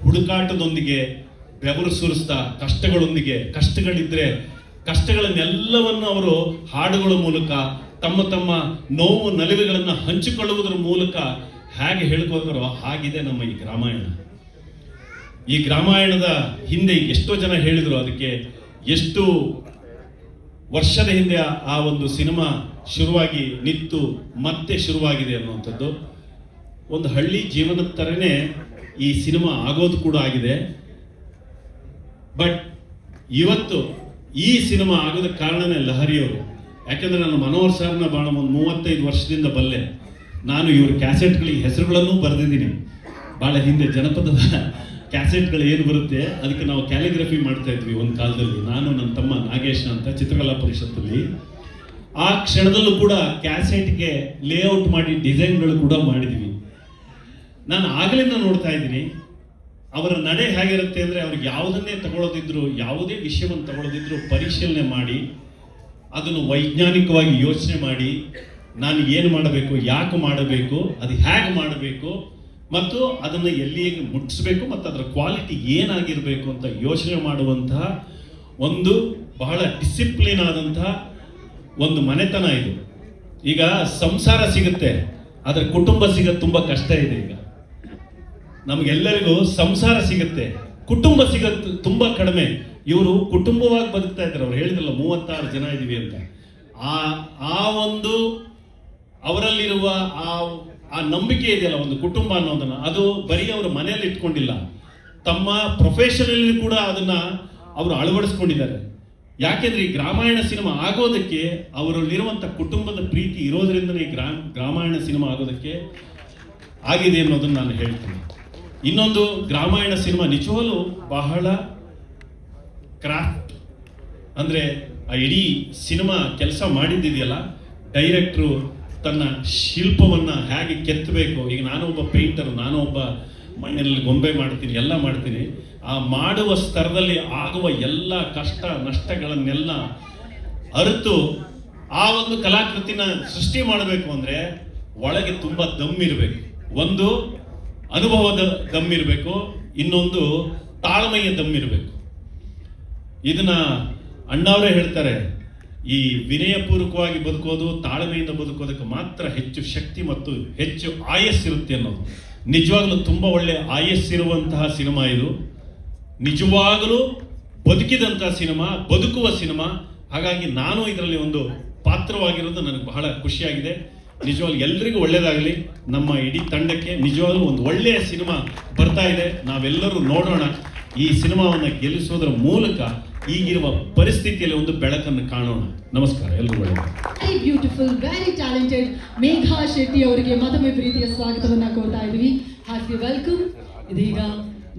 ಹುಡುಕಾಟದೊಂದಿಗೆ, ಬೆವರು ಸುರಿಸ್ತಾ, ಕಷ್ಟಗಳಿದ್ರೆ ಕಷ್ಟಗಳನ್ನೆಲ್ಲವನ್ನು ಅವರು ಹಾಡುಗಳ ಮೂಲಕ ತಮ್ಮ ನೋವು ನಲಿವುಗಳನ್ನು ಹಂಚಿಕೊಳ್ಳುವುದರ ಮೂಲಕ ಹೇಗೆ ಹೇಳ್ಕೋತಾರೋ ಹಾಗಿದೆ ನಮ್ಮ ಈ ಗ್ರಾಮಾಯಣ. ಈ ಗ್ರಾಮಾಯಣದ ಹಿಂದೆ ಎಷ್ಟೋ ಜನ ಹೇಳಿದರು, ಅದಕ್ಕೆ ಎಷ್ಟು ವರ್ಷದ ಹಿಂದೆ ಆ ಒಂದು ಸಿನಿಮಾ ಶುರುವಾಗಿ ನಿಂತು ಮತ್ತೆ ಶುರುವಾಗಿದೆ ಅನ್ನುವಂಥದ್ದು. ಒಂದು ಹಳ್ಳಿ ಜೀವನದ ಥರನೇ ಈ ಸಿನಿಮಾ ಆಗೋದು ಕೂಡ ಆಗಿದೆ. ಬಟ್ ಇವತ್ತು ಈ ಸಿನಿಮಾ ಆಗೋದಕ್ಕೆ ಕಾರಣನೇ ಲಹರಿಯವರು. ಯಾಕೆಂದರೆ ನಾನು ಮನೋಹರ್ ಸರ್ನ ಭಾಳ ಒಂದು 35 ವರ್ಷದಿಂದ ಬಲ್ಲೆ. ನಾನು ಇವ್ರ ಕ್ಯಾಸೆಟ್ಗಳಿಗೆ ಹೆಸರುಗಳನ್ನೂ ಬರೆದಿದ್ದೀನಿ. ಭಾಳ ಹಿಂದೆ ಜನಪದದ ಕ್ಯಾಸೆಟ್ಗಳು ಏನು ಬರುತ್ತೆ ಅದಕ್ಕೆ ನಾವು ಕ್ಯಾಲಿಗ್ರಫಿ ಮಾಡ್ತಾ ಇದ್ವಿ ಒಂದು ಕಾಲದಲ್ಲಿ, ನಾನು ನನ್ನ ತಮ್ಮ ನಾಗೇಶ್ ಅಂತ ಚಿತ್ರಕಲಾ ಪರಿಷತ್ತಲ್ಲಿ. ಆ ಕ್ಷಣದಲ್ಲೂ ಕೂಡ ಕ್ಯಾಸೆಟ್ಗೆ ಲೇಔಟ್ ಮಾಡಿ ಡಿಸೈನ್ಗಳು ಕೂಡ ಮಾಡಿದ್ವಿ. ನಾನು ಆಗಲಿಂದ ನೋಡ್ತಾ ಇದ್ದೀನಿ ಅವರ ನಡೆ ಹೇಗಿರುತ್ತೆ ಅಂದರೆ, ಅವ್ರಿಗೆ ಯಾವುದನ್ನೇ ತಗೊಳ್ಳೋದಿದ್ರು, ಯಾವುದೇ ವಿಷಯವನ್ನು ತಗೊಳ್ಳೋದಿದ್ರು ಪರಿಶೀಲನೆ ಮಾಡಿ, ಅದನ್ನು ವೈಜ್ಞಾನಿಕವಾಗಿ ಯೋಚನೆ ಮಾಡಿ, ನಾನು ಏನು ಮಾಡಬೇಕು, ಯಾಕೆ ಮಾಡಬೇಕು, ಅದು ಹೇಗೆ ಮಾಡಬೇಕು, ಮತ್ತು ಅದನ್ನು ಎಲ್ಲಿಗೆ ಮುಟ್ಟಿಸ್ಬೇಕು, ಮತ್ತು ಅದರ ಕ್ವಾಲಿಟಿ ಏನಾಗಿರಬೇಕು ಅಂತ ಯೋಚನೆ ಮಾಡುವಂತಹ ಒಂದು ಬಹಳ ಡಿಸಿಪ್ಲಿನ್ ಆದಂತಹ ಒಂದು ಮನೆತನ ಇದು. ಈಗ ಸಂಸಾರ ಸಿಗುತ್ತೆ, ಆದರೆ ಕುಟುಂಬ ಸಿಗೋದು ತುಂಬ ಕಷ್ಟ ಇದೆ. ಈಗ ನಮಗೆಲ್ಲರಿಗೂ ಸಂಸಾರ ಸಿಗುತ್ತೆ, ಕುಟುಂಬ ಸಿಗೋದು ತುಂಬ ಕಡಿಮೆ. ಇವರು ಕುಟುಂಬವಾಗಿ ಬದುಕ್ತಾ ಇದ್ದಾರೆ. ಅವ್ರು ಹೇಳಿದ್ರಲ್ಲ 36 ಜನ ಇದೀವಿ ಅಂತ. ಆ ಒಂದು ಅವರಲ್ಲಿರುವ ಆ ನಂಬಿಕೆ ಇದೆಯಲ್ಲ, ಒಂದು ಕುಟುಂಬ ಅನ್ನೋದನ್ನ, ಅದು ಬರೀ ಅವರು ಮನೆಯಲ್ಲಿ ಇಟ್ಕೊಂಡಿಲ್ಲ, ತಮ್ಮ ಪ್ರೊಫೆಷನಲ್ಲಿ ಕೂಡ ಅದನ್ನ ಅವರು ಅಳವಡಿಸ್ಕೊಂಡಿದ್ದಾರೆ. ಯಾಕೆಂದ್ರೆ ಈ ಗ್ರಾಮಾಯಣ ಸಿನಿಮಾ ಆಗೋದಕ್ಕೆ ಅವರಲ್ಲಿರುವಂಥ ಕುಟುಂಬದ ಪ್ರೀತಿ ಇರೋದ್ರಿಂದನೇ ಗ್ರಾಮಾಯಣ ಸಿನಿಮಾ ಆಗೋದಕ್ಕೆ ಆಗಿದೆ ಅನ್ನೋದನ್ನ ನಾನು ಹೇಳ್ತೀನಿ. ಇನ್ನೊಂದು, ಗ್ರಾಮಾಯಣ ಸಿನಿಮಾ ನಿಜವಾಗ್ಲೂ ಬಹಳ ಕ್ರಾಫ್ಟ್, ಅಂದ್ರೆ ಆ ಇಡೀ ಸಿನಿಮಾ ಕೆಲಸ ಮಾಡಿದ್ದಿದೆಯಲ್ಲ, ಡೈರೆಕ್ಟ್ರು ತನ್ನ ಶಿಲ್ಪವನ್ನ ಹೇಗೆ ಕೆತ್ತಬೇಕು. ಈಗ ನಾನು ಒಬ್ಬ ಪೇಂಟರ್, ನಾನು ಒಬ್ಬ ಮಣ್ಣಿನಲ್ಲಿ ಗೊಂಬೆ ಮಾಡ್ತೀನಿ, ಎಲ್ಲ ಮಾಡ್ತೀನಿ. ಆ ಮಾಡುವ ಸ್ತರದಲ್ಲಿ ಆಗುವ ಎಲ್ಲ ಕಷ್ಟ ನಷ್ಟಗಳನ್ನೆಲ್ಲ ಅರಿತು ಆ ಒಂದು ಕಲಾಕೃತಿನ ಸೃಷ್ಟಿ ಮಾಡಬೇಕು ಅಂದ್ರೆ ಒಳಗೆ ತುಂಬಾ ದಮ್ಮಿರಬೇಕು. ಒಂದು ಅನುಭವದ ದಮ್ಮಿರಬೇಕು, ಇನ್ನೊಂದು ತಾಳ್ಮೆಯ ದಮ್ಮಿರಬೇಕು. ಇದನ್ನ ಅಣ್ಣವರೇ ಹೇಳ್ತಾರೆ, ಈ ವಿನಯಪೂರ್ವಕವಾಗಿ ಬದುಕೋದು, ತಾಳ್ಮೆಯಿಂದ ಬದುಕೋದಕ್ಕೆ ಮಾತ್ರ ಹೆಚ್ಚು ಶಕ್ತಿ ಮತ್ತು ಹೆಚ್ಚು ಆಯಸ್ಸಿರುತ್ತೆ ಅನ್ನೋದು. ನಿಜವಾಗ್ಲೂ ತುಂಬಾ ಒಳ್ಳೆ ಆಯಸ್ಸಿರುವಂತಹ ಸಿನಿಮಾ ಇದು. ನಿಜವಾಗಲೂ ಬದುಕಿದಂತಹ ಸಿನಿಮಾ, ಬದುಕುವ ಸಿನಿಮಾ. ಹಾಗಾಗಿ ನಾನು ಇದರಲ್ಲಿ ಒಂದು ಪಾತ್ರವಾಗಿರೋದು ನನಗೆ ಬಹಳ ಖುಷಿಯಾಗಿದೆ. ನಿಜವಾಗ್ಲೂ ಎಲ್ರಿಗೂ ಒಳ್ಳೇದಾಗಲಿ. ನಮ್ಮ ಇಡೀ ತಂಡಕ್ಕೆ ನಿಜವಾಗ್ಲೂ ಒಂದು ಒಳ್ಳೆಯ ಸಿನಿಮಾ ಬರ್ತಾ ಇದೆ. ನಾವೆಲ್ಲರೂ ನೋಡೋಣ. ಈ ಸಿನಿಮಾವನ್ನು ಗೆಲ್ಲಿಸೋದ್ರ ಮೂಲಕ ಈಗಿರುವ ಪರಿಸ್ಥಿತಿಯಲ್ಲಿ ಒಂದು ಬೆಳಕನ್ನು ಕಾಣೋಣ. ನಮಸ್ಕಾರ, ಎಲ್ಲರಿಗೂ ಒಳ್ಳೆಯದು. Very beautiful, very talented Megha Shetty ಅವರಿಗೆ ಮತ್ತೊಮ್ಮೆ ಪ್ರೀತಿಯ ಸ್ವಾಗತವನ್ನ ಕೋರ್ತಾ ಇದ್ದೀವಿ. Heartly welcome. ಇದೀಗ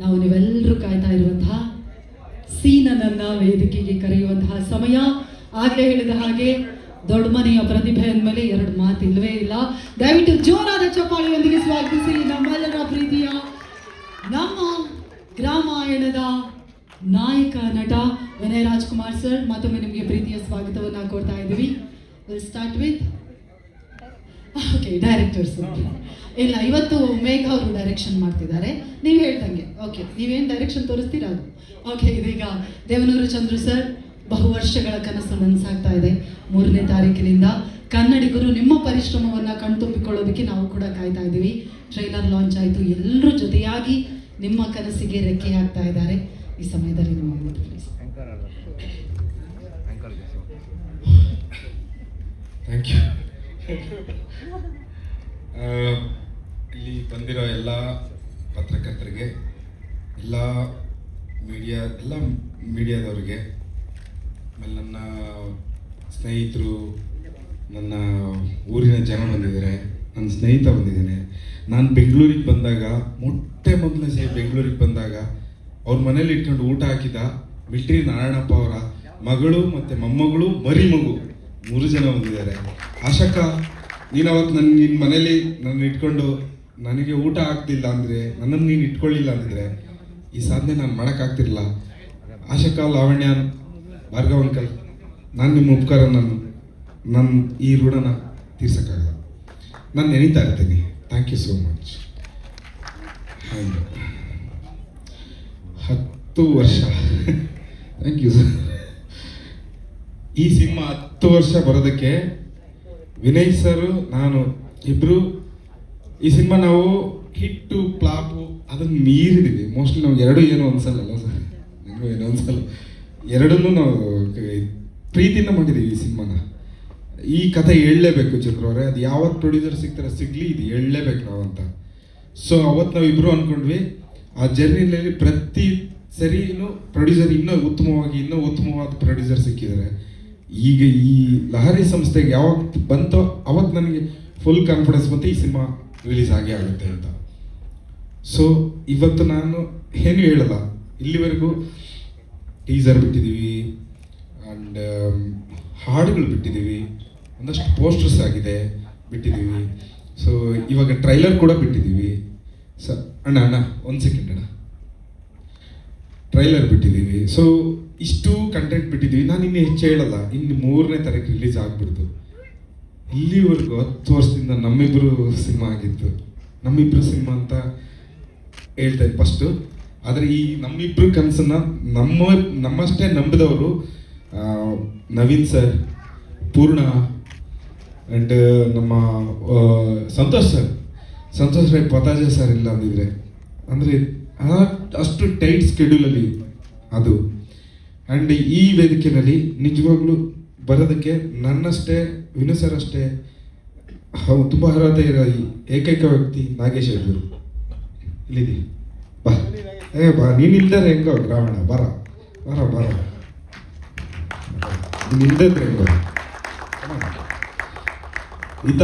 ನಾವು ನೀವೆಲ್ಲರೂ ಕಾಯ್ತಾ ಇರುವಂತಹ ಸೀನನನ್ನ ವೇದಿಕೆಗೆ ಕರೆಯುವಂತಹ ಸಮಯ. ಆಗ್ಲೇ ಹೇಳಿದ ಹಾಗೆ ದೊಡ್ಡ ಮನೆಯ ಪ್ರತಿಭೆ ಅಂದಮೇಲೆ ಎರಡು ಮಾತು ಇಲ್ವೇ ಇಲ್ಲ. ದಯವಿಟ್ಟು ಜೋರಾದ ಚಪ್ಪಾಳೆಯೊಂದಿಗೆ ಸ್ವಾಗತಿಸಿ ನಮ್ಮೆಲ್ಲರ ಪ್ರೀತಿಯ ನಮ್ಮ ಗ್ರಾಮಾಯಣದ ನಾಯಕ ನಟ ವಿನಯ್ ರಾಜ್ಕುಮಾರ್ ಸರ್. ಮತ್ತೊಮ್ಮೆ ನಿಮಗೆ ಪ್ರೀತಿಯ ಸ್ವಾಗತವನ್ನ ಕೊಡ್ತಾ ಇದ್ದೀವಿ. Will start with okay directors. ಇಲ್ಲ, ಇವತ್ತು ಮೇಘ ಅವರು ಡೈರೆಕ್ಷನ್ ಮಾಡ್ತಿದ್ದಾರೆ, ನೀವು ಹೇಳ್ದಂಗೆ. ಓಕೆ, ನೀವೇನು ಡೈರೆಕ್ಷನ್ ತೋರಿಸ್ತೀರಾ ಅದು. ಓಕೆ, ಇದೀಗ ದೇವನೂರು ಚಂದ್ರು ಸರ್. ಬಹು ವರ್ಷಗಳ ಕನಸು ನನಸಾಗ್ತಾ ಇದೆ. 3ನೇ ತಾರೀಕಿನಿಂದ ಕನ್ನಡಿಗರು ನಿಮ್ಮ ಪರಿಶ್ರಮವನ್ನು ಕಣ್ತುಂಬಿಕೊಳ್ಳೋದಕ್ಕೆ ನಾವು ಕೂಡ ಕಾಯ್ತಾ ಇದ್ದೀವಿ. ಟ್ರೈಲರ್ ಲಾಂಚ್ ಆಯಿತು, ಎಲ್ಲರೂ ಜೊತೆಯಾಗಿ ನಿಮ್ಮ ಕನಸಿಗೆ ರೆಕ್ಕೆ ಹಾಕ್ತಾ ಇದ್ದಾರೆ. ಈ ಸಮಯದಲ್ಲಿ ನಿಮ್ಮ ಮಾತು ಪ್ಲೀಸ್. Thank you. ಇಲ್ಲಿ ಬಂದಿರೋ ಎಲ್ಲ ಪತ್ರಕರ್ತರಿಗೆ, ಎಲ್ಲ ಮೀಡಿಯಾದವ್ರಿಗೆ, ಆಮೇಲೆ ನನ್ನ ಸ್ನೇಹಿತರು, ನನ್ನ ಊರಿನ ಜನ ಬಂದಿದ್ದಾರೆ, ನನ್ನ ಸ್ನೇಹಿತ ಬಂದಿದ್ದೇನೆ. ನಾನು ಬೆಂಗಳೂರಿಗೆ ಬಂದಾಗ, ಮೊದಲನೇ ಸರಿ ಬೆಂಗಳೂರಿಗೆ ಬಂದಾಗ ಅವ್ರ ಮನೇಲಿ ಇಟ್ಕೊಂಡು ಊಟ ಹಾಕಿದ ಮಿಲ್ಟ್ರಿ ನಾರಾಯಣಪ್ಪ ಅವರ ಮಗಳು ಮತ್ತು ಮೊಮ್ಮಗಳು, ಮರಿ ಮಗು 3 ಜನ ಬಂದಿದ್ದಾರೆ. ಆಶಕ್ಕ, ನೀನು ಅವತ್ತು ನಿನ್ನ ಮನೇಲಿ ನನ್ನ ಇಟ್ಕೊಂಡು ನನಗೆ ಊಟ ಆಗ್ತಿಲ್ಲ ಅಂದರೆ, ನನ್ನನ್ನು ನೀನು ಇಟ್ಕೊಳ್ಳಿಲ್ಲ ಅಂದಿದ್ರೆ ಈ ಸಾಧನೆ ನಾನು ಮಾಡೋಕ್ಕಾಗ್ತಿರಲಿಲ್ಲ. ಆಶಕ್ಕ, ಲಾವಣ್ಯ, ಭಾರ್ಗವ್ ಅಂಕಲ್, ನಾನು ನಿಮ್ಮ ಉಪಕಾರ ನನ್ನ ಈ ಋಣನ ತೀರ್ಸೋಕ್ಕಾಗಲ್ಲ. ನಾನು ನೆನೀತಾ ಇರ್ತೀನಿ. Thank you so much. 10 ವರ್ಷ ಥ್ಯಾಂಕ್ ಯು ಸರ್. ಈ ಸಿನಿಮಾ 10 ವರ್ಷ ಬರೋದಕ್ಕೆ ವಿನಯ್ ಸರ್, ನಾನು ಇಬ್ಬರು ಈ ಸಿನಿಮಾ ನಾವು ಹಿಟ್ಟು ಫ್ಲಾಪು ಅದನ್ನು ಮೀರಿದ್ದೀವಿ. ಮೋಸ್ಟ್ಲಿ ನಾವು ಎರಡೂ ಏನೋ ಅನ್ಸಲ್ಲ ಸರ್, ಏನೋ ಅನ್ಸಲ್ಲ. ಎರಡನ್ನೂ ನಾವು ಪ್ರೀತಿಯಿಂದ ಮಾಡಿದ್ದೀವಿ ಈ ಸಿನಿಮಾನ. ಈ ಕಥೆ ಹೇಳಲೇಬೇಕು ಚಂದ್ರವ್ರೆ, ಅದು ಯಾವತ್ತು ಪ್ರೊಡ್ಯೂಸರ್ ಸಿಗ್ತಾರೆ ಸಿಗಲಿ, ಇದು ಹೇಳಲೇಬೇಕು ನಾವು ಅಂತ. ಸೊ ಅವತ್ತು ನಾವು ಇಬ್ಬರು ಅಂದ್ಕೊಂಡ್ವಿ. ಆ ಜರ್ನಿನಲ್ಲಿ ಪ್ರತಿ ಸರಿನೂ ಪ್ರೊಡ್ಯೂಸರ್ ಇನ್ನೂ ಉತ್ತಮವಾದ ಪ್ರೊಡ್ಯೂಸರ್ ಸಿಕ್ಕಿದ್ದಾರೆ. ಈಗ ಈ ಲಹರಿ ಸಂಸ್ಥೆಗೆ ಯಾವಾಗ ಬಂತೋ ಅವತ್ತು ನನಗೆ ಫುಲ್ ಕಾನ್ಫಿಡೆನ್ಸ್ ಬಂತು ಈ ಸಿನಿಮಾ ರಿಲೀಸ್ ಆಗೇ ಆಗುತ್ತೆ ಅಂತ. ಸೊ ಇವತ್ತು ನಾನು ಏನು ಹೇಳಲ್ಲ, ಇಲ್ಲಿವರೆಗೂ ಟೀಸರ್ ಬಿಟ್ಟಿದ್ದೀವಿ, ಆ್ಯಂಡ್ ಹಾಡುಗಳು ಬಿಟ್ಟಿದ್ದೀವಿ, ಒಂದಷ್ಟು ಪೋಸ್ಟರ್ಸ್ ಆಗಿದೆ ಬಿಟ್ಟಿದ್ದೀವಿ. ಸೊ ಇವಾಗ ಟ್ರೈಲರ್ ಕೂಡ ಬಿಟ್ಟಿದ್ದೀವಿ. ಅಣ್ಣ 1 ಸೆಕೆಂಡ್ ಅಣ್ಣ, ಟ್ರೈಲರ್ ಬಿಟ್ಟಿದ್ದೀವಿ. ಸೊ ಇಷ್ಟು ಕಂಟೆಂಟ್ ಬಿಟ್ಟಿದ್ದೀವಿ. ನಾನು ಇನ್ನೂ ಹೆಚ್ಚು ಹೇಳಲ್ಲ, ಇನ್ನು 3ನೇ ತಾರೀಕು ರಿಲೀಸ್ ಆಗಿಬಿಡ್ತು. ಇಲ್ಲಿವರೆಗೂ 10 ವರ್ಷದಿಂದ ನಮ್ಮಿಬ್ಬರು ಸಿನಿಮಾ ಆಗಿತ್ತು. ನಮ್ಮಿಬ್ಬರು ಸಿನಿಮಾ ಅಂತ ಹೇಳ್ತಾ ಇದ್ದೆ ಫಸ್ಟು. ಆದರೆ ಈ ನಮ್ಮಿಬ್ಬರು ಕನಸನ್ನು ನಮ್ಮಷ್ಟೇ ನಂಬಿದವರು ನವೀನ್ ಸರ್, ಪೂರ್ಣ ಆ್ಯಂಡ್ ನಮ್ಮ ಸಂತೋಷ್ ರೈ ಪತಾಜೆ ಸರ್ ಇಲ್ಲ ಅಂದಿದ್ರೆ, ಅಂದರೆ ಅಷ್ಟು ಟೈಟ್ ಸ್ಕೆಡ್ಯೂಲಲ್ಲಿ ಅದು. ಆ್ಯಂಡ್ ಈ ವೇದಿಕೆಯಲ್ಲಿ ನಿಜವಾಗ್ಲೂ ಬರೋದಕ್ಕೆ ನನ್ನಷ್ಟೇ, ವಿನು ಸರ್ ಅಷ್ಟೇ ತುಂಬ ಅರ್ಹತೆ ಇರೋ ಈ ಏಕೈಕ ವ್ಯಕ್ತಿ ನಾಗೇಶ್ ಹೆಗ್ಗೂರು. ಇಲ್ಲಿದೆ, ಬಾ ಬಾ, ನೀನು ಇಲ್ದಾರೆ ಹೆಂಗೋ ರಾವಣ, ಬರ ಬರ ಬರ, ನೀನು ಇಲ್ದಿದ್ರೆ ಹೆಂಗೋ. ಈತ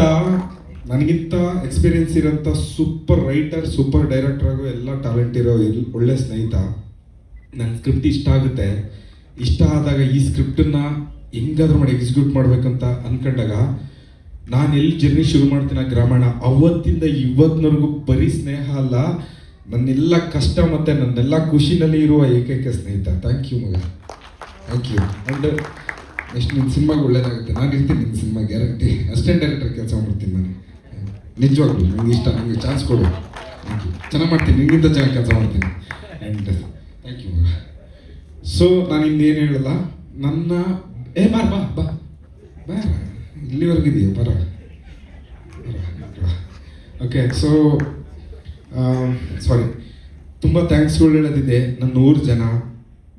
ನನಗಿಂತ ಎಕ್ಸ್ಪೀರಿಯನ್ಸ್ ಇರೋಂಥ ಸೂಪರ್ ರೈಟರ್, ಸೂಪರ್ ಡೈರೆಕ್ಟರ್ ಆಗೋ ಎಲ್ಲ ಟ್ಯಾಲೆಂಟ್ ಇರೋ ಒಳ್ಳೆ ಸ್ನೇಹಿತ. ನನ್ನ ಸ್ಕ್ರಿಪ್ಟ್ ಇಷ್ಟ ಆಗುತ್ತೆ, ಇಷ್ಟ ಆದಾಗ ಈ ಸ್ಕ್ರಿಪ್ಟನ್ನು ಹೆಂಗಾದ್ರೂ ಮಾಡಿ ಎಕ್ಸಿಕ್ಯೂಟ್ ಮಾಡ್ಬೇಕಂತ ಅಂದ್ಕೊಂಡಾಗ ನಾನು ಎಲ್ಲಿ ಜರ್ನಿ ಶುರು ಮಾಡ್ತೀನಿ ಆ ಗ್ರಾಮಾಯಣ, ಅವತ್ತಿಂದ ಇವತ್ತಿನವರೆಗೂ ಬರೀ ಸ್ನೇಹ ಅಲ್ಲ, ನನ್ನೆಲ್ಲ ಕಷ್ಟ ಮತ್ತು ನನ್ನೆಲ್ಲ ಖುಷಿನಲ್ಲಿ ಇರುವ ಏಕೈಕ ಸ್ನೇಹಿತ. ಥ್ಯಾಂಕ್ ಯು ಮಗ, ಥ್ಯಾಂಕ್ ಯು. ಆ್ಯಂಡ್ ನೆಕ್ಸ್ಟ್ ನಿನ್ನ ಸಿನಿಮಾಗೆ ಒಳ್ಳೇದಾಗುತ್ತೆ, ನಾನು ಇರ್ತೀನಿ ನಿನ್ನ ಸಿನಿಮಾ ಗ್ಯಾರಂಟಿ. ಅಸಿಸ್ಟೆಂಟ್ ಡೈರೆಕ್ಟರ್ ಕೆಲಸ ಮಾಡ್ತೀನಿ ನಾನು, ನಿಜವಾಗ್ಲೂ ನನಗೆ ಇಷ್ಟ, ನನಗೆ ಚಾನ್ಸ್ ಕೊಡು. ಥ್ಯಾಂಕ್ ಯು, ಚೆನ್ನಾಗಿ ಮಾಡ್ತೀನಿ, ನಿಮಗಿಂತ ಚೆನ್ನಾಗಿ ಕೆಲಸ ಮಾಡ್ತೀನಿ. ಆ್ಯಂಡ್ ಥ್ಯಾಂಕ್ ಯು ಮಗ. ಸೊ ನಾನು ಇನ್ನೇನು ಹೇಳಲ್ಲ, ನನ್ನ ಬಾರ್ ಬಾ ಬಾ ಬಾ, ಇಲ್ಲಿವರೆಗಿದೆಯಾ, ಬರ. ಓಕೆ, ಸೊ ಸಾರಿ, ತುಂಬ ಥ್ಯಾಂಕ್ಸ್ಗಳು ಹೇಳೋದಿದೆ. ನನ್ನ 100 ಜನ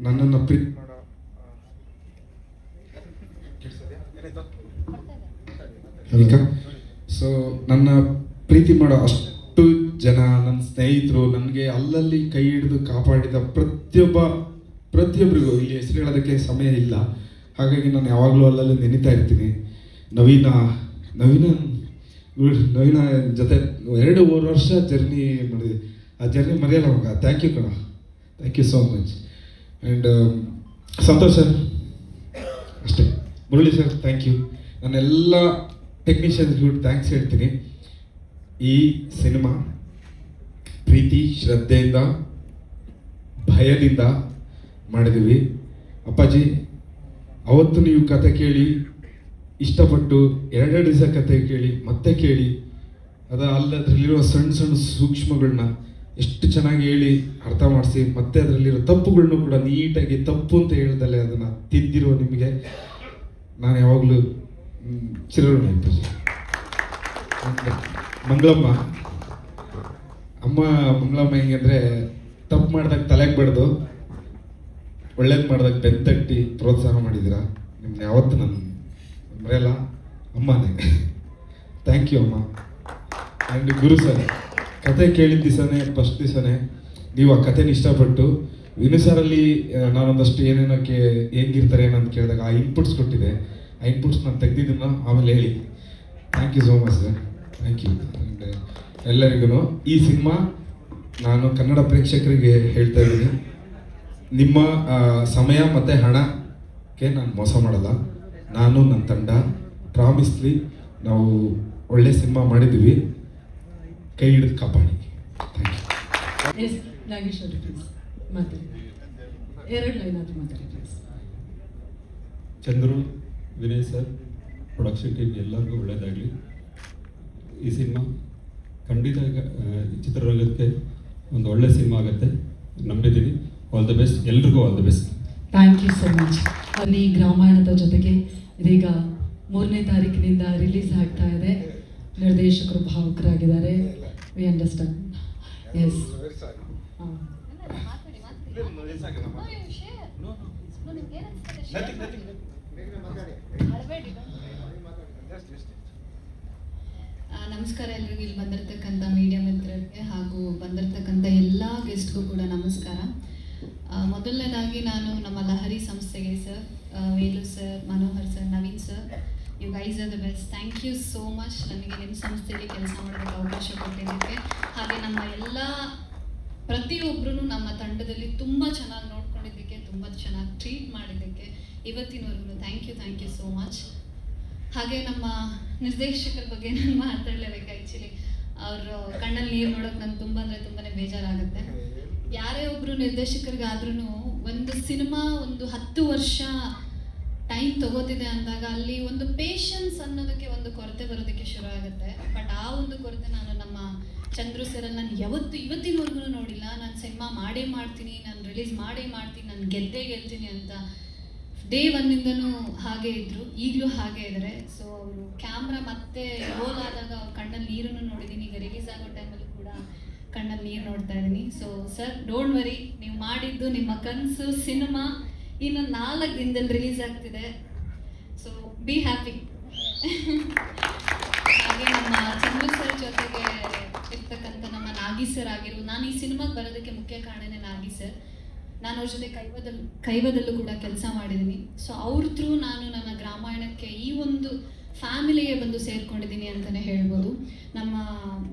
ನನ್ನನ್ನು ಪ್ರೀತಿ ಮಾಡೋ, ಸೊ ನನ್ನ ಪ್ರೀತಿ ಮಾಡೋ ಅಷ್ಟು ಜನ, ನನ್ನ ಸ್ನೇಹಿತರು, ನನಗೆ ಅಲ್ಲಲ್ಲಿ ಕೈ ಹಿಡಿದು ಕಾಪಾಡಿದ ಪ್ರತಿಯೊಬ್ಬರಿಗೂ ಇಲ್ಲಿ ಹೆಸರು ಹೇಳೋದಕ್ಕೆ ಸಮಯ ಇಲ್ಲ, ಹಾಗಾಗಿ ನಾನು ಯಾವಾಗಲೂ ಅಲ್ಲಲ್ಲಿ ನೆನೀತಾ ಇರ್ತೀನಿ. ನವೀನ ಜೊತೆ 2 ವರ್ಷ ಜರ್ನಿ ಮಾಡಿದ್ವಿ, ಆ ಜರ್ನಿ ಮರೆಯಲ್ಲ ಮಗ. ಥ್ಯಾಂಕ್ ಯು ಕಣ, thank you so much. And Santosh sir ಅಷ್ಟೇ, ಮುರಳಿ ಸರ್ ಥ್ಯಾಂಕ್ ಯು. ನಾನೆಲ್ಲ ಟೆಕ್ನಿಷಿಯನ್ಸ್ಗೂ ಥ್ಯಾಂಕ್ಸ್ ಹೇಳ್ತೀನಿ. ಈ ಸಿನಿಮಾ ಪ್ರೀತಿ ಶ್ರದ್ಧೆಯಿಂದ ಭಯದಿಂದ ಮಾಡಿದ್ದೀವಿ. ಅಪ್ಪಾಜಿ ಅವತ್ತು ನೀವು ಕತೆ ಕೇಳಿ ಇಷ್ಟಪಟ್ಟು 2 ದಿವಸ ಕತೆ ಕೇಳಿ ಮತ್ತೆ ಕೇಳಿ, ಅದರಲ್ಲಿರೋ ಸಣ್ಣ ಸಣ್ಣ ಸೂಕ್ಷ್ಮಗಳನ್ನ ಎಷ್ಟು ಚೆನ್ನಾಗಿ ಹೇಳಿ ಅರ್ಥ ಮಾಡಿಸಿ, ಮತ್ತೆ ಅದರಲ್ಲಿರೋ ತಪ್ಪುಗಳನ್ನೂ ಕೂಡ ನೀಟಾಗಿ ತಪ್ಪು ಅಂತ ಹೇಳ್ದಲ್ಲೇ ಅದನ್ನು ತಿದ್ದಿರೋ ನಿಮಗೆ ನಾನು ಯಾವಾಗಲೂ ಚಿರಋಣಿ. ಅಪ್ಪಾಜಿ ಮಂಗಳಮ್ಮ ಅಮ್ಮ, ಮಂಗಳಮ್ಮ ಹೆಂಗಂದರೆ ತಪ್ಪು ಮಾಡಿದಾಗ ತಲೆಗೆ ಬಡ್ದು ಒಳ್ಳೇದು ಮಾಡಿದಾಗ ಬೆಂತಟ್ಟಿ ಪ್ರೋತ್ಸಾಹ ಮಾಡಿದ್ದೀರಾ. ನಿಮ್ಮನ್ನ ಯಾವತ್ತು ನಾನು ಮರೆಯಲ್ಲ, ಅಮ್ಮನೇ. ಥ್ಯಾಂಕ್ ಯು ಅಮ್ಮ. ಆ್ಯಂಡ್ ಗುರು ಸರ್, ಕತೆ ಕೇಳಿದ ದಿವಸನೇ, ಫಸ್ಟ್ ದಿವಸನೇ ನೀವು ಆ ಕಥೆನ ಇಷ್ಟಪಟ್ಟು ವಿನು ಸರಲ್ಲಿ ನಾನೊಂದಷ್ಟು ಏನೇನಕ್ಕೆ ಹೆಂಗಿರ್ತಾರೆ ಏನಂತ ಕೇಳಿದಾಗ ಆ ಇನ್ಪುಟ್ಸ್ ಕೊಟ್ಟಿದೆ, ಆ ಇನ್ಪುಟ್ಸ್ ನಾನು ತೆಗೆದಿದ್ದನ್ನು ಆಮೇಲೆ ಹೇಳಿ. Thank you so much sir, thank you. And ಎಲ್ಲರಿಗೂ ಈ ಸಿನಿಮಾ ನಾನು ಕನ್ನಡ ಪ್ರೇಕ್ಷಕರಿಗೆ ಹೇಳ್ತಾ ಇದ್ದೀನಿ, ನಿಮ್ಮ ಸಮಯ ಮತ್ತು ಹಣಕ್ಕೆ ನಾನು ಮೋಸ ಮಾಡಲ್ಲ. ನಾನು ನನ್ನ ತಂಡ ಪ್ರಾಮಿಸ್ಲಿ ನಾವು ಒಳ್ಳೆ ಸಿನಿಮಾ ಮಾಡಿದ್ದೀವಿ, ಕೈ ಹಿಡಿದು ಕಾಪಾಡಿ. Thank you. ಎಸ್ ನಾಗೇಶ್ ಅವರು ಪ್ಲೀಸ್ ಮಾತಾಡಿ, 2 ಲೈನ್ ಆದರೂ ಮಾತಾಡಿ please. Chandru, Vinay sir, production team ಎಲ್ಲರಿಗೂ ಒಳ್ಳೆಯದಾಗಲಿ. ಈ ಸಿನಿಮಾ ಖಂಡಿತ ಚಿತ್ರರಂಗಕ್ಕೆ ಒಂದು ಒಳ್ಳೆ ಸಿನಿಮಾ ಆಗುತ್ತೆ ನಂಬಿದ್ದೀನಿ. ಆಲ್ ದ ಬೆಸ್ಟ್, ಎಲ್ರಿಗೂ all the best. Thank you so much. ಅಲ್ಲಿ ಗ್ರಾಮಾಯಣದ ಜೊತೆಗೆ ಇದೀಗ 3ನೇ ತಾರೀಕಿನಿಂದ ರಿಲೀಸ್ ಆಗ್ತಾ ಇದೆ. ನಿರ್ದೇಶಕರು ಭಾವುಕರಾಗಿದ್ದಾರೆ. We understand. ಎಸ್, ನಮಸ್ಕಾರ ಎಲ್ರಿಗೂ, ಇಲ್ಲಿ ಬಂದಿರತಕ್ಕಂಥ ಮೀಡಿಯಾ ಮಿತ್ರರಿಗೆ ಹಾಗೂ ಬಂದಿರತಕ್ಕಂಥ ಎಲ್ಲ ಗೆಸ್ಟ್ಗೂ ಕೂಡ ನಮಸ್ಕಾರ. ಮೊದಲನೇದಾಗಿ ನಾನು ನಮ್ಮ ಲಹರಿ ಸಂಸ್ಥೆಗೆ sir, Velu sir, Manohar sir, Naveen sir, you guys are the best. Thank you so much ನನಗೆ ನಿಮ್ಮ ಸಂಸ್ಥೆಯಲ್ಲಿ ಕೆಲಸ ಮಾಡೋದಕ್ಕೆ ಅವಕಾಶ ಕೊಟ್ಟಿದ್ದಕ್ಕೆ. ಹಾಗೆ ನಮ್ಮ ಎಲ್ಲ ಪ್ರತಿಯೊಬ್ಬರೂ ನಮ್ಮ ತಂಡದಲ್ಲಿ ತುಂಬ ಚೆನ್ನಾಗಿ ನೋಡ್ಕೊಂಡಿದ್ದಕ್ಕೆ, ತುಂಬ ಚೆನ್ನಾಗಿ ಟ್ರೀಟ್ ಮಾಡಿದ್ದಕ್ಕೆ ಇವತ್ತಿನವರೆಗೂ ಥ್ಯಾಂಕ್ ಯು ಸೋ ಮಚ್. ಹಾಗೆ ನಮ್ಮ ನಿರ್ದೇಶಕರ ಬಗ್ಗೆ ನಾನು ಮಾತಾಡಲೇಬೇಕು. ಆ್ಯಕ್ಚುಲಿ ಅವರು ಕಣ್ಣಲ್ಲಿ ನೀರು ನೋಡೋಕೆ ನಂಗೆ ತುಂಬ ಅಂದರೆ ತುಂಬಾ ಬೇಜಾರಾಗುತ್ತೆ. ಯಾರೇ ಒಬ್ಬರು ನಿರ್ದೇಶಕರಿಗಾದ್ರೂ ಒಂದು ಸಿನಿಮಾ ಒಂದು 10 ವರ್ಷ ಟೈಮ್ ತಗೋತಿದೆ ಅಂದಾಗ ಅಲ್ಲಿ ಒಂದು ಪೇಷನ್ಸ್ ಅನ್ನೋದಕ್ಕೆ ಒಂದು ಕೊರತೆ ಬರೋದಕ್ಕೆ ಶುರು ಆಗುತ್ತೆ. ಬಟ್ ಆ ಒಂದು ಕೊರತೆ ನಾನು ನಮ್ಮ ಚಂದ್ರು ಸರಲ್ಲಿ ನಾನು ಇವತ್ತಿನವರೆಗೂ ನೋಡಿಲ್ಲ. ನಾನು ಸಿನಿಮಾ ಮಾಡೇ ಮಾಡ್ತೀನಿ, ನಾನು ರಿಲೀಸ್ ಮಾಡೇ ಮಾಡ್ತೀನಿ, ನಾನು ಗೆಲ್ತೀನಿ ಅಂತ ಡೇ 1ಇಂದನೂ ಹಾಗೆ ಇದ್ರು, ಈಗಲೂ ಹಾಗೆ ಇದ್ದಾರೆ. ಸೊ ಅವರು ಕ್ಯಾಮ್ರಾ ಮತ್ತೆ ರೋಲ್ ಆದಾಗ ಅವ್ರ ಕಣ್ಣಲ್ಲಿ ನೀರನ್ನು ನೋಡಿದ್ದೀನಿ. ಈಗ ರಿಲೀಸ್ ಆಗೋ ಟೈಮಲ್ಲೂ ಕೂಡ ಕಣ್ಣಲ್ಲಿ ನೀರು ನೋಡ್ತಾ ಇದ್ದೀನಿ. ಸೊ ಸರ್, ಡೋಂಟ್ ವರಿ, ನೀವು ಮಾಡಿದ್ದು ನಿಮ್ಮ ಕನಸು ಸಿನಿಮಾ ಇನ್ನು 4 ದಿನದಲ್ಲಿ ರಿಲೀಸ್ ಆಗ್ತಿದೆ. So be happy. ಹಾಗೆ ನಾಗಿ ಸರ್ ಆಗಿರ್ಬೋದು. ನಾನು ಈ ಸಿನಿಮಾಗೆ ಬರೋದಕ್ಕೆ ಮುಖ್ಯ ಕಾರಣನೇ ನಾಗಿ ಸರ್. ನಾನು ಅವ್ರ ಜೊತೆ ಕೈವದಲ್ಲೂ ಕೂಡ ಕೆಲಸ ಮಾಡಿದ್ದೀನಿ. ಸೊ ಅವ್ರ ಥ್ರೂ ನಾನು ನನ್ನ ಗ್ರಾಮಾಯಣಕ್ಕೆ ಈ ಒಂದು ಫ್ಯಾಮಿಲಿಗೆ ಬಂದು ಸೇರ್ಕೊಂಡಿದ್ದೀನಿ ಅಂತಲೇ ಹೇಳ್ಬೋದು. ನಮ್ಮ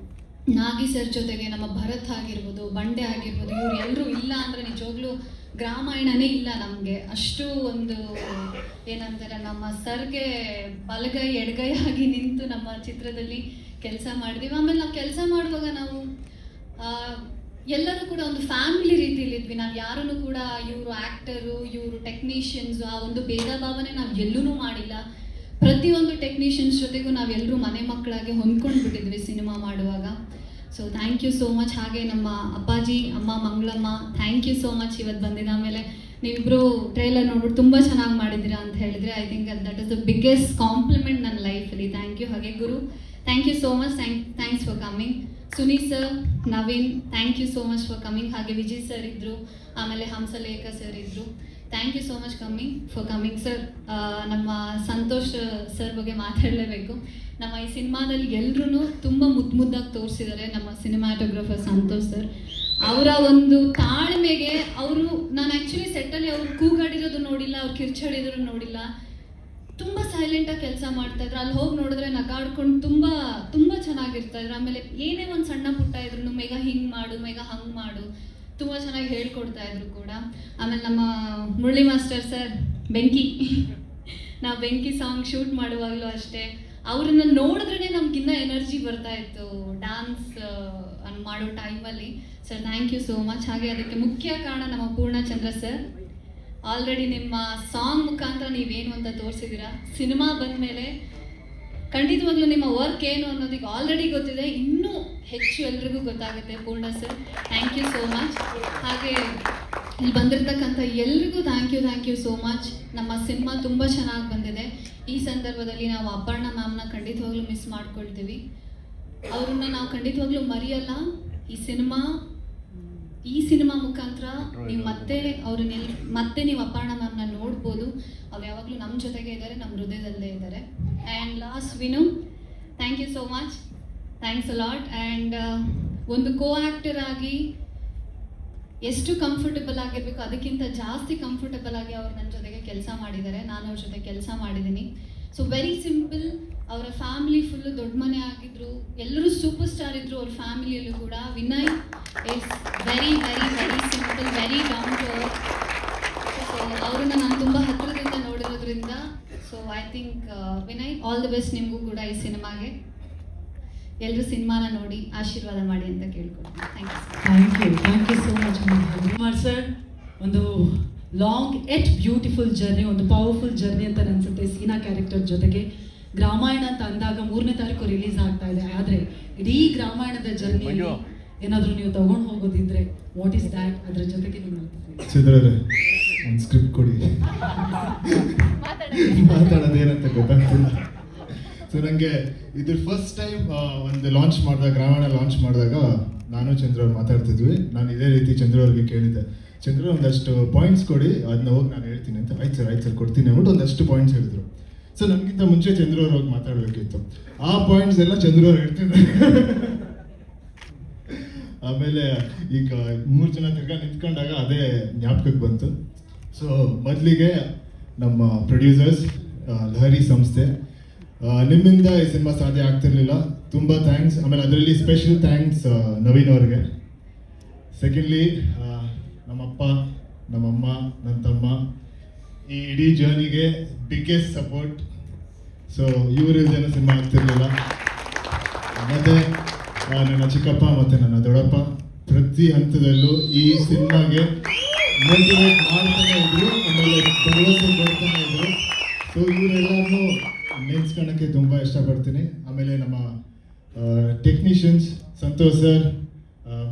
ನಾಗಿ ಸರ್ ಜೊತೆಗೆ ನಮ್ಮ ಭರತ್ ಆಗಿರ್ಬೋದು, ಬಂಡೆ ಆಗಿರ್ಬೋದು, ಇವ್ರು ಎಲ್ಲರೂ ಇಲ್ಲ ಅಂದರೆ ನಿಜವಾಗ್ಲೂ ಗ್ರಾಮಾಯಣನೇ ಇಲ್ಲ ನಮಗೆ. ಅಷ್ಟು ಒಂದು ಏನಂತಾರೆ, ನಮ್ಮ ಸರ್ಗೆ ಬಲಗೈ ಎಡಗೈ ಆಗಿ ನಿಂತು ನಮ್ಮ ಚಿತ್ರದಲ್ಲಿ ಕೆಲಸ ಮಾಡಿದ್ವಿ. ಆಮೇಲೆ ನಾವು ಕೆಲಸ ಮಾಡುವಾಗ ನಾವು ಎಲ್ಲರೂ ಕೂಡ ಒಂದು ಫ್ಯಾಮಿಲಿ ರೀತಿಯಲ್ಲಿದ್ವಿ. ನಾವು ಯಾರನ್ನು ಕೂಡ ಇವರು ಆ್ಯಕ್ಟರು, ಇವರು ಟೆಕ್ನಿಷಿಯನ್ಸ್, ಆ ಒಂದು ಭೇದ ಭಾವನೆ ನಾವು ಎಲ್ಲೂ ಮಾಡಿಲ್ಲ. ಪ್ರತಿಯೊಂದು ಟೆಕ್ನಿಷಿಯನ್ಸ್ ಜೊತೆಗೂ ನಾವೆಲ್ಲರೂ ಮನೆ ಮಕ್ಕಳಾಗಿ ಹೊಂದ್ಕೊಂಡು ಬಿಟ್ಟಿದ್ವಿ ಸಿನಿಮಾ ಮಾಡುವಾಗ. So thank you so much. ಹಾಗೆ ನಮ್ಮ ಅಪ್ಪಾಜಿ, ಅಮ್ಮ Mangalamma, thank you so much ಇವತ್ತು ಬಂದಿದ್ದ. ಆಮೇಲೆ ನೀವಿಬ್ಬರು ಟ್ರೈಲರ್ ನೋಡ್ಬಿಟ್ಟು ತುಂಬ ಚೆನ್ನಾಗಿ ಮಾಡಿದ್ದೀರಾ ಅಂತ ಹೇಳಿದರೆ I think that is the biggest compliment ನನ್ನ ಲೈಫಲ್ಲಿ. Thank you. ಹಾಗೆ ಗುರು, thank you so much. Thanks for coming. Suni sir, Naveen, thank you so much for coming. ಹಾಗೆ ವಿಜಯ್ ಸರ್ ಇದ್ದರು, ಆಮೇಲೆ ಹಂಸಲೇಖ ಸರ್ ಇದ್ದರು. Thank you so much for coming sir. ನಮ್ಮ Santosh sir ಬಗ್ಗೆ ಮಾತಾಡಲೇಬೇಕು. ನಮ್ಮ ಈ ಸಿನಿಮಾದಲ್ಲಿ ಎಲ್ಲರೂ ತುಂಬ ಮುದ್ದಾಗಿ ತೋರಿಸಿದ್ದಾರೆ. ನಮ್ಮ ಸಿನಿಮಾಟೋಗ್ರಫರ್ ಸಂತೋಷ್ ಸರ್ ಅವರ ಒಂದು ತಾಳ್ಮೆಗೆ, ಅವರು ನಾನು ಆ್ಯಕ್ಚುಲಿ ಸೆಟ್ಟಲ್ಲಿ ಅವ್ರು ಕೂಗಾಡಿರೋದು ನೋಡಿಲ್ಲ, ಅವ್ರು ಕಿರ್ಚಾಡಿರೋದು ನೋಡಿಲ್ಲ. ತುಂಬ ಸೈಲೆಂಟಾಗಿ ಕೆಲಸ ಮಾಡ್ತಾಯಿದ್ರು. ಅಲ್ಲಿ ಹೋಗಿ ನೋಡಿದ್ರೆ ನಗಾಡ್ಕೊಂಡು ತುಂಬ ತುಂಬ ಚೆನ್ನಾಗಿರ್ತಾಯಿದ್ರು. ಆಮೇಲೆ ಏನೇ ಒಂದು ಸಣ್ಣ ಪುಟ್ಟ ಇದ್ರು, ಮೇಘ ಹಿಂಗೆ ಮಾಡು, ಮೇಘ ಹಂಗೆ ಮಾಡು, ತುಂಬ ಚೆನ್ನಾಗಿ ಹೇಳ್ಕೊಡ್ತಾ ಇದ್ರು ಕೂಡ. ಆಮೇಲೆ ನಮ್ಮ ಮುರಳಿ ಮಾಸ್ಟರ್ ಸರ್, ಬೆಂಕಿ, ನಾವು ಬೆಂಕಿ ಸಾಂಗ್ ಶೂಟ್ ಮಾಡುವಾಗಲೂ ಅಷ್ಟೇ, ಅವ್ರನ್ನ ನೋಡಿದ್ರೇ ನಮ್ಗಿನ್ನ ಎನರ್ಜಿ ಬರ್ತಾ ಇತ್ತು ಡ್ಯಾನ್ಸ್ ಮಾಡೋ ಟೈಮಲ್ಲಿ. Sir thank you so much. ಹಾಗೆ ಅದಕ್ಕೆ ಮುಖ್ಯ ಕಾರಣ ನಮ್ಮ ಪೂರ್ಣಚಂದ್ರ ಸರ್. ಆಲ್ರೆಡಿ ನಿಮ್ಮ ಸಾಂಗ್ ಮುಖಾಂತರ ನೀವೇನು ಅಂತ ತೋರಿಸಿದ್ದೀರಾ. ಸಿನಿಮಾ ಬಂದಮೇಲೆ ಖಂಡಿತವಾಗ್ಲೂ ನಿಮ್ಮ ವರ್ಕ್ ಏನು ಅನ್ನೋದಕ್ಕೆ ಆಲ್ರೆಡಿ ಗೊತ್ತಿದೆ, ಇನ್ನೂ ಹೆಚ್ಚು ಎಲ್ರಿಗೂ ಗೊತ್ತಾಗುತ್ತೆ. Purna sir, thank you so much. ಹಾಗೆ ಇಲ್ಲಿ ಬಂದಿರತಕ್ಕಂಥ ಎಲ್ರಿಗೂ ಥ್ಯಾಂಕ್ ಯು ಸೋ ಮಚ್. ನಮ್ಮ ಸಿನಿಮಾ ತುಂಬ ಚೆನ್ನಾಗಿ ಬಂದಿದೆ. ಈ ಸಂದರ್ಭದಲ್ಲಿ ನಾವು ಅಪರ್ಣ ಮ್ಯಾಮ್ನ ಖಂಡಿತವಾಗ್ಲೂ ಮಿಸ್ ಮಾಡ್ಕೊಳ್ತೀವಿ. ಅವ್ರನ್ನ ನಾವು ಖಂಡಿತವಾಗ್ಲೂ ಮರೆಯಲ್ಲ. ಈ ಸಿನಿಮಾ ಮುಖಾಂತರ ನೀವು ಮತ್ತೆ ನೀವು ಅಪರ್ಣ ಮ್ಯಾಮ್ನ ನೋಡ್ಬೋದು. ಅವ್ರು ಯಾವಾಗಲೂ ನಮ್ಮ ಜೊತೆಗೆ ಇದ್ದಾರೆ, ನಮ್ಮ ಹೃದಯದಲ್ಲೇ ಇದ್ದಾರೆ. And last Vinu, thank you so much, thanks a lot. And ಒಂದು ಕೋ ಆ್ಯಕ್ಟರ್ ಆಗಿ ಎಷ್ಟು ಕಂಫರ್ಟಬಲ್ ಆಗಿರಬೇಕು ಅದಕ್ಕಿಂತ ಜಾಸ್ತಿ ಕಂಫರ್ಟಬಲ್ ಆಗಿ ಅವ್ರು ನನ್ನ ಜೊತೆಗೆ ಕೆಲಸ ಮಾಡಿದ್ದಾರೆ. ನಾನು ಅವ್ರ ಜೊತೆ ಕೆಲಸ ಮಾಡಿದ್ದೀನಿ. So very simple. ಅವರ ಫ್ಯಾಮಿಲಿ ಫುಲ್ಲು ದೊಡ್ಡ ಮನೆ ಆಗಿದ್ರು, ಎಲ್ಲರೂ ಸೂಪರ್ ಸ್ಟಾರ್ ಇದ್ರು ಅವ್ರ ಫ್ಯಾಮಿಲಿಯಲ್ಲೂ ಕೂಡ. Vinay is very very very simple, very down to earth. So ಅವ್ರನ್ನ ನಾನು ತುಂಬ ಹತ್ತಿರದಿಂದ ನೋಡಿರೋದ್ರಿಂದ so I think Vinay, all the best ನಿಮಗೂ ಕೂಡ ಈ ಸಿನಿಮಾಗೆ. ಎಲ್ಲರೂ ಸಿನಿಮಾನ ನೋಡಿ ಆಶೀರ್ವಾದ ಮಾಡಿ ಅಂತ ಕೇಳ್ಕೊಳ್ತೀನಿ. Thank you so much Kumar sir. ಒಂದು ಲಾಂಗ್ ಎಟ್ ಬ್ಯೂಟಿಫುಲ್ ಜರ್ನಿ, ಒಂದು ಪವರ್ಫುಲ್ ಜರ್ನಿ ಅಂತ ಅನ್ಸುತ್ತೆ. ಸೀನಾ ಕ್ಯಾರೆಕ್ಟರ್ ಜೊತೆಗೆ ಗ್ರಾಮಾಯಣ ಅಂತ ಅಂದಾಗ 3ನೇ ತಾರೀಕು ರಿಲೀಸ್ ಆಗ್ತಾ ಇದೆ. ಆದರೆ ಇಡೀ ಗ್ರಾಮಾಯಣದ ಜರ್ನಿ ಏನಾದರೂ ನೀವು ತಗೊಂಡು ಹೋಗೋದಿದ್ರೆ ವಾಟ್ ಈಸ್ ದ್ಯಾಟ್? ಅದ್ರ ಜೊತೆಗೆ ನೀವು ಒಂದು ಸ್ಕ್ರಿಪ್ಟ್ ಕೊಡಿ, ಮಾತಾಡೋದೇನಂತ ಗೊತ್ತಾಗ್ತಿಲ್ಲ. ಸೊ ನನಗೆ ಇದ್ರ ಫಸ್ಟ್ ಟೈಮ್ ಒಂದು ಲಾಂಚ್ ಮಾಡಿದಾಗ, ಗ್ರಾಮಾಯಣ ಲಾಂಚ್ ಮಾಡಿದಾಗ ನಾನು ಚಂದ್ರ ಅವ್ರು ಮಾತಾಡ್ತಿದ್ವಿ. ನಾನು ಇದೇ ರೀತಿ ಚಂದ್ರ ಅವ್ರಿಗೆ ಕೇಳಿದ್ದೆ, ಚಂದ್ರ ಒಂದಷ್ಟು ಪಾಯಿಂಟ್ಸ್ ಕೊಡಿ, ಅದನ್ನ ಹೋಗಿ ನಾನು ಹೇಳ್ತೀನಿ ಅಂತ. ಆಯ್ತು ಸರ್ ಕೊಡ್ತೀನಿ ಅಂದ್ಬಿಟ್ಟು ಒಂದಷ್ಟು ಪಾಯಿಂಟ್ಸ್ ಹೇಳಿದ್ರು. ಸೊ ನನಗಿಂತ ಮುಂಚೆ ಚಂದ್ರ ಅವ್ರು ಹೋಗಿ ಮಾತಾಡಬೇಕಿತ್ತು. ಆ ಪಾಯಿಂಟ್ಸ್ ಎಲ್ಲ ಚಂದ್ರ ಅವ್ರು ಹೇಳ್ತಿದ್ರು. ಆಮೇಲೆ ಈಗ 3 ಜನ ತಿರ್ಗಾ ನಿಂತ್ಕೊಂಡಾಗ ಅದೇ ಜ್ಞಾಪಕಕ್ಕೆ ಬಂತು. ಸೊ ಮೊದಲಿಗೆ ನಮ್ಮ ಪ್ರೊಡ್ಯೂಸರ್ಸ್, ಲಹರಿ ಸಂಸ್ಥೆ, ನಿಮ್ಮಿಂದ ಈ ಸಿನಿಮಾ ಸಾಧ್ಯ ಆಗ್ತಿರ್ಲಿಲ್ಲ, ತುಂಬ ಥ್ಯಾಂಕ್ಸ್. ಆಮೇಲೆ ಅದರಲ್ಲಿ ಸ್ಪೆಷಲ್ ಥ್ಯಾಂಕ್ಸ್ ನವೀನ್ ಅವ್ರಿಗೆ. ಸೆಕೆಂಡ್ಲಿ ನಮ್ಮಪ್ಪ, ನಮ್ಮಮ್ಮ, ನನ್ನ ತಮ್ಮ, ಈ ಇಡೀ ಜರ್ನಿಗೆ ಬಿಗ್ಗೆಸ್ಟ್ ಸಪೋರ್ಟ್. ಸೊ ಇವರಿಲ್ದೇನೂ ಸಿನಿಮಾ ಆಗ್ತಿರ್ಲಿಲ್ಲ. ಮತ್ತು ನನ್ನ ಚಿಕ್ಕಪ್ಪ ಮತ್ತು ನನ್ನ ದೊಡ್ಡಪ್ಪ ಪ್ರತಿ ಹಂತದಲ್ಲೂ ಈ ಸಿನಿಮಾಗೆ ಮೋಟಿವೇಟ್ ಮಾಡ್ತಾನೆ ಇದ್ರು, ಆಮೇಲೆ ಭರವಸೆ ಕೊಡ್ತಾನೆ ಇದ್ರು. ಸೊ ಇವರೆಲ್ಲರೂ ನೆನೆಸ್ಕೊಳ್ಳೋಕ್ಕೆ ತುಂಬ ಇಷ್ಟಪಡ್ತೀನಿ. ಆಮೇಲೆ ನಮ್ಮ technicians Santosh sir,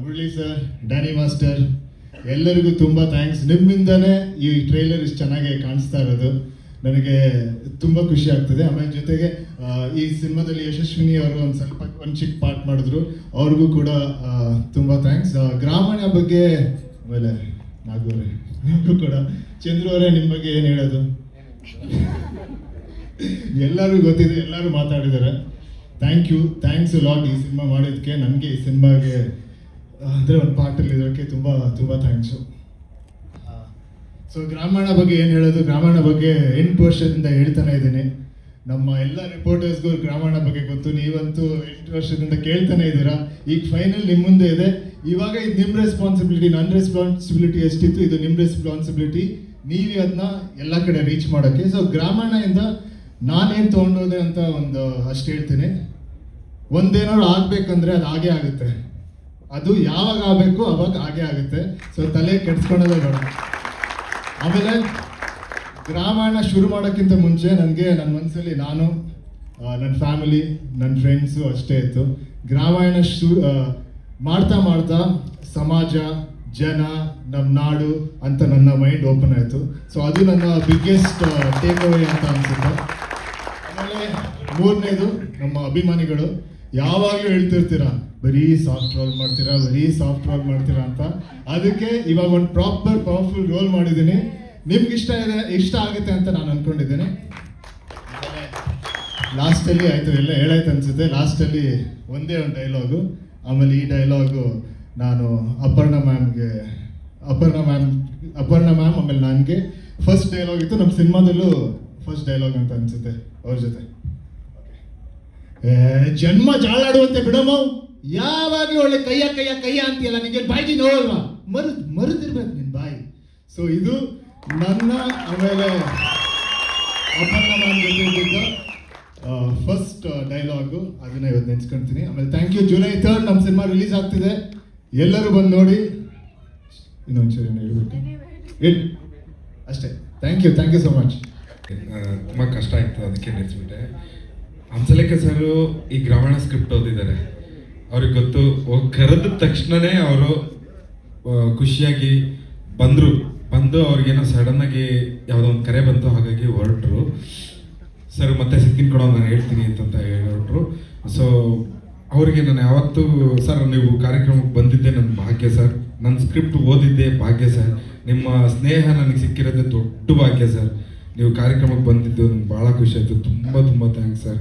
Murali sir, Danny master, ಎಲ್ಲರಿಗೂ ತುಂಬ ಥ್ಯಾಂಕ್ಸ್. ನಿಮ್ಮಿಂದನೇ ಈ ಟ್ರೈಲರ್ ಇಷ್ಟು ಚೆನ್ನಾಗಿ ಕಾಣಿಸ್ತಾ ಇರೋದು ನನಗೆ ತುಂಬ ಖುಷಿ ಆಗ್ತದೆ. ಆಮೇಲೆ ಜೊತೆಗೆ ಈ ಸಿನಿಮಾದಲ್ಲಿ ಯಶಸ್ವಿನಿ ಅವರು ಒಂದು ಚಿಕ್ಕ ಪಾರ್ಟ್ ಮಾಡಿದ್ರು, ಅವ್ರಿಗೂ ಕೂಡ ತುಂಬ ಥ್ಯಾಂಕ್ಸ್. ಗ್ರಾಮಾಯಣ ಬಗ್ಗೆ ಆಮೇಲೆ ನಾಗೂರೇ ನಿಮಗೂ ಕೂಡ. ಚಂದ್ರು ಅವರೇ, ನಿಮ್ಮ ಬಗ್ಗೆ ಏನು ಹೇಳೋದು? ಎಲ್ಲರೂ ಗೊತ್ತಿದೆ, ಎಲ್ಲರೂ ಮಾತಾಡಿದ್ದಾರೆ. ಥ್ಯಾಂಕ್ಸ್ ಲಾಟ್ ಈ ಸಿನಿಮಾ ಮಾಡೋದಕ್ಕೆ. ನನಗೆ ಈ ಸಿನಿಮಾಗೆ ಅಂದರೆ ಒಂದು ಪಾರ್ಟಲ್ಲಿ ಇರೋಕ್ಕೆ ತುಂಬ ತುಂಬ ಥ್ಯಾಂಕ್ಸು. ಸೊ ಗ್ರಾಮಾಯಣ ಬಗ್ಗೆ ಏನು ಹೇಳೋದು, ಗ್ರಾಮಾಯಣ ಬಗ್ಗೆ 8 ವರ್ಷದಿಂದ ಹೇಳ್ತಾನೆ ಇದ್ದೀನಿ. ನಮ್ಮ ಎಲ್ಲ ರಿಪೋರ್ಟರ್ಸ್ಗೂ ಗ್ರಾಮಾಯಣ ಬಗ್ಗೆ ಗೊತ್ತು, ನೀವಂತೂ 8 ವರ್ಷದಿಂದ ಕೇಳ್ತಾನೆ ಇದ್ದೀರಾ. ಈಗ ಫೈನಲ್ ನಿಮ್ಮ ಮುಂದೆ ಇದೆ. ಇವಾಗ ಇದು ನಿಮ್ಮ ರೆಸ್ಪಾನ್ಸಿಬಿಲಿಟಿ, ನನ್ನ ರೆಸ್ಪಾನ್ಸಿಬಿಲಿಟಿ ಎಷ್ಟಿತ್ತು, ಇದು ನಿಮ್ಮ ರೆಸ್ಪಾನ್ಸಿಬಿಲಿಟಿ. ನೀವು ಅದನ್ನ ಎಲ್ಲ ಕಡೆ ರೀಚ್ ಮಾಡೋಕ್ಕೆ. ಸೊ ಗ್ರಾಮಾಯಣದಿಂದ ನಾನೇನು ತೊಗೊಂಡೋದೆ ಅಂತ ಒಂದು ಅಷ್ಟು ಹೇಳ್ತೀನಿ. ಒಂದೇನಾದ್ರು ಆಗಬೇಕಂದ್ರೆ ಅದು ಹಾಗೇ ಆಗುತ್ತೆ, ಅದು ಯಾವಾಗ ಆಗಬೇಕು ಅವಾಗ ಹಾಗೇ ಆಗುತ್ತೆ. ಸೊ ತಲೆ ಕೆಡ್ಸ್ಕೊಳ್ಳೋದೇ ಬೇಡ. ಆಮೇಲೆ ಗ್ರಾಮಾಯಣ ಶುರು ಮಾಡೋಕ್ಕಿಂತ ಮುಂಚೆ ನನಗೆ ನನ್ನ ಮನಸ್ಸಲ್ಲಿ ನಾನು, ನನ್ನ ಫ್ಯಾಮಿಲಿ, ನನ್ನ ಫ್ರೆಂಡ್ಸು ಅಷ್ಟೇ ಇತ್ತು. ಗ್ರಾಮಾಯಣ ಮಾಡ್ತಾ ಮಾಡ್ತಾ ಸಮಾಜ, ಜನ, ನಮ್ಮ ನಾಡು ಅಂತ ನನ್ನ ಮೈಂಡ್ ಓಪನ್ ಆಯಿತು. ಸೊ ಅದು ನನ್ನ ಬಿಗ್ಗೆಸ್ಟ್ ಟೇಕ್ ಅವೇ ಅಂತ ಅನಿಸುತ್ತೆ. ಆಮೇಲೆ 3ನೇದು, ನಮ್ಮ ಅಭಿಮಾನಿಗಳು ಯಾವಾಗಲೂ ಹೇಳ್ತಿರ್ತೀರ ಬರೀ ಸಾಫ್ಟ್ ರೋಲ್ ಮಾಡ್ತೀರಾ, ಬರೀ ಸಾಫ್ಟ್ ರೋಲ್ ಮಾಡ್ತೀರಾ ಅಂತ. ಅದಕ್ಕೆ ಇವಾಗ ಒಂದು ಪ್ರಾಪರ್ ಪವರ್ಫುಲ್ ರೋಲ್ ಮಾಡಿದ್ದೀನಿ. ನಿಮ್ಗೆ ಇಷ್ಟ ಆಗುತ್ತೆ ಅಂತ ನಾನು ಅಂದ್ಕೊಂಡಿದ್ದೀನಿ. ಲಾಸ್ಟಲ್ಲಿ ಆಯಿತು, ಎಲ್ಲ ಹೇಳಾಯ್ತು ಅನಿಸುತ್ತೆ. ಲಾಸ್ಟಲ್ಲಿ ಒಂದೇ ಒಂದು ಡೈಲಾಗು. ಆಮೇಲೆ ಈ ಡೈಲಾಗು ನಾನು ಅಪರ್ಣ ಮ್ಯಾಮ್ ಆಮೇಲೆ ನನಗೆ ಫಸ್ಟ್ ಡೈಲಾಗ್ ಇತ್ತು. ನಮ್ಮ ಸಿನಿಮಾದಲ್ಲೂ ಫಸ್ಟ್ ಡೈಲಾಗ್ ಅಂತ ಅನಿಸುತ್ತೆ ಅವ್ರ ಜೊತೆ. ಜನ್ಮ ಜಾಳಾಡುವಂತೆ ಬಿಡಮ್ಮ, ಯಾವಾಗಲೂ ಒಳ್ಳೆ ಕೈಯ ಅಂತೀಯಲ್ಲ, ನಿಮಗೆ ಬಾಯಿ ನೋಡಲ್ವಾ, ಮರುದಿರ್ಬೇಕು ನಿನ್ನ ಬಾಯಿ. ಸೊ ಇದು ನನ್ನ ಆಮೇಲೆ ಅಪರ್ಣ ಮ್ಯಾಮ್ ಜೊತೆ ಇದ್ದಿದ್ದ ಫಸ್ಟ್ ಡೈಲಾಗು. ಅದನ್ನ ಇವತ್ತು ನೆನ್ಸ್ಕೊಳ್ತೀನಿ. ಆಮೇಲೆ ಥ್ಯಾಂಕ್ ಯು. July 3rd ನಮ್ಮ ಸಿನಿಮಾ ರಿಲೀಸ್ ಆಗ್ತಿದೆ, ಎಲ್ಲರೂ ಬಂದು ನೋಡಿ. ಇನ್ನೊಂದ್ಸರಿ ಹೇಳ್ಬಿಟ್ಟು ಅಷ್ಟೇ. Thank you so much. ತುಂಬ ಕಷ್ಟ ಆಯಿತು, ಅದಕ್ಕೆ ನಿಲ್ಲಿಸ್ಬಿಟ್ಟೆ. ಹಂಸಲೇಖ ಸರು ಈ ಗ್ರಾಮಾಯಣ ಸ್ಕ್ರಿಪ್ಟ್ ಓದಿದ್ದಾರೆ, ಅವ್ರಿಗೆ ಗೊತ್ತು. ಕರೆದ ತಕ್ಷಣವೇ ಅವರು ಖುಷಿಯಾಗಿ ಬಂದು ಅವ್ರಿಗೇನೋ ಸಡನ್ನಾಗಿ ಯಾವುದೋ ಒಂದು ಕರೆ ಬಂತು, ಹಾಗಾಗಿ ಹೊರಟರು. ಸರ್ ಮತ್ತೆ ಸಿಕ್ಕಿನ ಕೊಡೋ ನಾನು ಹೇಳ್ತೀನಿ ಅಂತ ಹೊರಟರು. ಸೊ ಅವರಿಗೆ ನಾನು ಯಾವತ್ತೂ, ಸರ್ ನೀವು ಕಾರ್ಯಕ್ರಮಕ್ಕೆ ಬಂದಿದ್ದೆ ನನ್ನ ಭಾಗ್ಯ ಸರ್, ನನ್ನ ಸ್ಕ್ರಿಪ್ಟ್ ಓದಿದ್ದೆ ಭಾಗ್ಯ ಸರ್, ನಿಮ್ಮ ಸ್ನೇಹ ನನಗೆ ಸಿಕ್ಕಿರೋದೇ ದೊಡ್ಡ ಭಾಗ್ಯ ಸರ್, ನೀವು ಕಾರ್ಯಕ್ರಮಕ್ಕೆ ಬಂದಿದ್ದು ನನಗೆ ಭಾಳ ಖುಷಿ ಆಯಿತು, ತುಂಬ ಥ್ಯಾಂಕ್ಸ್ ಸರ್.